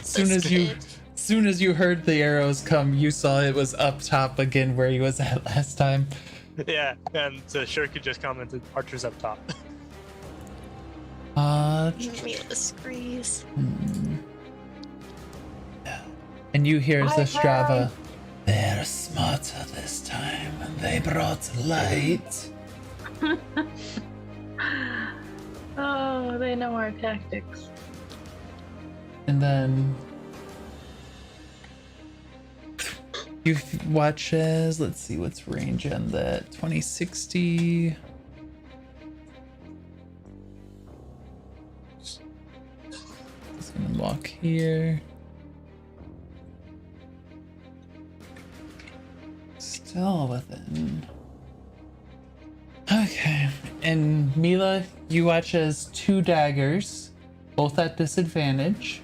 Soon this as you kid. soon as you heard the arrows come, you saw it was up top again where he was at last time. Yeah, and Shirky just commented, archer's up top. Mila screams. And you hear Hi, Zastrava. They're smarter this time, and they brought light. Oh, they know our tactics. And then you watch as, let's see what's range on that, 2060. Just gonna walk here. Still within. Okay, and Mila, you watch as 2 daggers, both at disadvantage.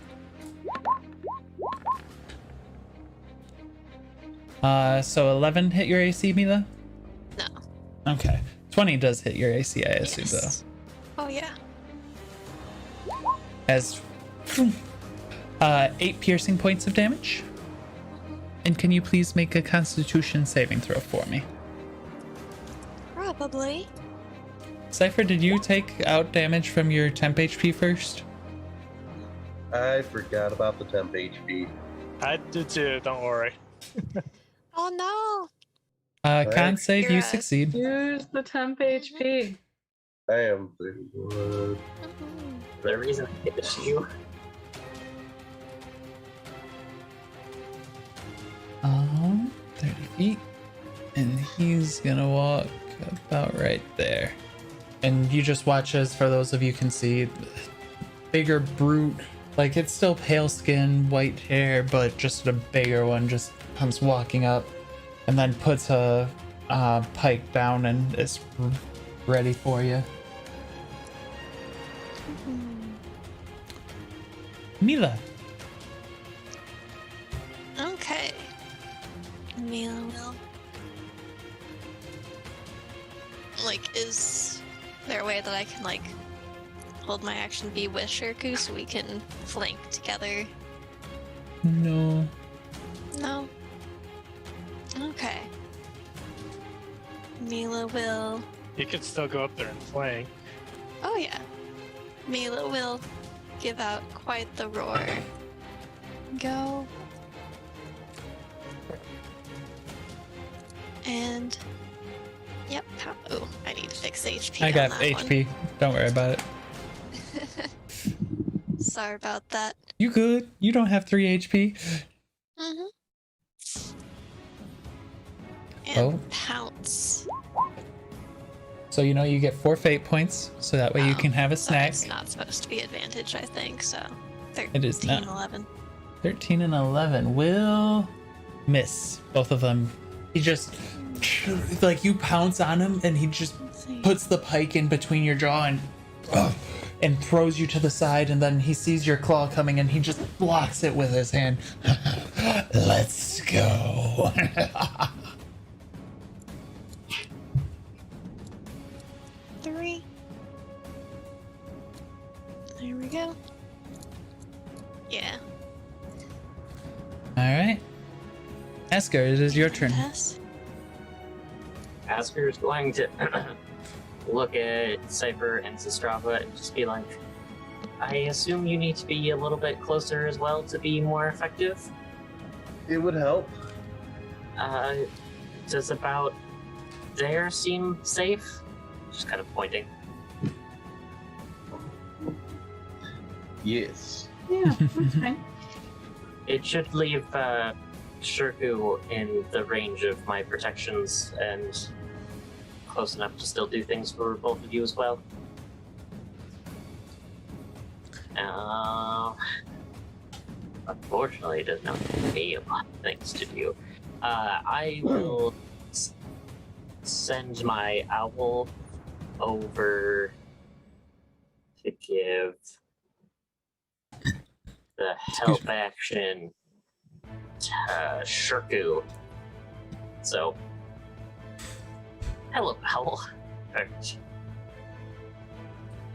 So 11 hit your AC, Mila? No. Okay. 20 does hit your AC, I assume, Yes. Oh yeah. though. As 8 piercing points of damage. And can you please make a Constitution saving throw for me? Probably. Cypher, did you take out damage from your temp HP first? I forgot about the temp HP. I did too. Don't worry. Oh no. Con save, you You're succeed. Use the temp HP. I am 31. Mhm. The reason I hit you. 30 feet. And he's gonna walk about right there. And you just watch as, for those of you can see, bigger brute. Like, it's still pale skin, white hair, but just a bigger one just comes walking up and then puts a pike down and is ready for you. Mila. Okay. Mila will. Like, is there a way that I can, like, hold my action be with Shirku so we can flank together? No. No? Okay. Mila will. You could still go up there and flank. Oh, yeah. Mila will give out quite the roar. Go. And. Yep. Oh, I need to fix HP. I got on that HP. Don't worry about it. one. Sorry about that. You good. You don't have 3 HP. Mm-hmm. And Oh. pounce. So you know you get 4 fate points, so that way you Oh, can have a so snack. It's not supposed to be advantage, I think, so 13, It is not. 11. 13 and 11 will miss both of them. He just, like, you pounce on him and he just Let's see. puts the pike in between your jaw and throws you to the side, and then he sees your claw coming and he just blocks it with his hand. Let's go. 3. There we go. Yeah. All right. Esker, it is your turn. Pass. Asker's going to look at Cypher and Sistrava and just be like, I assume you need to be a little bit closer as well to be more effective. It would help. Does about there seem safe? Just kind of pointing. Yes. Yeah, that's fine. It should leave Shirku in the range of my protections and close enough to still do things for both of you as well. Unfortunately, it does not give me a lot of things to do. I will send my owl over to give the help action to Shirku. So, hello, owl.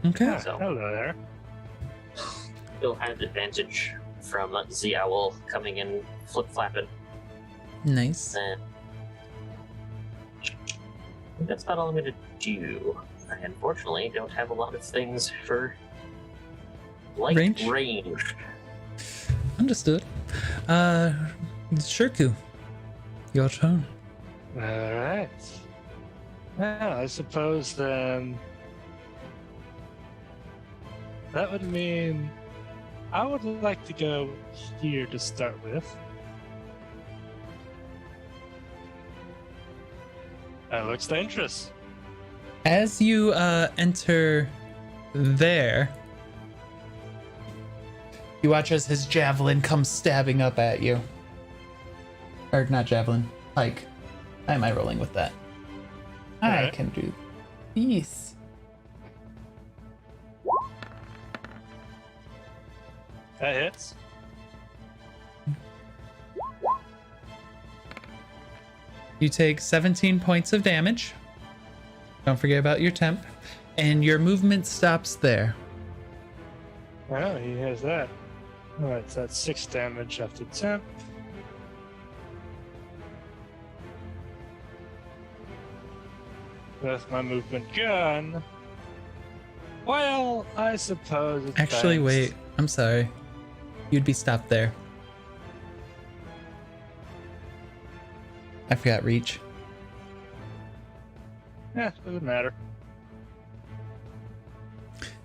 Okay. So- Hello there. You'll have advantage from the owl coming in flip-flapping. Nice. And that's about all I'm gonna do. I unfortunately don't have a lot of things for Range? range. Understood. Shirku, your turn. All right. Well, I suppose then that would mean I would like to go here to start with. That looks dangerous. As you enter there, you watch as his javelin comes stabbing up at you. Or not javelin, pike. Why am I rolling with that? I Alright. can do these. That hits. You take 17 points of damage. Don't forget about your temp. And your movement stops there. Oh, he has that. Alright, so that's 6 damage after temp. That's my movement gone. Well, I suppose it's Actually, bounced. wait. I'm sorry. You'd be stopped there. I forgot reach. Yeah, doesn't matter.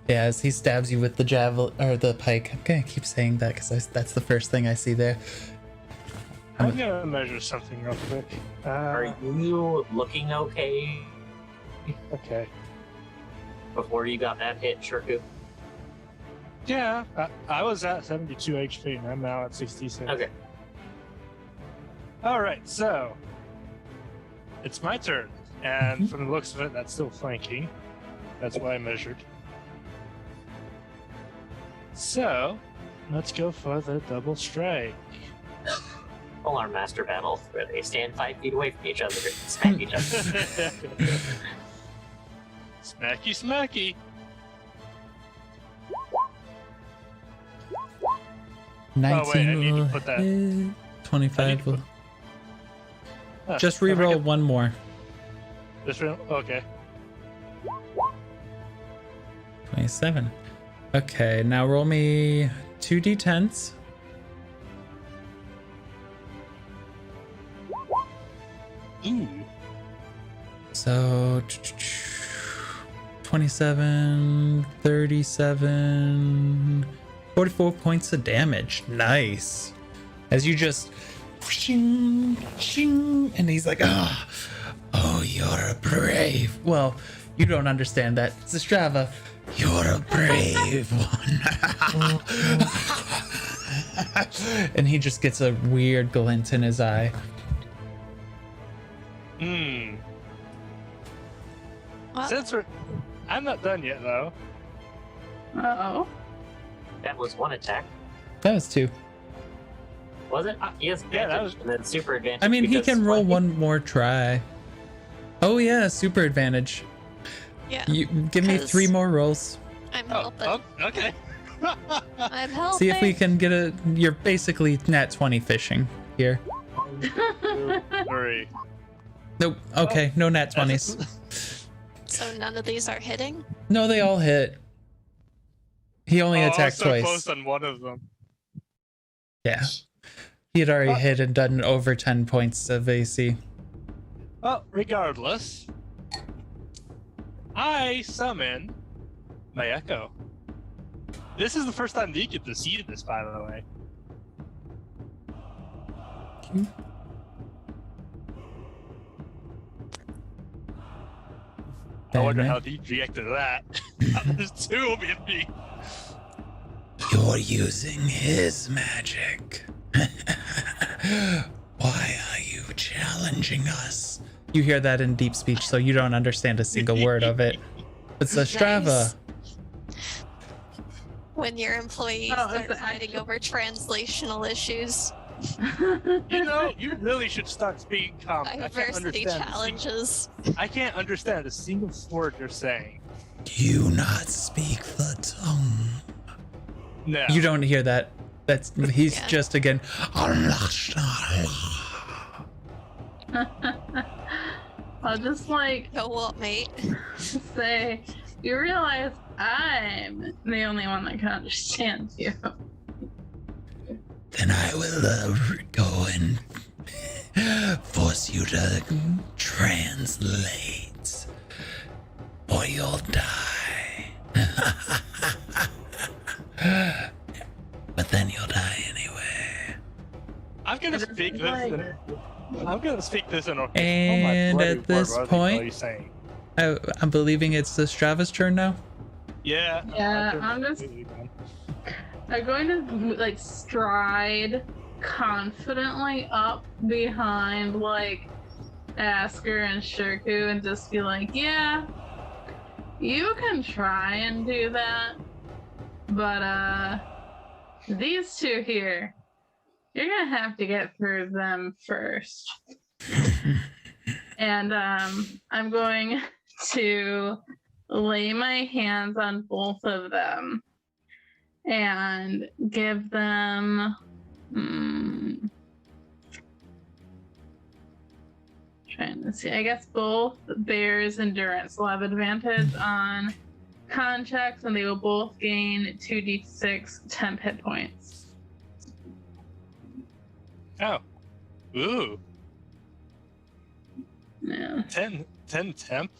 Yeah, as he stabs you with the javelin or the pike. I'm gonna keep saying that because that's the first thing I see there. I'm gonna measure something real quick. Are you looking okay Okay. before you got that hit, Shirku? Yeah, I was at 72 HP and I'm now at 66. Okay. Alright, so it's my turn. And from the looks of it, that's still flanking. That's why I measured. So, let's go for the double strike. Full arm master battle where they stand 5 feet away from each other and smack each other. Smacky, smacky. Oh, wait, 19 I need to will put that- hit. 25 will. Huh, Just if I reroll could- one more. This room? Okay. 27. Okay, now roll me 2d10s. Ooh. So 27, 37, 44 points of damage. Nice. As you just shing, shing, and he's like, oh, you're a brave. Well, you don't understand that. Strava, you're a brave one. And he just gets a weird glint in his eye. Hmm. Well, Since I'm not done yet, though. Uh-oh. That was one attack. That was 2. Was it? He has yeah, that advantage and then super advantage. I mean, he because can roll flanking. one more try. Oh yeah, super advantage. yeah, You give me 3 more rolls. I'm Oh, helping. okay. I'm helping. See if we can get a. You're basically nat 20 fishing here. 3. Nope. Okay, no nat 20s. So none of these are hitting? No, they all hit. He only attacked so twice. close on one of them. Yeah. He had already hit and done over 10 points of AC. Well, regardless, I summon my echo. This is the first time you get to see this, by the way. I wonder how he reacted to that. There's 2 of me. You're using his magic. Why are you challenging us? You hear that in deep speech, so you don't understand a single word of it. It's a Strava. Nice. When your employees Oh, start it's fighting actual- over translational issues, You know, you really should start speaking common. I can't diversity understand. challenges. I can't understand a single word you're saying. Do not speak the tongue. No. You don't hear that. That's he's Yeah. just again. I'll just like Go what, mate? say, you realize I'm the only one that can understand you. Then I will go and force you to translate, or you'll die. But then you'll die anyway. I'm gonna It speak is this. like- I'm gonna speak this in. And at this point- what are you saying? I'm believing it's the Strava's turn now. Yeah. Yeah, my turn's I'm just- completely done. I'm going to like stride confidently up behind like Asker and Shirku and just be like, yeah, you can try and do that, but these 2 here, you're gonna have to get through them first. And I'm going to lay my hands on both of them and give them trying to see. I guess both bears endurance will have advantage on con checks, and they will both gain 2d6 temp hit points. Oh. Ooh. Yeah. 10 temp?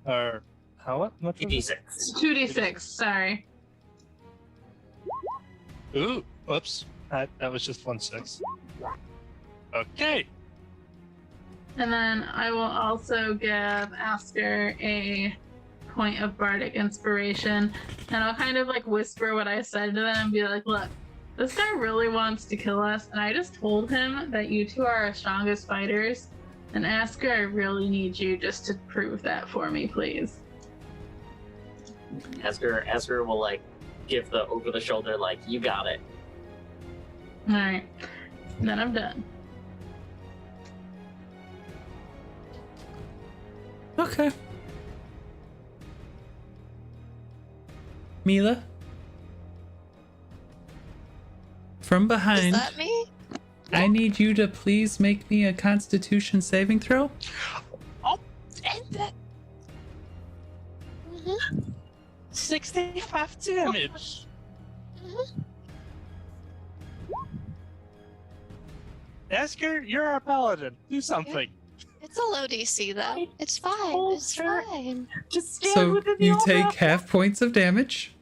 Or how much? 2d6. 2d6, sorry. Ooh, whoops. That was just 1/6. Okay. And then I will also give Asker a point of bardic inspiration, and I'll kind of like whisper what I said to them and be like, look, this guy really wants to kill us, and I just told him that you two are our strongest fighters, and Asker, I really need you just to prove that for me, please. Asker will like give the over the shoulder like, you got it. Alright. Then I'm done. Okay. Mila? From Is behind, that me? I need you to please make me a Constitution saving throw. Oh, and that. 65 damage. Asker, you're our paladin. Do something. It's a low DC though. It's fine. It's fine. Just stand So within the you old take map. half points of damage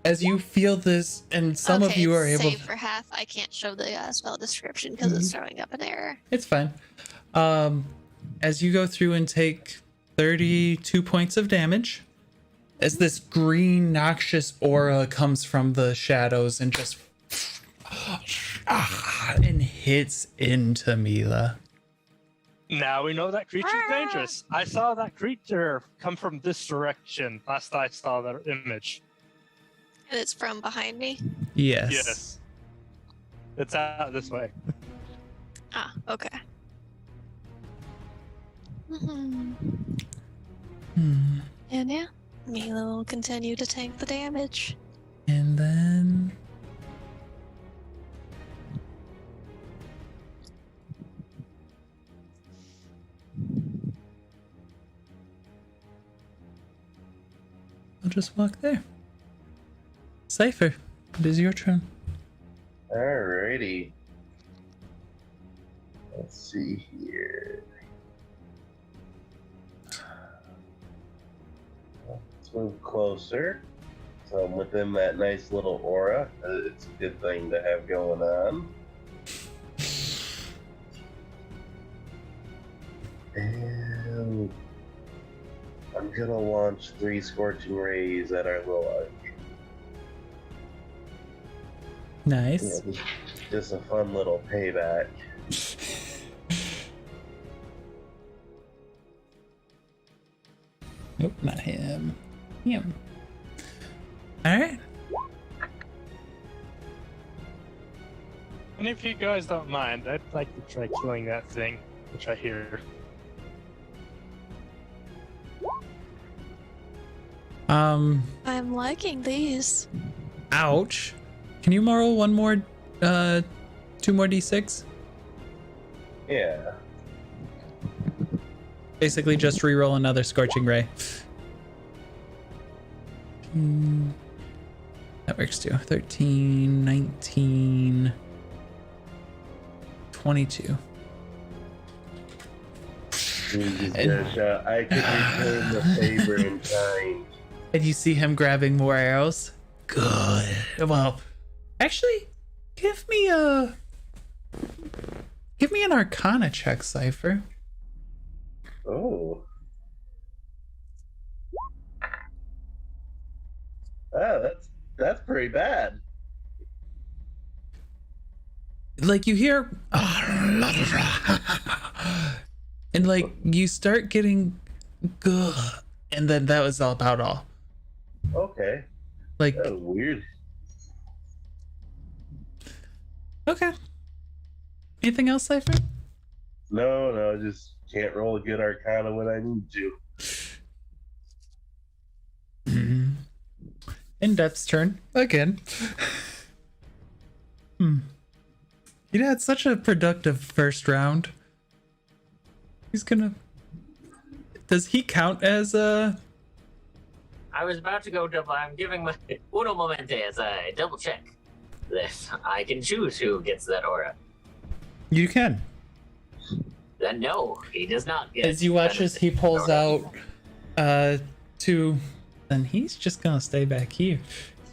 as you feel this, and some of you are able Save for half. I can't show the spell description because it's throwing up an error. It's fine. As you go through and take 32 points of damage, as this green noxious aura comes from the shadows and just and hits into Mila. Now we know that creature's dangerous. I saw that creature come from this direction last I saw that image. And it's from behind me. Yes. Yes. It's out this way. Ah, okay. Mhm. Hmm. And yeah, Mila will continue to tank the damage. And then I'll just walk there. Cypher, it is your turn. Alrighty. Let's see here. Let's move closer. So I'm within that nice little aura. It's a good thing to have going on. And I'm gonna launch 3 scorching rays at our little arch. Nice. Yeah, just a fun little payback. Nope, not him. Him. Alright. And if you guys don't mind, I'd like to try killing that thing, which I hear. I'm liking these. Ouch. Can you roll one more, 2 more d6? Yeah. Basically just reroll another Scorching Ray. That works too. 13, 19, 22. I could return the favor in kind. And you see him grabbing more arrows? Good. Well, actually, give me an Arcana check, Cypher. Oh. Oh, that's pretty bad. Like you hear and like you start getting good, and then that was about all. Okay. Like, That was weird. okay. Anything else, Cypher? No, just can't roll a good Arcana when I need to. In-depth's turn again. He had such a productive first round. He's gonna. Does he count as a? I was about to go double. I'm giving my uno momente as I double check this. I can choose who gets that aura. You can. Then no, he does not get. As you watch as he pulls out, two. Then he's just gonna stay back here.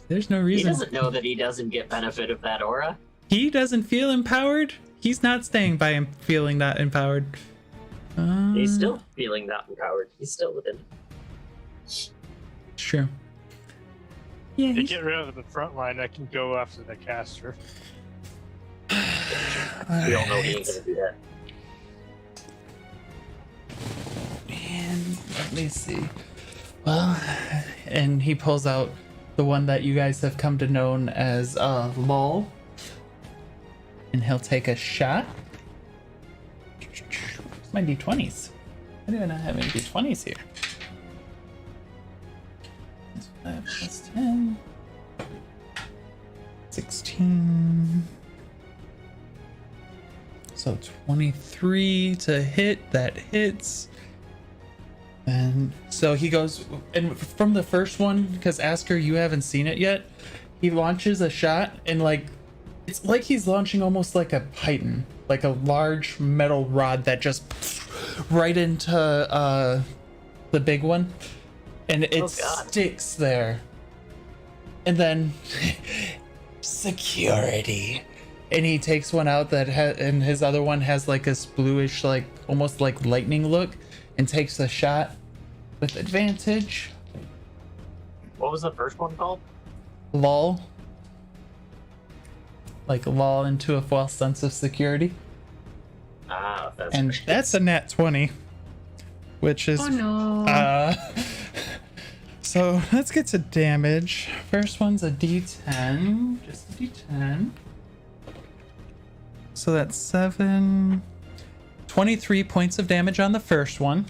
There's no reason. He doesn't know that he doesn't get benefit of that aura. He doesn't feel empowered. He's not staying by him feeling not empowered. He's still feeling not empowered. He's still within. True. Yeah. To get rid of the front line, I can go after the caster. We all know he ain't gonna do that. And let me see. Well, and he pulls out the one that you guys have come to know as Lol. And he'll take a shot. Where's my d20s? I do not have any d20s here. That's 5 plus 10. 16. So 23 to hit. That hits. And so he goes, and from the first one, because Asker, you haven't seen it yet, he launches a shot, and like, it's like he's launching almost like a python, like a large metal rod that just right into the big one, and it sticks there. And then security, and he takes one out that and his other one has like this bluish, like almost like lightning look, and takes a shot with advantage. What was the first one called? Lull. Like lull into a false sense of security. Ah, that's and great. That's a nat 20, which is Oh no. So let's get to damage. First one's a d10, just a d10. So that's 7, 23 points of damage on the first one.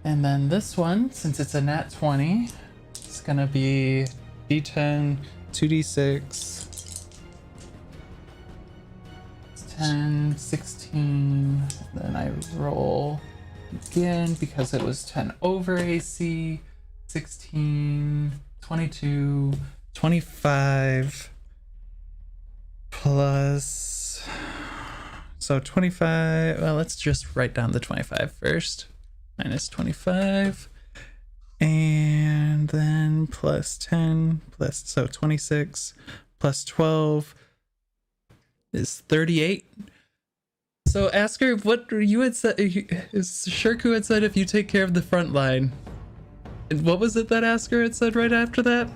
And then this one, since it's a nat 20, it's gonna be d10, 2d6, 10, 16, then I roll again because it was 10 over AC, 16, 22, 25, plus, so 25, well, let's just write down the 25 first. Minus 25, and then plus 10, plus, so 26, plus 12 is 38. So Asker, what you had said, Shirku had said if you take care of the front line. And what was it that Asker had said right after that?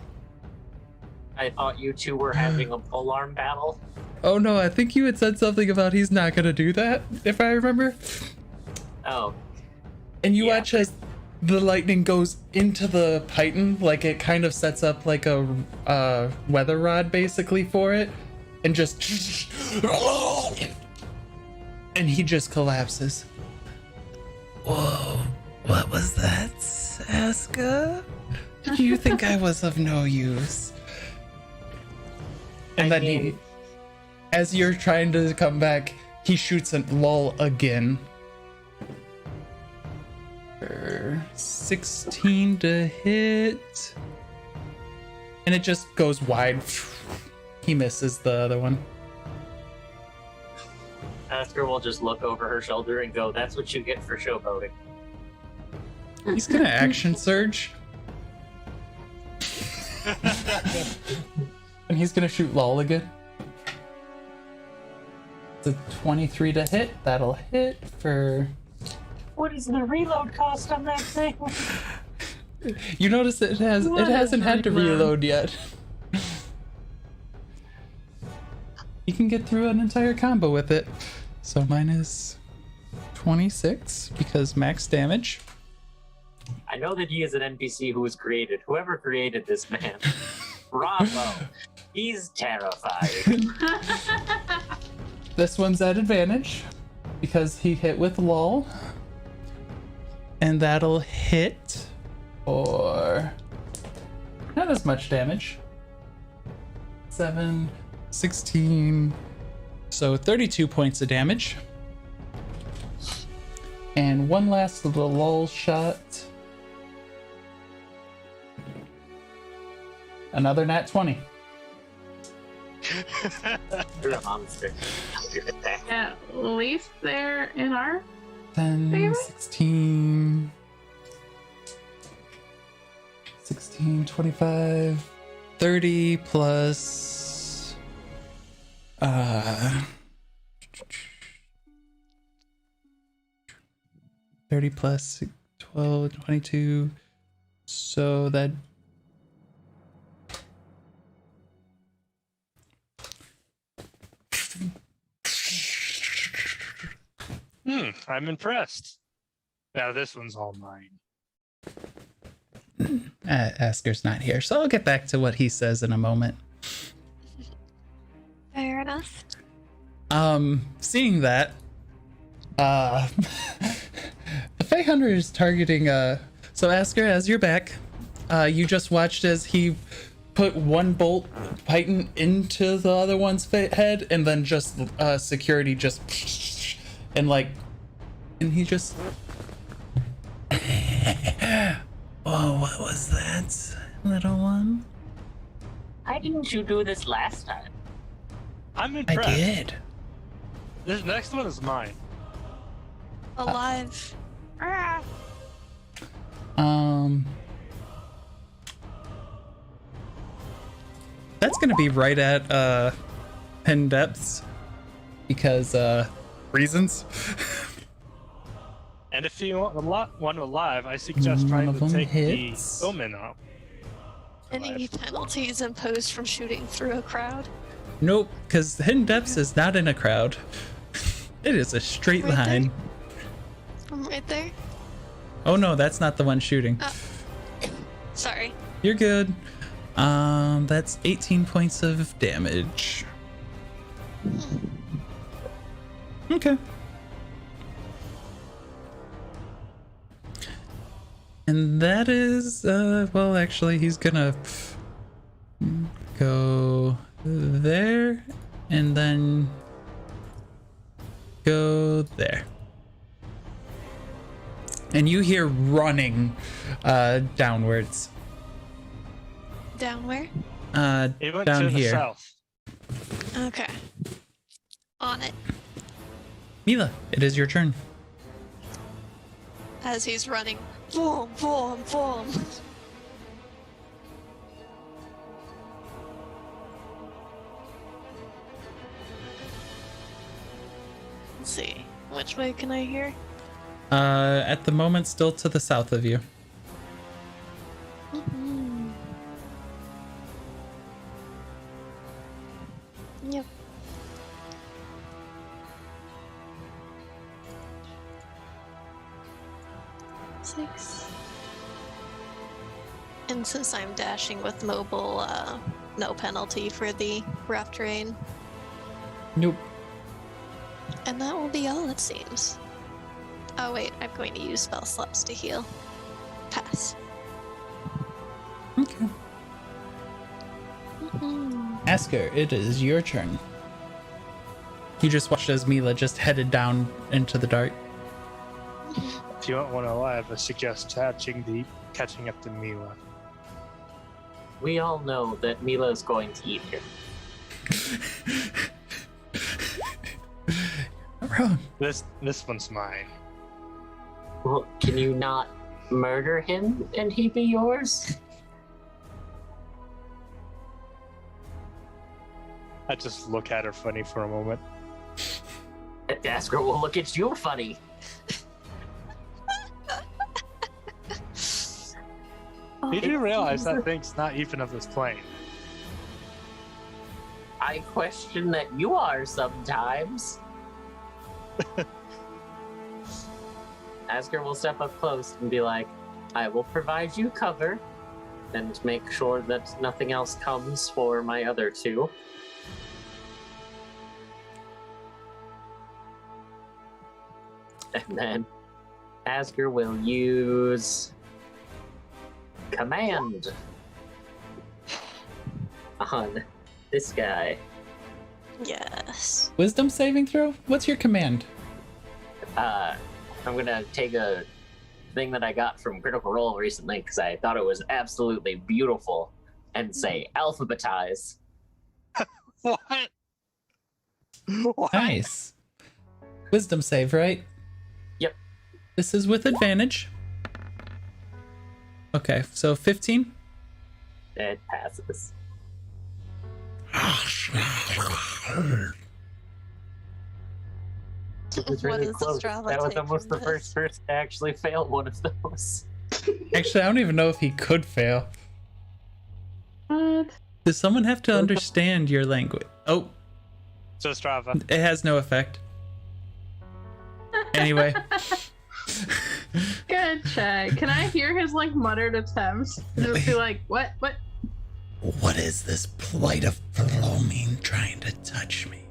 I thought you two were having a polearm battle. Oh no, I think you had said something about he's not gonna do that, if I remember. Oh. And you watch as the lightning goes into the python, like it kind of sets up like a weather rod basically for it, and just and he just collapses. Whoa, what was that, Saska? Do you think I was of no use? And then he, as you're trying to come back, he shoots a lull again. 16 to hit, and it just goes wide. He misses the other one. Asker will just look over her shoulder and go, "That's what you get for showboating." He's gonna action surge, and he's gonna shoot lull again. It's a 23 to hit. That'll hit for. What is the reload cost on that thing? You notice it hasn't had to reload yet. You can get through an entire combo with it. So minus 26 because max damage. I know that he is an NPC who was created. Whoever created this man, bravo. He's terrifying. this one's at advantage because he hit with lull. And that'll hit for not as much damage. 7, 16, so 32 points of damage. And one last little lull shot. Another nat 20. You're a monster. At least they're in our 10, favor? 16, 25, 30 plus 30 plus 12, 22. So that I'm impressed. Now this one's all mine. Asker's not here, so I'll get back to what he says in a moment. Fair enough. Seeing that, the Fey Hunter is targeting, so Asker, as you're back, you just watched as he put one bolt Python into the other one's head, and then just, security just, and he just... Oh, what was that, little one? Why didn't you do this last time? I'm impressed. I did. This next one is mine. Alive. That's gonna be right at Pen Depths because reasons. And if you want one alive, I suggest trying to take the omen off. Any penalties imposed from shooting through a crowd? Nope, because Hidden Depths is not in a crowd. It is a straight Right there? line. I'm right there. Oh no, that's not the one shooting. Sorry. You're good. That's 18 points of damage. Okay. And that is, well, actually, he's gonna go there and then go there. And you hear running downwards. Down where? It went Down to the here. south. Okay. On it. Mila, it is your turn. As he's running. Boom, boom, boom. Let's see. Which way can I hear? At the moment, still to the south of you. Mm-hmm. Yep. Six. And since I'm dashing with mobile, no penalty for the rough terrain. Nope. And that will be all, it seems. Oh wait, I'm going to use spell slots to heal. Pass. Okay. Asker, it is your turn. You just watched as Mila just headed down into the dark. If you want one alive, I suggest catching up to Mila. We all know that Mila is going to eat him. Wrong. This one's mine. Well, can you not murder him and he be yours? I just look at her funny for a moment. Asker will look at you funny. You do realize that thing's not even of this plane. I question that you are sometimes. Asker will step up close and be like, I will provide you cover and make sure that nothing else comes for my other two. And then Asker will use command on this guy. Yes. Wisdom saving throw? What's your command? I'm gonna take a thing that I got from Critical Role recently because I thought it was absolutely beautiful and say alphabetize. What? What? Nice. Wisdom save, right? Yep. This is with advantage. Okay, so 15? It passes. It was What really does the close. Strava That was take almost from the first person to actually fail one of those. Actually, I don't even know if he could fail. What? Does someone have to understand your language? Oh, So Strava. it has no effect. Anyway. Good check. Can I hear his like muttered attempts? Just be like, what? What is this plight of Flomine trying to touch me?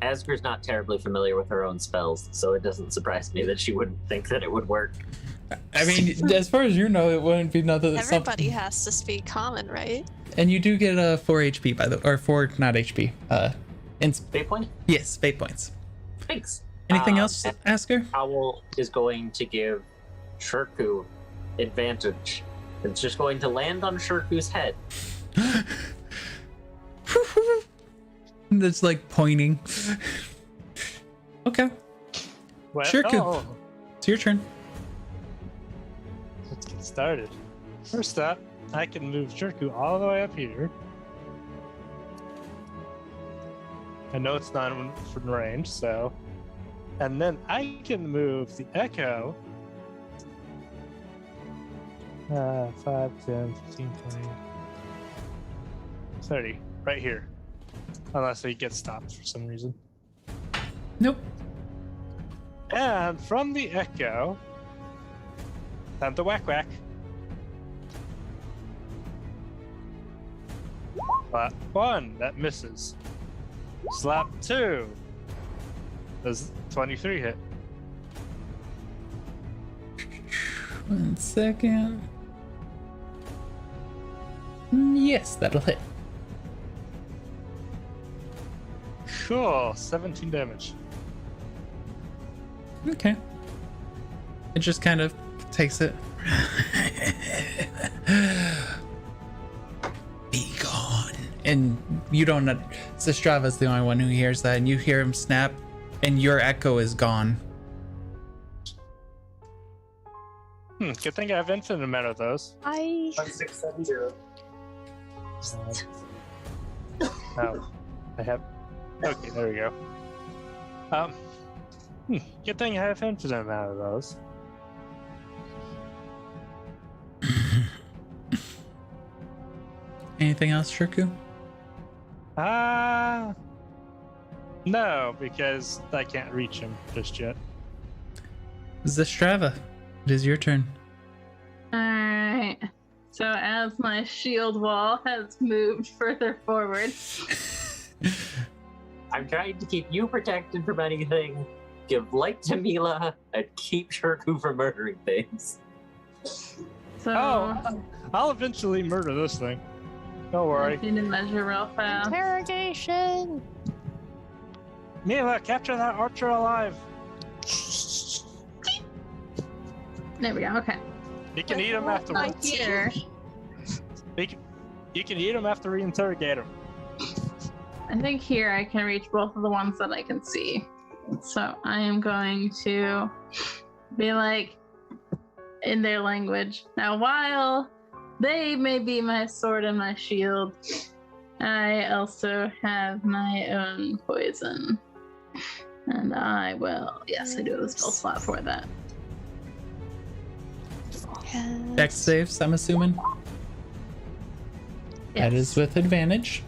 Asker's not terribly familiar with her own spells, so it doesn't surprise me that she wouldn't think that it would work. I mean, as far as you know, it wouldn't be nothing. Everybody has to speak common, right? And you do get a 4 HP by the, or 4 not HP. Fate point? Yes, fate points. Thanks. Anything else, Asker? Owl is going to give Shirku advantage. It's just going to land on Shirku's head. That's like pointing. Okay, Well, Shirku. oh, it's your turn. let's get started. First up, I can move Shirku all the way up here. I know it's not from range, so. And then I can move the Echo. 5, 10, 15, 20, 30. Right here. Unless he gets stopped for some reason. Nope. And from the Echo, and the Whack Whack. Slap 1, that misses. Slap 2. Does 23 hit? 1 second. Yes, that'll hit. Cool, 17 damage. Okay. It just kind of takes it. Be gone. And you don't know. Sistrava's the only one who hears that, and you hear him snap, and your echo is gone. Good thing I have infinite amount of those. 1670. Oh, I have. Okay, there we go. Good thing I have infinite amount of those. Anything else, Shirku? No, because I can't reach him just yet. Sistrava, it is your turn. Alright. So as my shield wall has moved further forward, I'm trying to keep you protected from anything, give light to Mila, and keep Shirku from murdering things. so I'll eventually murder this thing. Don't worry. I need to measure real fast. Interrogation. Mila, capture that archer alive. There we go. Okay. You can eat him afterwards. Right here. You can eat him after we interrogate him. I think here I can reach both of the ones that I can see. So I am going to be like in their language. Now, while they may be my sword and my shield, I also have my own poison. And I will, yes, I do have a spell slot for that. Dex saves, I'm assuming. Yes. That is with advantage.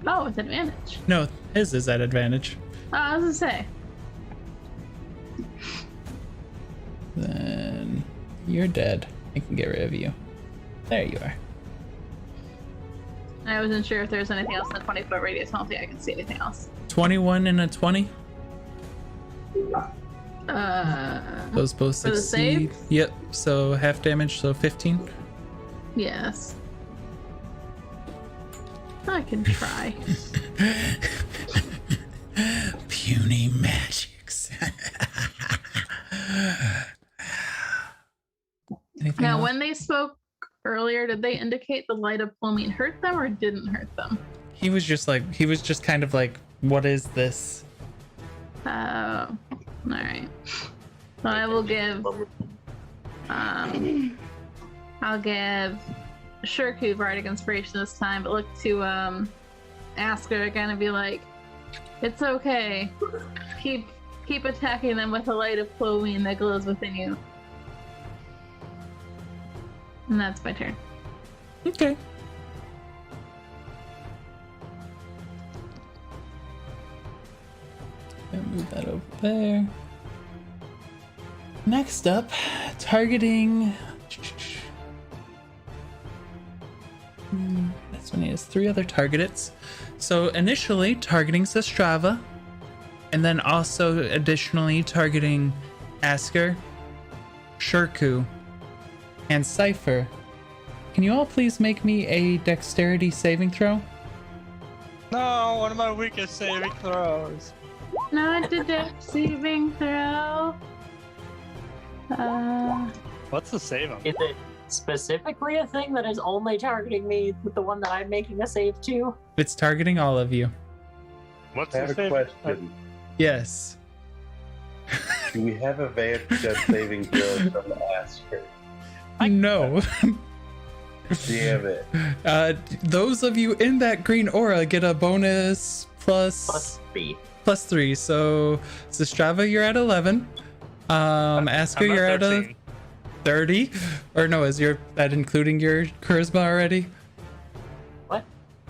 Oh, with advantage. No, his is at advantage. Oh, I was gonna say. Then you're dead. I can get rid of you. There you are. I wasn't sure if there was anything else in the 20-foot radius. I don't think I can see anything else. 21 and a 20. Those both For the succeed. save? Yep. So half damage, so 15. Yes. I can try. Puny magics. Anything Now, else? when they spoke earlier, did they indicate the light of Plumine hurt them or didn't hurt them? He was just kind of like, what is this? Oh, all right. So I will give. I'll give Shirku Bardic Inspiration this time, but look to ask her again and be like, "It's okay. Keep attacking them with a light of Plumine that glows within you." And that's my turn. Okay. Gonna move that over there. Next up, targeting. This one has 3 other targets. So initially targeting Sestrava, and then also additionally targeting Asker, Shirku, and Cypher. Can you all please make me a dexterity saving throw? No, one of my weakest saving throws. Not a dex saving throw. What's the save on? Is it specifically a thing that is only targeting me with the one that I'm making a save to? It's targeting all of you. What's I the have a save? question. Yes. Do we have advanced death saving throws from Asker? No. Damn it. Those of you in that green aura get a bonus Plus 3. plus 3. So Sestrava, you're at 11. Asker, I'm you're at a 13. 30. Or no, is that including your charisma already? What?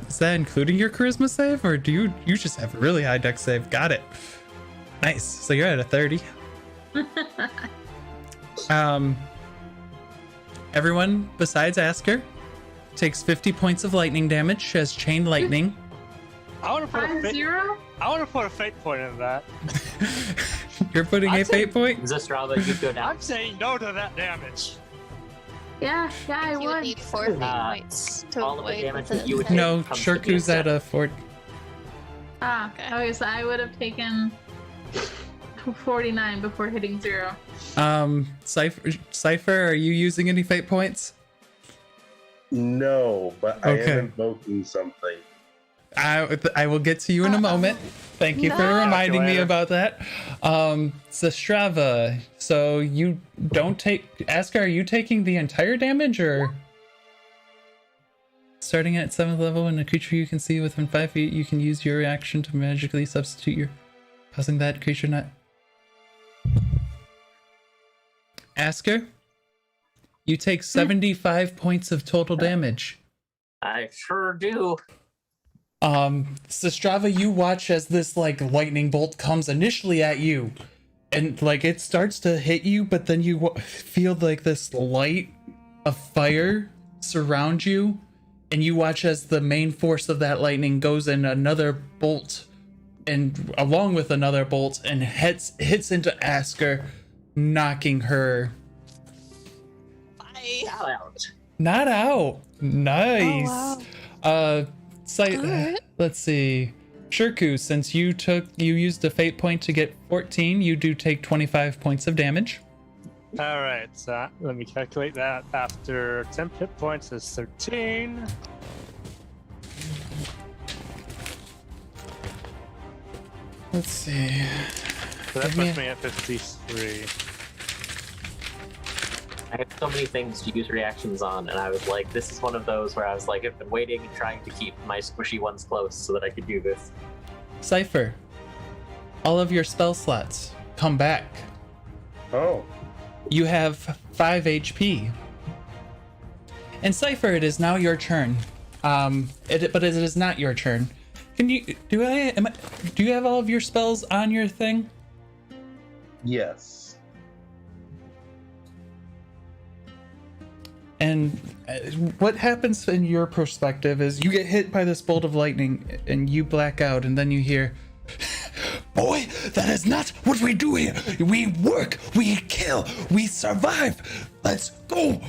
Is that including your charisma save, or do you just have a really high dex save? Got it. Nice. So you're at a 30. Everyone besides Asker takes 50 points of lightning damage as chain lightning. I want to put a fate. 5-0? I want to put a fate point in that. You're putting a I'd say- fate point? Zestrava, you go down. I'm saying no to that damage. Yeah, I You would would. need 4 fate points to all of the avoid damage the that you would hit. No, comes to Shirku's be at a 4. Okay, so I would have taken 49 before hitting 0. Cypher, are you using any fate points? No, but I Okay. am invoking something. I will get to you in a moment. Thank you for No. reminding me Later. about that. Sestrava, so you don't take... Asker, are you taking the entire damage, or... Starting at 7th level, when a creature you can see within 5 feet, you can use your action to magically substitute your... Causing that creature not... Asker, you take 75 points of total damage. I sure do. Sestrava, you watch as this like lightning bolt comes initially at you, and like it starts to hit you, but then you feel like this light of fire surround you, and you watch as the main force of that lightning goes in another bolt, and along with another bolt, and hits into Asker, knocking her Bye. Out. not out. Nice. Oh, Alright. Let's see. Shirku, since you used a fate point to get 14, you do take 25 points of damage. All right, so let me calculate that. After 10 hit points is 13. Let's see. So that Give me puts me at 53. I had so many things to use reactions on, and I was like, this is one of those where I was like, I've been waiting and trying to keep my squishy ones close so that I could do this. Cypher, all of your spell slots come back. Oh, You have 5 HP. And Cypher, it is now your turn. But it is not your turn. Do you have all of your spells on your thing? yes. And what happens in your perspective is you get hit by this bolt of lightning and you black out, and then you hear, "Boy, that is not what we do here. We work, we kill, we survive. Let's go.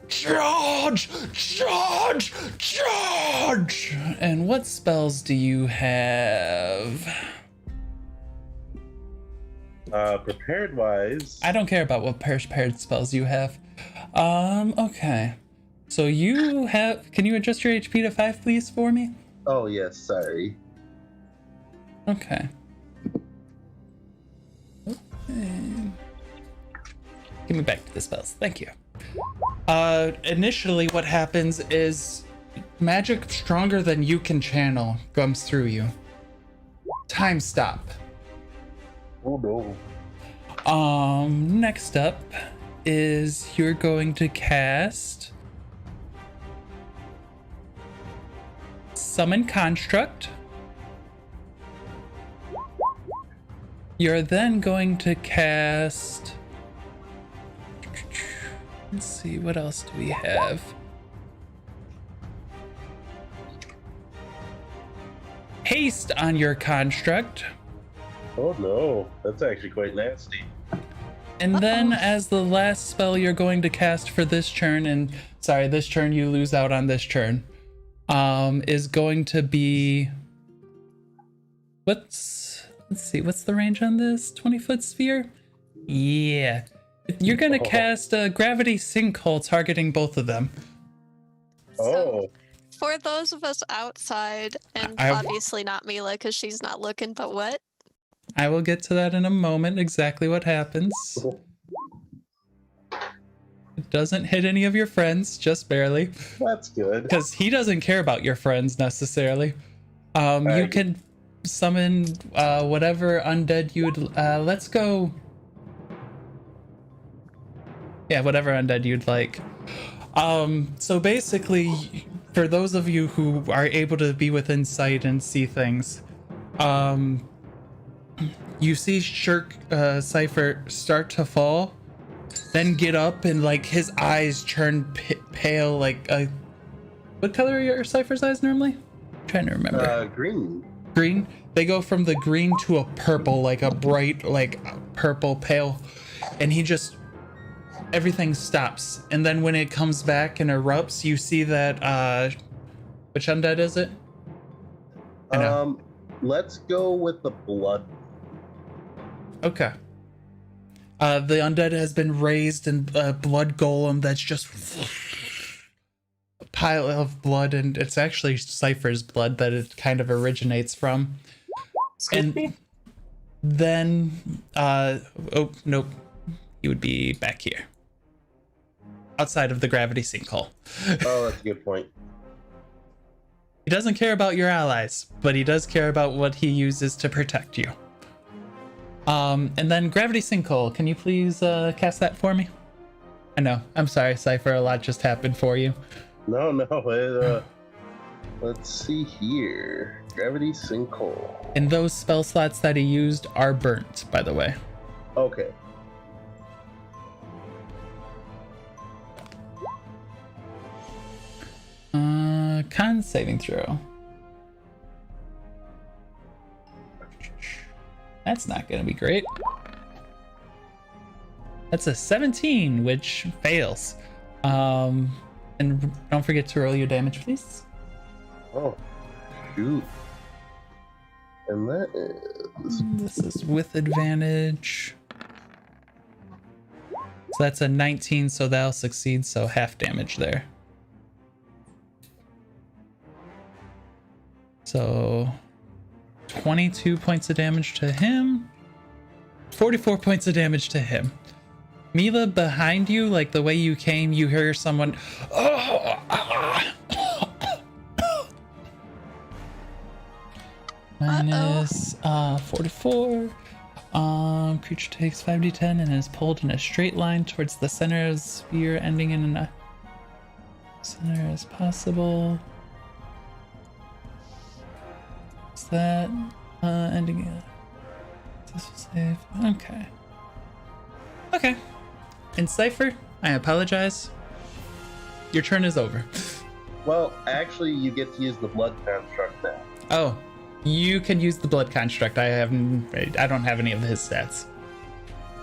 Charge! Charge! Charge!" And what spells do you have? Prepared wise. I don't care about what prepared spells you have. Okay. So you have, can you adjust your HP to 5, please, for me? Oh, yes, sorry. Okay. Give me back to the spells. Thank you. Initially what happens is magic stronger than you can channel comes through you. Time stop. Oh no. Next up is you're going to cast Summon Construct. You're then going to cast, let's see, what else do we have? Haste on your construct. Oh no, that's actually quite nasty. And then as the last spell you're going to cast for this turn, and sorry, this turn you lose out on this turn, is going to be, let's see, what's the range on this? 20-foot sphere? Yeah. You're going to cast a gravity sinkhole targeting both of them. Oh. For those of us outside, and obviously not Mila because she's not looking, but what? I will get to that in a moment, exactly what happens. It doesn't hit any of your friends, just barely. That's good. Because he doesn't care about your friends necessarily. You can summon whatever undead you would. Let's go. Yeah, whatever undead you'd like. So basically, for those of you who are able to be within sight and see things, you see Shirk Cypher start to fall, then get up and like his eyes turn pale. Like what color are your Cypher's eyes normally? I'm trying to remember. Green. Green. They go from the green to a purple, like a bright, like purple pale, and he just, everything stops. And then when it comes back and erupts, you see that which undead is it? I know. Let's go with the blood. Okay. The undead has been raised in a blood golem that's just a pile of blood, and it's actually Cypher's blood that it kind of originates from. And then oh nope, he would be back here outside of the gravity sinkhole. Oh, that's a good point. He doesn't care about your allies, but he does care about what he uses to protect you. And then gravity sinkhole, can you please cast that for me? I know, I'm sorry, Cypher, a lot just happened for you. No, let's see here. Gravity sinkhole. And those spell slots that he used are burnt, by the way. Okay. Con saving throw. That's not gonna be great. That's a 17, which fails. And don't forget to roll your damage, please. Oh, shoot. And that is... This is with advantage. So that's a 19, so that'll succeed, so half damage there. So 22 points of damage to him, 44 points of damage to him. Mila, behind you, like the way you came, you hear someone minus 44. Creature takes 5d10 and is pulled in a straight line towards the center of the sphere, ending in a center as possible. That ending it. This will save. Okay. And Cypher, I apologize. your turn is over. Well, actually, you get to use the blood construct now. Oh, you can use the blood construct. I don't have any of his stats.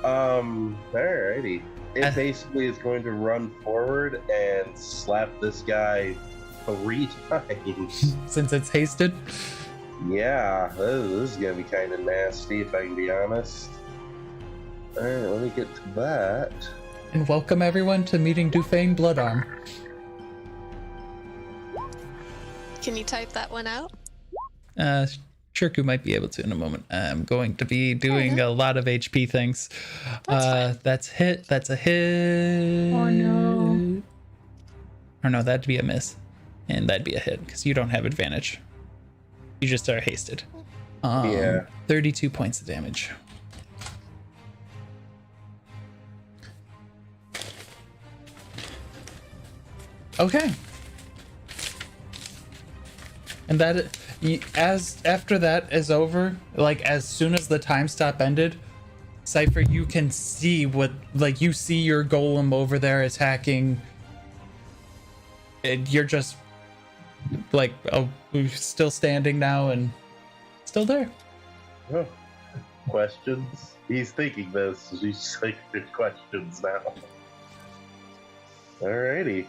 Alrighty. It basically is going to run forward and slap this guy 3 times. Since it's hasted? Yeah, this is gonna be kind of nasty if I can be honest. Alright, let me get to that. And welcome everyone to meeting Dufane Bloodarm. Can you type that one out? Shirku might be able to in a moment. I'm going to be doing a lot of HP things. That's hit. That's a hit. Oh no. Or no, that'd be a miss. And that'd be a hit because you don't have advantage. You just are hasted. Yeah. 32 points of damage. Okay. And that, as after that is over, like as soon as the time stop ended, Cypher, you can see what, like you see your golem over there attacking. And you're just like, oh, we're still standing now and still there. Oh, questions? He's thinking this. He's like, there's questions now. Alrighty.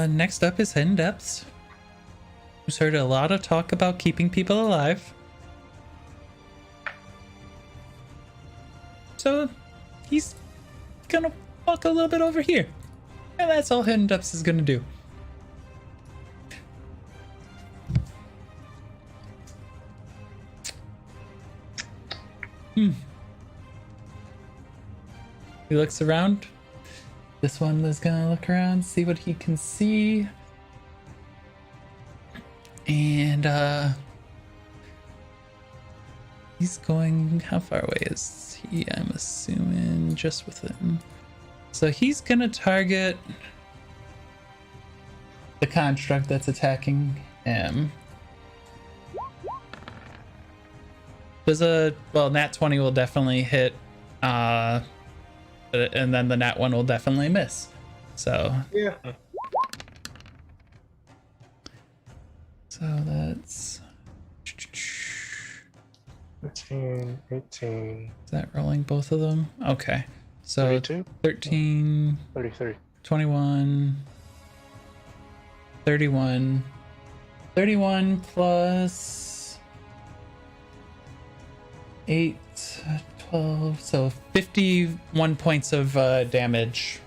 Next up is Hidden Depths. Who's heard a lot of talk about keeping people alive. So he's gonna walk a little bit over here. And that's all Hidden Depths is gonna do. He looks around. This one is gonna look around, see what he can see. And he's going, how far away is he? I'm assuming just within. So he's gonna target the construct that's attacking him. Nat 20 will definitely hit, and then the nat 1 will definitely miss. So yeah. So that's 15, 18. Is that rolling both of them? Okay. So 32? 13, 33. 21, 31. 31 plus 8, 12, so 51 points of damage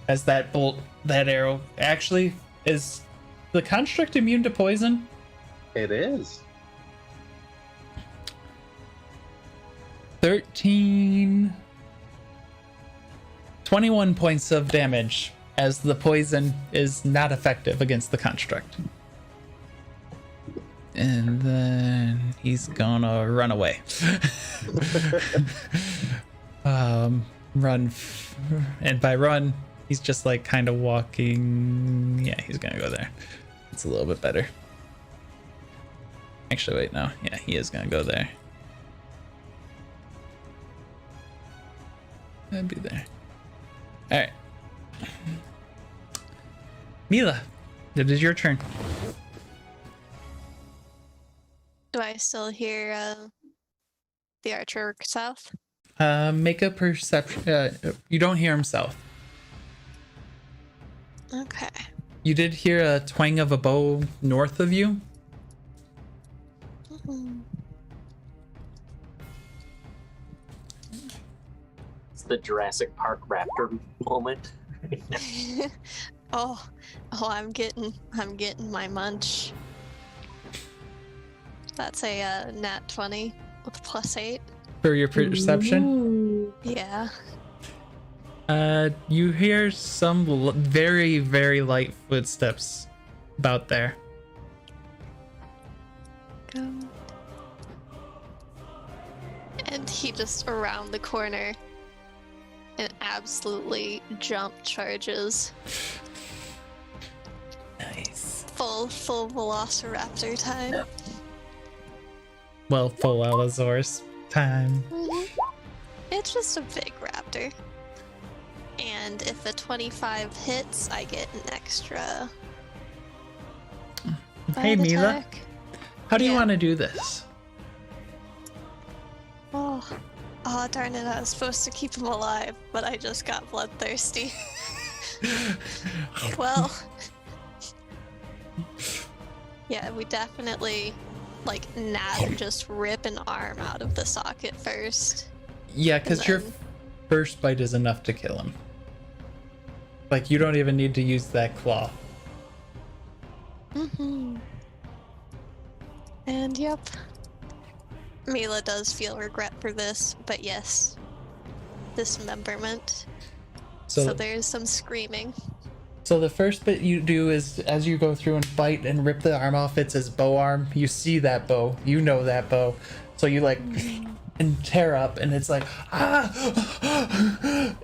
as that bolt, that arrow. Actually, is the construct immune to poison? It is. 13, 21 points of damage as the poison is not effective against the construct. And then he's gonna run away. And by run, he's just like kind of walking. Yeah, he's gonna go there. It's a little bit better. Actually, wait, no. Yeah, he is gonna go there. That'd be there. All right. Mila, it is your turn. Do I still hear the archer south? Make a perception. You don't hear himself. Okay. You did hear a twang of a bow north of you. It's the Jurassic Park raptor moment. oh, I'm getting my munch. That's a nat 20 with +8. For your perception? Ooh. Yeah. You hear some very, very light footsteps about there. Go. And he just around the corner and absolutely jump charges. Nice. Full velociraptor time. Well, full Allosaurus. time. It's just a big raptor. And if the 25 hits, I get an extra. Hey, bite Mila. attack. How do you Yeah. want to do this? Oh, darn it! I was supposed to keep him alive, but I just got bloodthirsty. Well, yeah, we definitely just rip an arm out of the socket first. Yeah, because your then- first bite is enough to kill him. Like, you don't even need to use that claw. And yep, Mila does feel regret for this, but yes, dismemberment. So there's some screaming. So the first bit you do is, as you go through and bite and rip the arm off, it's his bow arm. You see that bow, you know that bow. So you and tear up, and it's like, ah!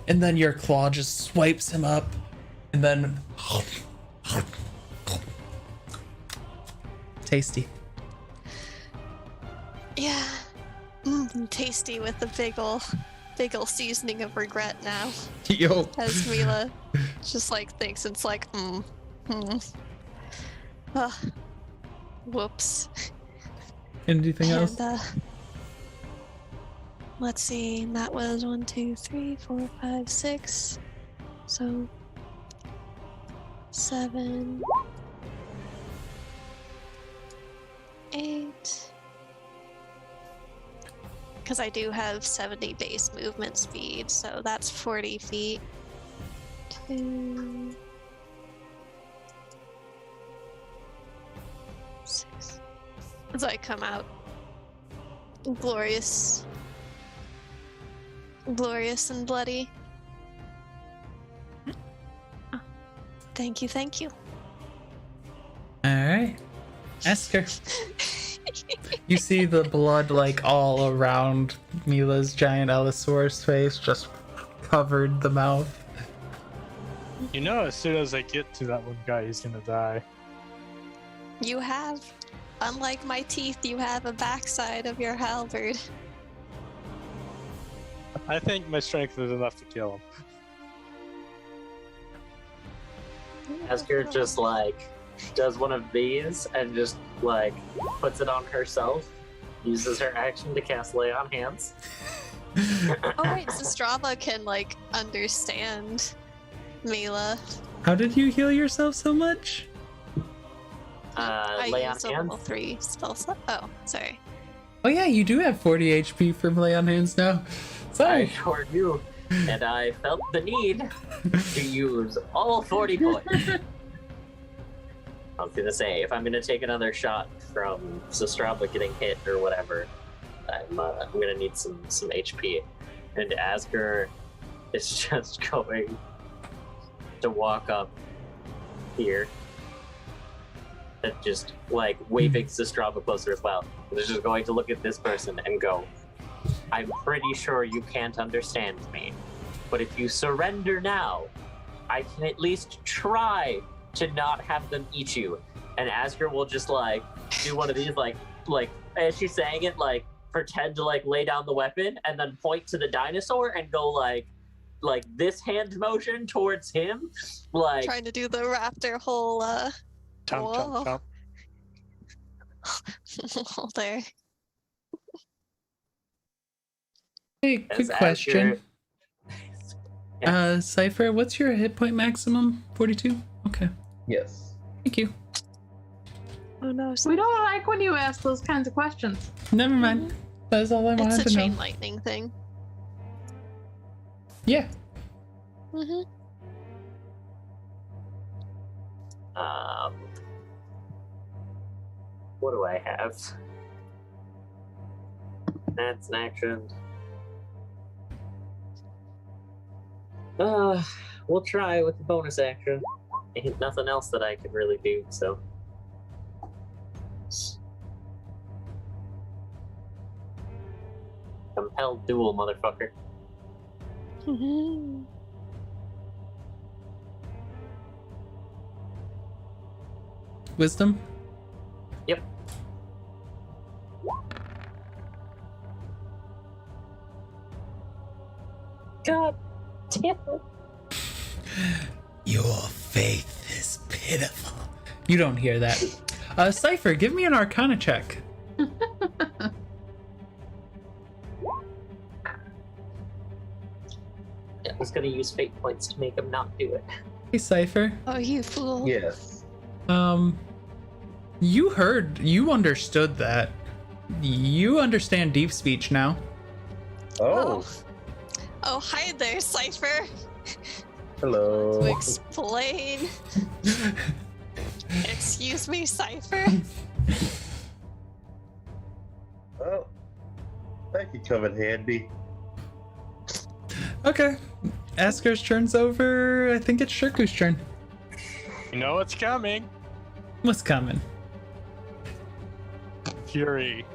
And then your claw just swipes him up, and then tasty. Yeah, tasty with the big ol' seasoning of regret now. Yo. As Mila just thinks it's whoops. Anything else? And let's see, that was 1, 2, 3, 4, 5, 6. So 7, 8. Because I do have 70 base movement speed, so that's 40 feet. 2, 6. As I come out, glorious and bloody. Oh, thank you. All right, Esker. You see the blood all around Mila's giant Allosaurus face, just covered the mouth. You know, as soon as I get to that one guy, he's gonna die. You have, unlike my teeth, you have a backside of your halberd. I think my strength is enough to kill him. Esker just does one of these and just puts it on herself, uses her action to cast Lay on Hands. Oh wait, Zastrava can understand Mila. How did you heal yourself so much? I Lay on used a level Hands. 3 spell slot. Oh, sorry. Oh yeah, you do have 40 HP from Lay on Hands now. I Sorry. sure do, and I felt the need to use all 40 points. I was gonna say, if I'm gonna take another shot from Zastrava getting hit or whatever, I'm gonna need some HP. And Asger is just going to walk up here and just waving Zastrava closer as well. And they're just going to look at this person and go, I'm pretty sure you can't understand me, but if you surrender now, I can at least try to not have them eat you. And Asger will just do one of these as she's saying it, pretend to lay down the weapon and then point to the dinosaur and go this hand motion towards him, Trying to do the raptor whole Chomp, whoa. chomp, chomp. There. Hey, quick as question. Asger- Cypher, what's your hit point maximum? 42? Okay. Yes. Thank you. Oh no. We don't like when you ask those kinds of questions. Never mind. That's all I It's wanted a to chain know. lightning thing. Yeah. Mm-hmm. What do I have? That's an action. We'll try with the bonus action. Ain't nothing else that I can really do, so. Compelled duel, motherfucker. Mm-hmm. Wisdom? Yep. God damn it. Your faith is pitiful. You don't hear that. Cypher, give me an Arcana check. I was gonna use fate points to make him not do it. Hey, Cypher. Oh, you fool. Yes. You understood that. You understand deep speech now. Oh, Oh, hi there, Cypher. hello. To explain. Excuse me, Cypher. Well, that could come in handy. Okay. Asker's turn's over. I think it's Shirku's turn. You know what's coming. What's coming? Fury.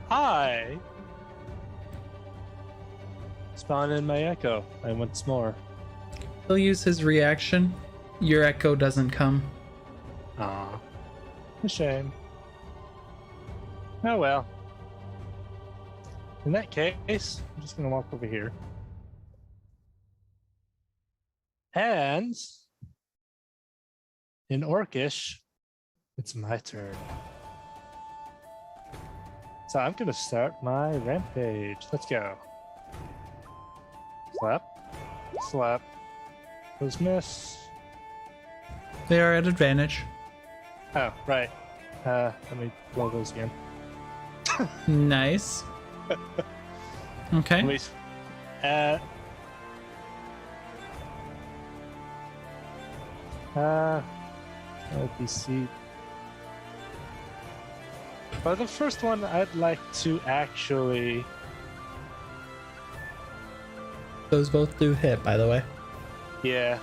Hi. Spawn in my echo. I once more. He'll use his reaction. Your echo doesn't come. Aw. A shame. Oh well. In that case, I'm just gonna walk over here. And in Orcish, it's my turn. So I'm gonna start my rampage. Let's go. Slap. Slap. Those miss. They are at advantage. Oh, right. Let me blow those again. Nice. Okay. At least. DC. But the first one, I'd like to actually. Those both do hit, by the way. Yeah.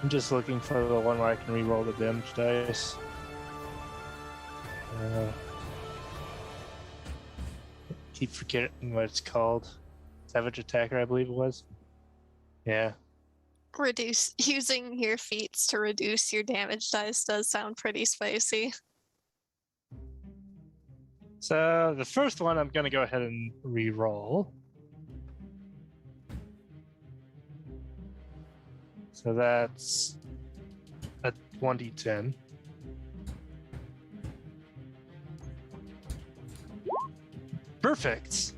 I'm just looking for the one where I can reroll the damage dice. Keep forgetting what it's called. Savage Attacker, I believe it was. Yeah. Using your feats to reduce your damage dice does sound pretty spicy. So the first one, I'm gonna go ahead and re-roll. So that's a 1d10. Perfect.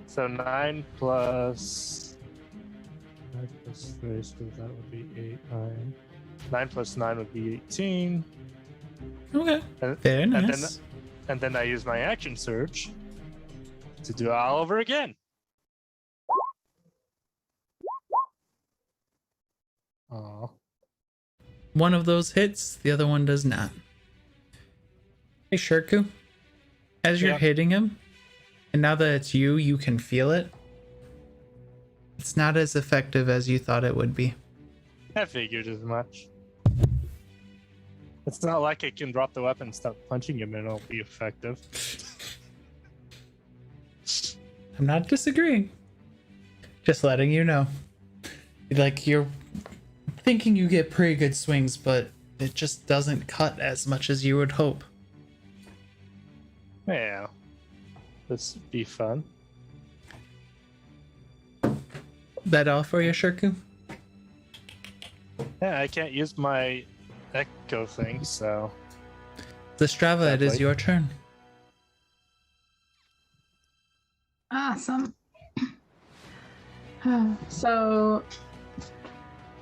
So 9 plus 3, so that would be 8, 9. 9 plus 9 would be 18. Okay. And, Very and nice. then I use my action surge to do it all over again. Aw. One of those hits, the other one does not. Hey, Shirku. As you're Yeah. hitting him, and now that it's you, you can feel it. It's not as effective as you thought it would be. I figured as much. It's not like I can drop the weapon and stop punching him and it'll be effective. I'm not disagreeing. Just letting you know. Like, you're thinking you get pretty good swings, but it just doesn't cut as much as you would hope. Yeah. This would be fun. That all for you, Shirku? Yeah, I can't use my echo thing, so. The Strava, it is Sadly. your turn. Awesome. So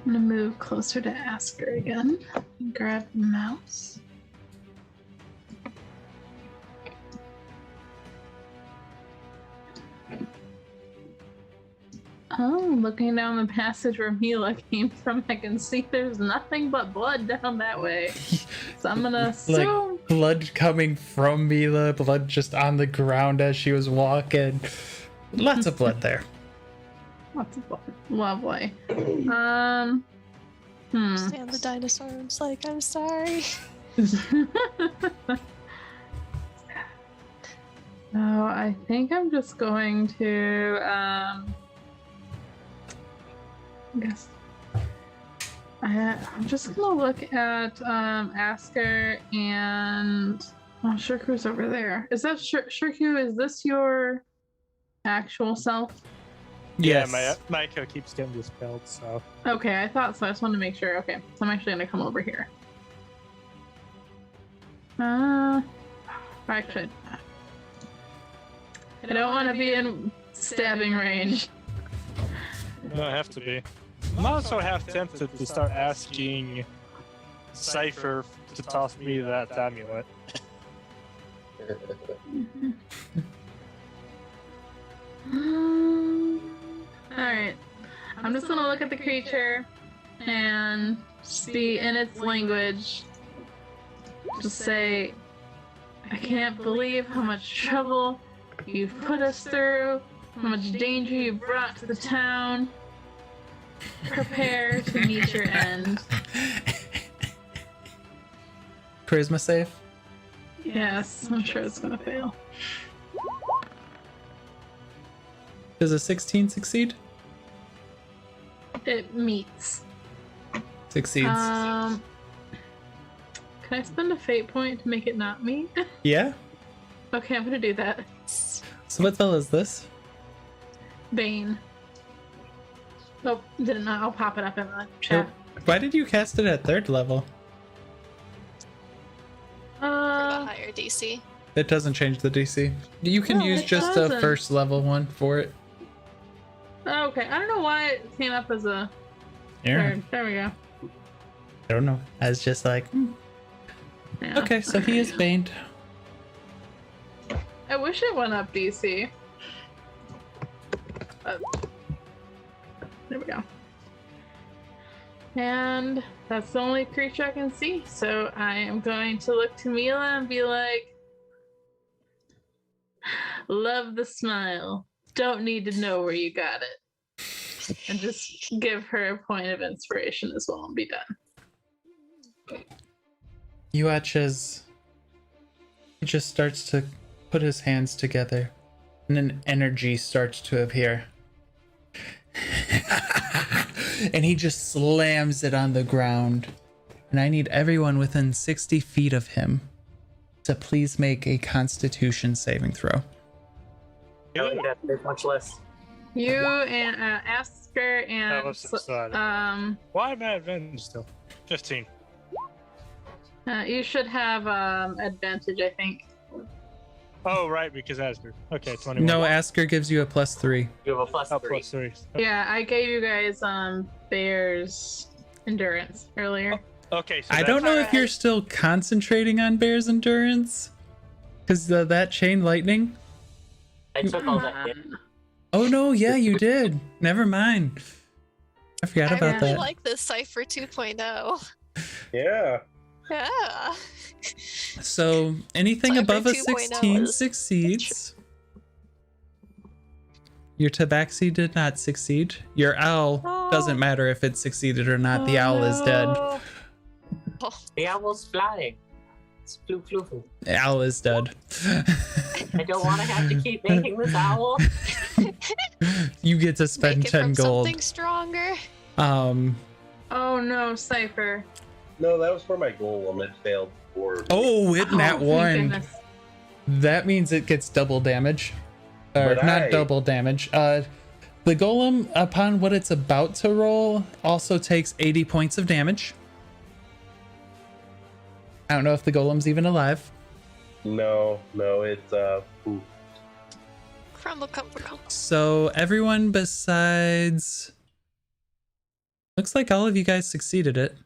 I'm gonna move closer to Asker again and grab the mouse. Oh, looking down the passage where Mila came from, I can see there's nothing but blood down that way. So I'm gonna assume. Like, blood coming from Mila, blood just on the ground as she was walking. Lots of blood there. Lots of blood. Lovely. Stand the dinosaur and it's like, I'm sorry. No, I think I'm just going to I guess I'm just gonna look at Asker and Oh, Shirku's over there. Is that Shirku? Is this your actual self? Yes. Yeah, my echo keeps getting dispelled, so. Okay, I thought so. I just wanted to make sure. Okay, so I'm actually gonna come over here. Actually, I don't want to be in stabbing range. You don't have to be. I'm also half tempted to start asking Cypher to toss me that amulet. Alright. I'm just gonna look at the creature and see in its language. Just say, I can't believe how much trouble you've put us through, how much danger you brought to the town. Prepare to meet your end. Charisma save? Yes, I'm sure it's gonna fail. Does a 16 succeed? It meets. Succeeds. Can I spend a fate point to make it not meet? Yeah? Okay, I'm gonna do that. So what spell is this? Bane. Oh, didn't know. I'll pop it up in the chat. Why did you cast it at 3rd level? For the higher DC. It doesn't change the DC. You can No, use it just a doesn't. 1st level one for it. Okay, I don't know why it came up as a Yeah. third. There we go. I don't know. I was just like, Yeah. okay, so he is baned. I wish it went up DC. There we go. And that's the only creature I can see. So I am going to look to Mila and be like, love the smile. Don't need to know where you got it. And just give her a point of inspiration as well and be done. You watch as he just starts to put his hands together and an energy starts to appear. And he just slams it on the ground. And I need everyone within 60 feet of him to please make a Constitution saving throw. I like that. There's much less. You and Asker That and was decided. Why am I advantage still? 15. you should have advantage, I think. Oh, right, because Asper. Okay, 21. No, Asker gives you a +3. You have a plus Oh, 3. +3. Yeah, I gave you guys Bear's endurance earlier. Okay, so I don't know if you're still concentrating on Bear's endurance. Because that chain lightning. I took all that hit. Oh no, yeah, you did. Never mind. I forgot I about really that. like this Cypher 2.0. Yeah. Yeah. So anything Cypher above a 2.0 16 is- succeeds. Your tabaxi did not succeed. Your owl doesn't matter if it succeeded or not. The owl is dead. The owl's flying. It's floo floo floo. The owl is dead. I don't want to have to keep making this owl. You get to spend Make it 10 from gold. something stronger. Oh no, Cypher. No, that was for my golem. It failed before. Oh, it nat thank one. goodness. That means it gets double damage. Or But not I- double damage. The golem, upon what it's about to roll, also takes 80 points of damage. I don't know if the golem's even alive. No, it's ooh. Crumble, crumble, crumble. So everyone besides... Looks like all of you guys succeeded it.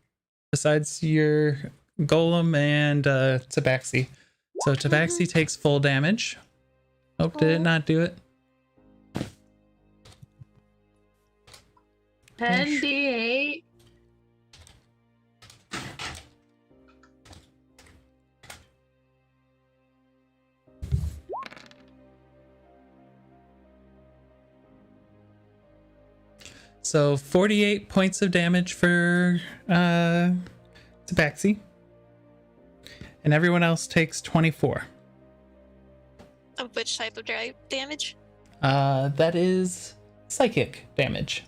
Besides your golem and Tabaxi. So Tabaxi takes full damage. Oh, did it not do it? 10d8. So 48 points of damage for Tabaxi. And everyone else takes 24. Of which type of damage? That is psychic damage.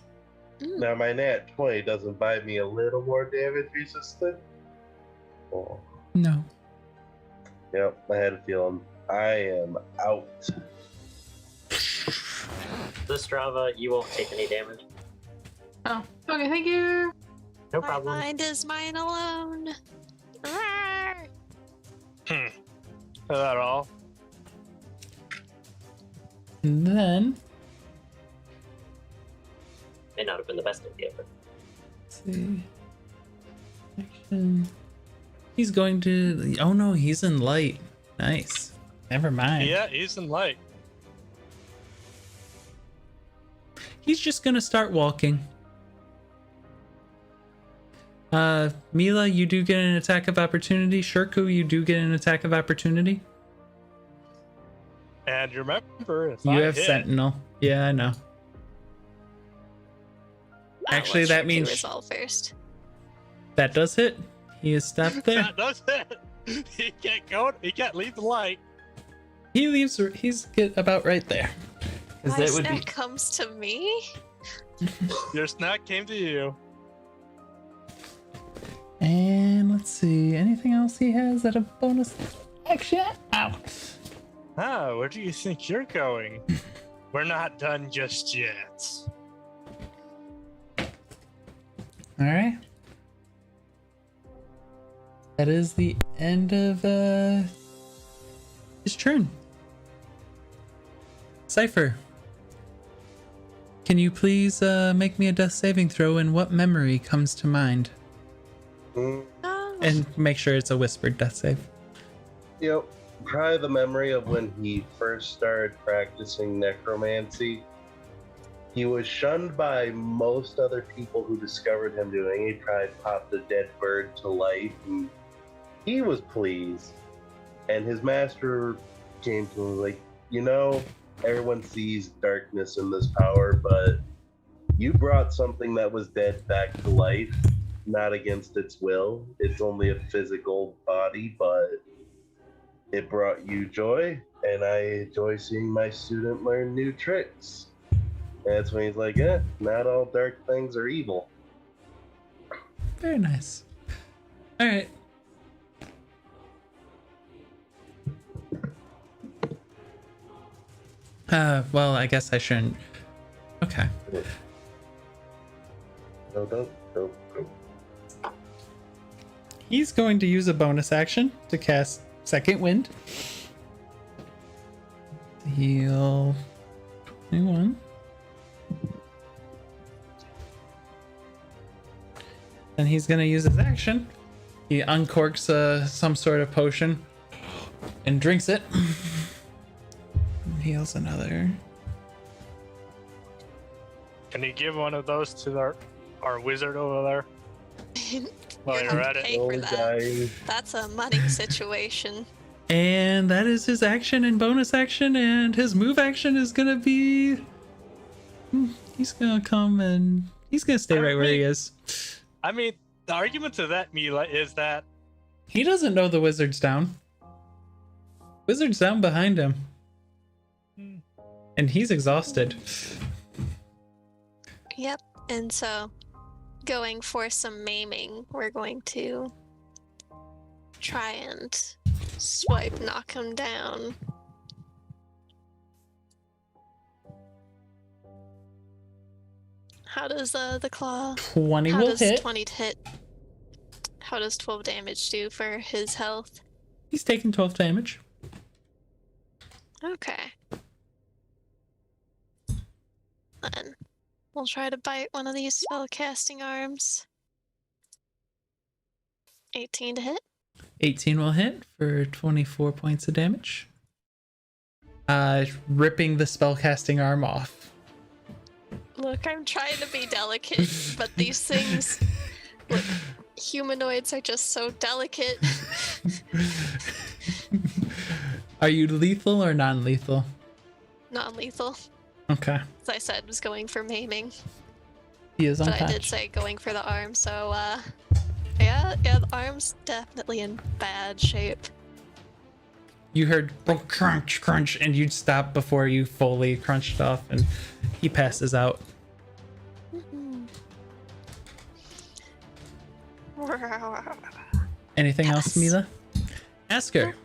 Now my nat 20 doesn't buy me a little more damage resistant. Oh. No. Yep, I had a feeling. I am out. The Strava, you won't take any damage. Oh, okay, thank you. No My problem. mind is mine alone. Rawr. Is that all? And then, May not have been the best idea, but let's see. Action. He's going to. Oh no, he's in light. Nice. Never mind. Yeah, he's in light. He's just gonna start walking. Mila, you do get an attack of opportunity. Shirku, you do get an attack of opportunity. And remember, if You I have hit, Sentinel. Yeah, I know. Actually, Let's that do means- resolve first. That does hit. He is stopped there. that does it. He can't go. He can't leave the light. He leaves. He's get about right there. Because My that would snack be. comes to me. Your snack came to you. And let's see. Anything else he has that a bonus action? Ow. Ah, where do you think you're going? We're not done just yet. All right. That is the end of his turn. Cypher, can you please make me a death saving throw and what memory comes to mind? Mm, Oh. And make sure it's a whispered death save. Yep. Probably the memory of when he first started practicing necromancy. He was shunned by most other people who discovered him doing it. He probably popped a dead bird to life, and he was pleased. And his master came to him like, you know, everyone sees darkness in this power, but you brought something that was dead back to life, not against its will. It's only a physical body, but it brought you joy, and I enjoy seeing my student learn new tricks. And that's when he's like, not all dark things are evil. Very nice. All right. Well, I guess I shouldn't. Okay. No. He's going to use a bonus action to cast Second Wind. Heal 21. Then he's going to use his action. He uncorks some sort of potion and drinks it. Heals another. Can you give one of those to our wizard over there? While You're you're gonna at it. pay for Oh, that. guy. That's a money situation. And that is his action and bonus action, and his move action is gonna be. He's gonna come and he's gonna stay right where he is. I mean, the argument to that, Mila, is that He doesn't know the wizard's down. Wizard's down behind him. And he's exhausted. Yep. And so, going for some maiming, we're going to try and knock him down. How does the claw? 20 How will does hit. 20 hit? How does 12 damage do for his health? He's taking 12 damage. Okay. Then we'll try to bite one of these spellcasting arms. 18 to hit. 18 will hit for 24 points of damage. Ripping the spellcasting arm off. Look, I'm trying to be delicate, but these things, look, humanoids are just so delicate. Are you lethal or non-lethal? Non-lethal. Okay. As I said, was going for maiming, He is but untouched. I did say going for the arm, so yeah, the arm's definitely in bad shape. You heard crunch, crunch, and you'd stop before you fully crunched off, and he passes out. Anything else, Yes. Mila? Ask her.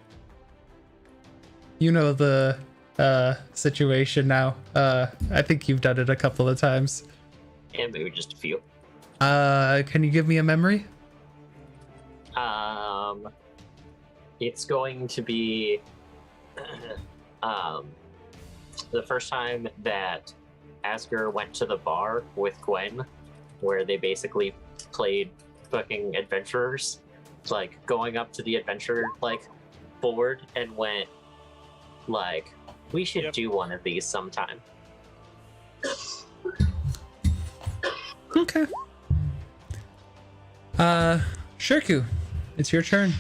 you know the situation now. I think you've done it a couple of times. Yeah, maybe just a few. Can you give me a memory? It's going to be the first time that Asger went to the bar with Gwen, where they basically played fucking adventurers, like going up to the adventure board and went like, we should do one of these sometime. Okay. Shirku, it's your turn.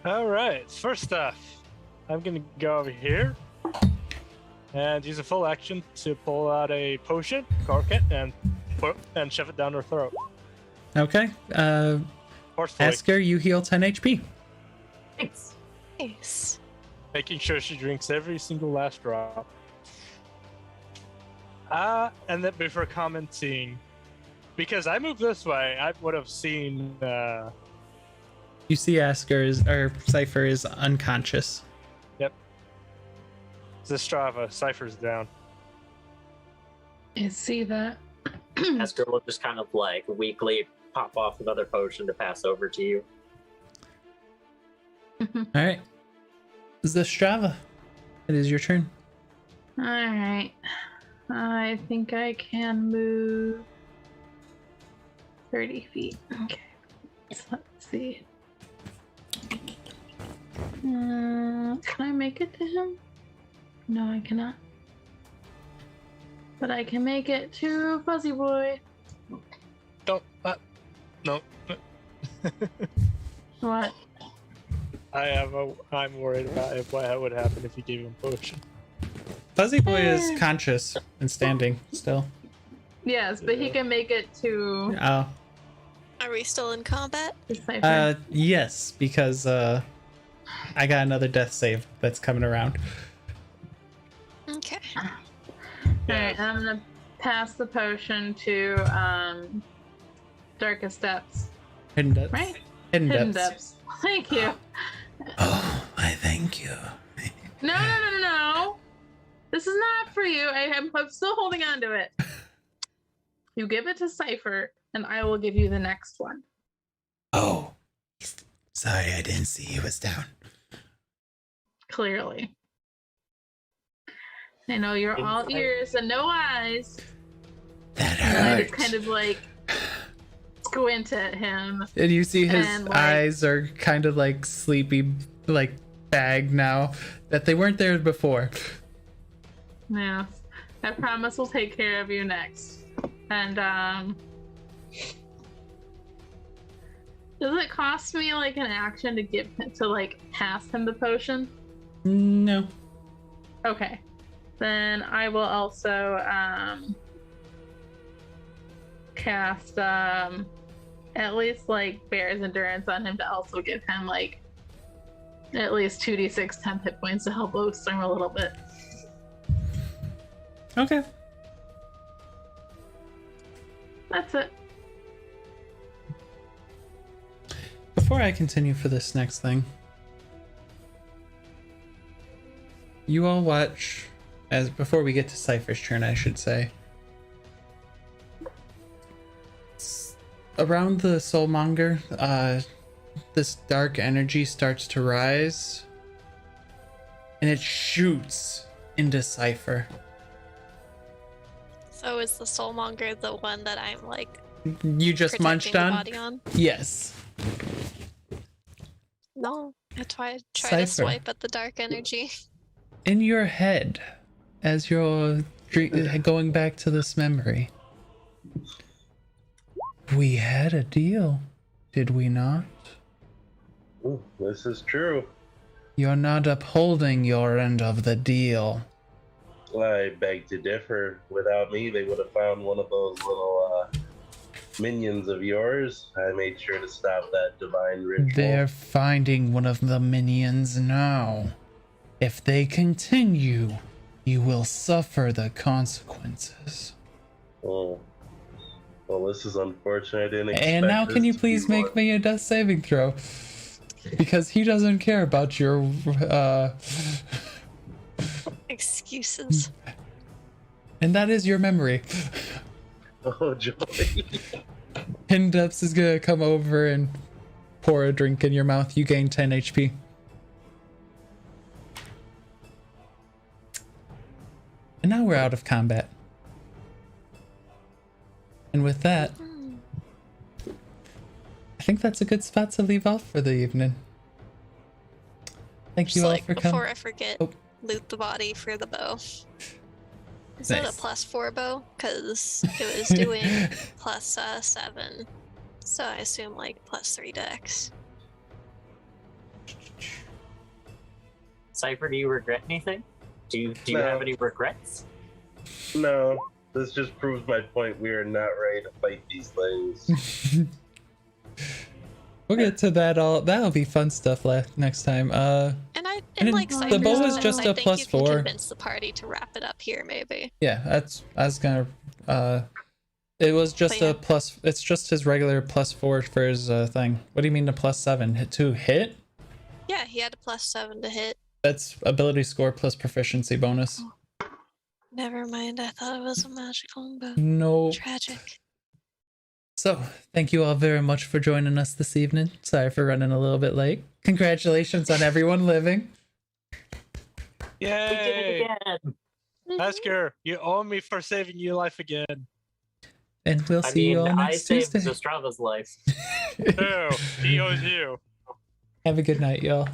All right. First off, I'm gonna go over here and use a full action to pull out a potion, cork it, and shove it down her throat. Okay. Forcefully, Asker, you heal 10 HP. Thanks. Nice. making sure she drinks every single last drop. And then before commenting, because I moved this way, I would have seen. You see Cypher is unconscious. Yep. Zestrava, Cypher's down. I see that. Asker will just kind of weakly pop off another potion to pass over to you. All right. Zestrava, it is your turn. All right. I think I can move 30 feet. Okay. So let's see. Can I make it to him? No, I cannot. But I can make it to Fuzzy Boy. Don't. No. What? I'm worried about what would happen if you gave him a potion. Fuzzy Boy is conscious and standing still. Yes, but he can make it to Oh. Are we still in combat? the Cypher. Yes, because I got another death save that's coming around. Okay. Alright, I'm gonna pass the potion to Darkest Depths. Hidden depths. Right? Hidden Hidden depths. Depths. Thank you. Oh, I thank you. No. This is not for you. I'm still holding on to it. You give it to Cypher, and I will give you the next one. Oh, sorry, I didn't see he was down. Clearly. I know you're all ears and no eyes. That And I hurts. just kind of squint at him. And you see his and, eyes are kind of sleepy, bagged now, that they weren't there before. Yeah. I promise we'll take care of you next. And does it cost me an action to give pass him the potion? No. Okay. Then I will also cast at least Bear's Endurance on him to also give him at least 2d6 temp hit points to help boost him a little bit. Okay. That's it. Before I continue for this next thing, you all watch, before we get to Cypher's turn, I should say. Around the Soulmonger, this dark energy starts to rise, and it shoots into Cypher. So is the Soulmonger the one that I'm You just protecting munched the on? body on? Yes. No, I try Cypher. to swipe at the dark energy. In your head, as you're going back to this memory, we had a deal, did we not? Ooh, this is true. You're not upholding your end of the deal. I beg to differ. Without me, they would have found one of those little minions of yours. I made sure to stop that divine ritual. They're finding one of the minions now. If they continue, you will suffer the consequences. Oh. Well, this is unfortunate. I didn't expect And now, this can you to please be make one. me a death saving throw? Because he doesn't care about your Excuses. And that is your memory. Oh, joy. Hindups is gonna come over and pour a drink in your mouth. You gain 10 HP. And now we're out of combat. And with that, I think that's a good spot to leave off for the evening. Thank you all for coming. Before I forget, loot the body for the bow. Is it a +4 bow? Because it was doing +7. So I assume like +3 dex. Cypher, do you regret anything? Do you have any regrets? No, this just proves my point. We are not ready to fight these things. We'll get to that all. That'll be fun stuff next time. And like the bow is just a I think you can +4. convince the party to wrap it up here, maybe. Yeah, I was gonna. It was just a plus. It's just his regular +4 for his thing. What do you mean the +7? Hit to hit? Yeah, he had a +7 to hit. That's ability score plus proficiency bonus. Never mind, I thought it was a magical bow. No. Tragic. So, thank you all very much for joining us this evening. Sorry for running a little bit late. Congratulations on everyone living. Yay! We did it again. Asker, you owe me for saving your life again. And we'll see you all next Tuesday. I saved Zastrava's life. No, he owes you. Have a good night, y'all.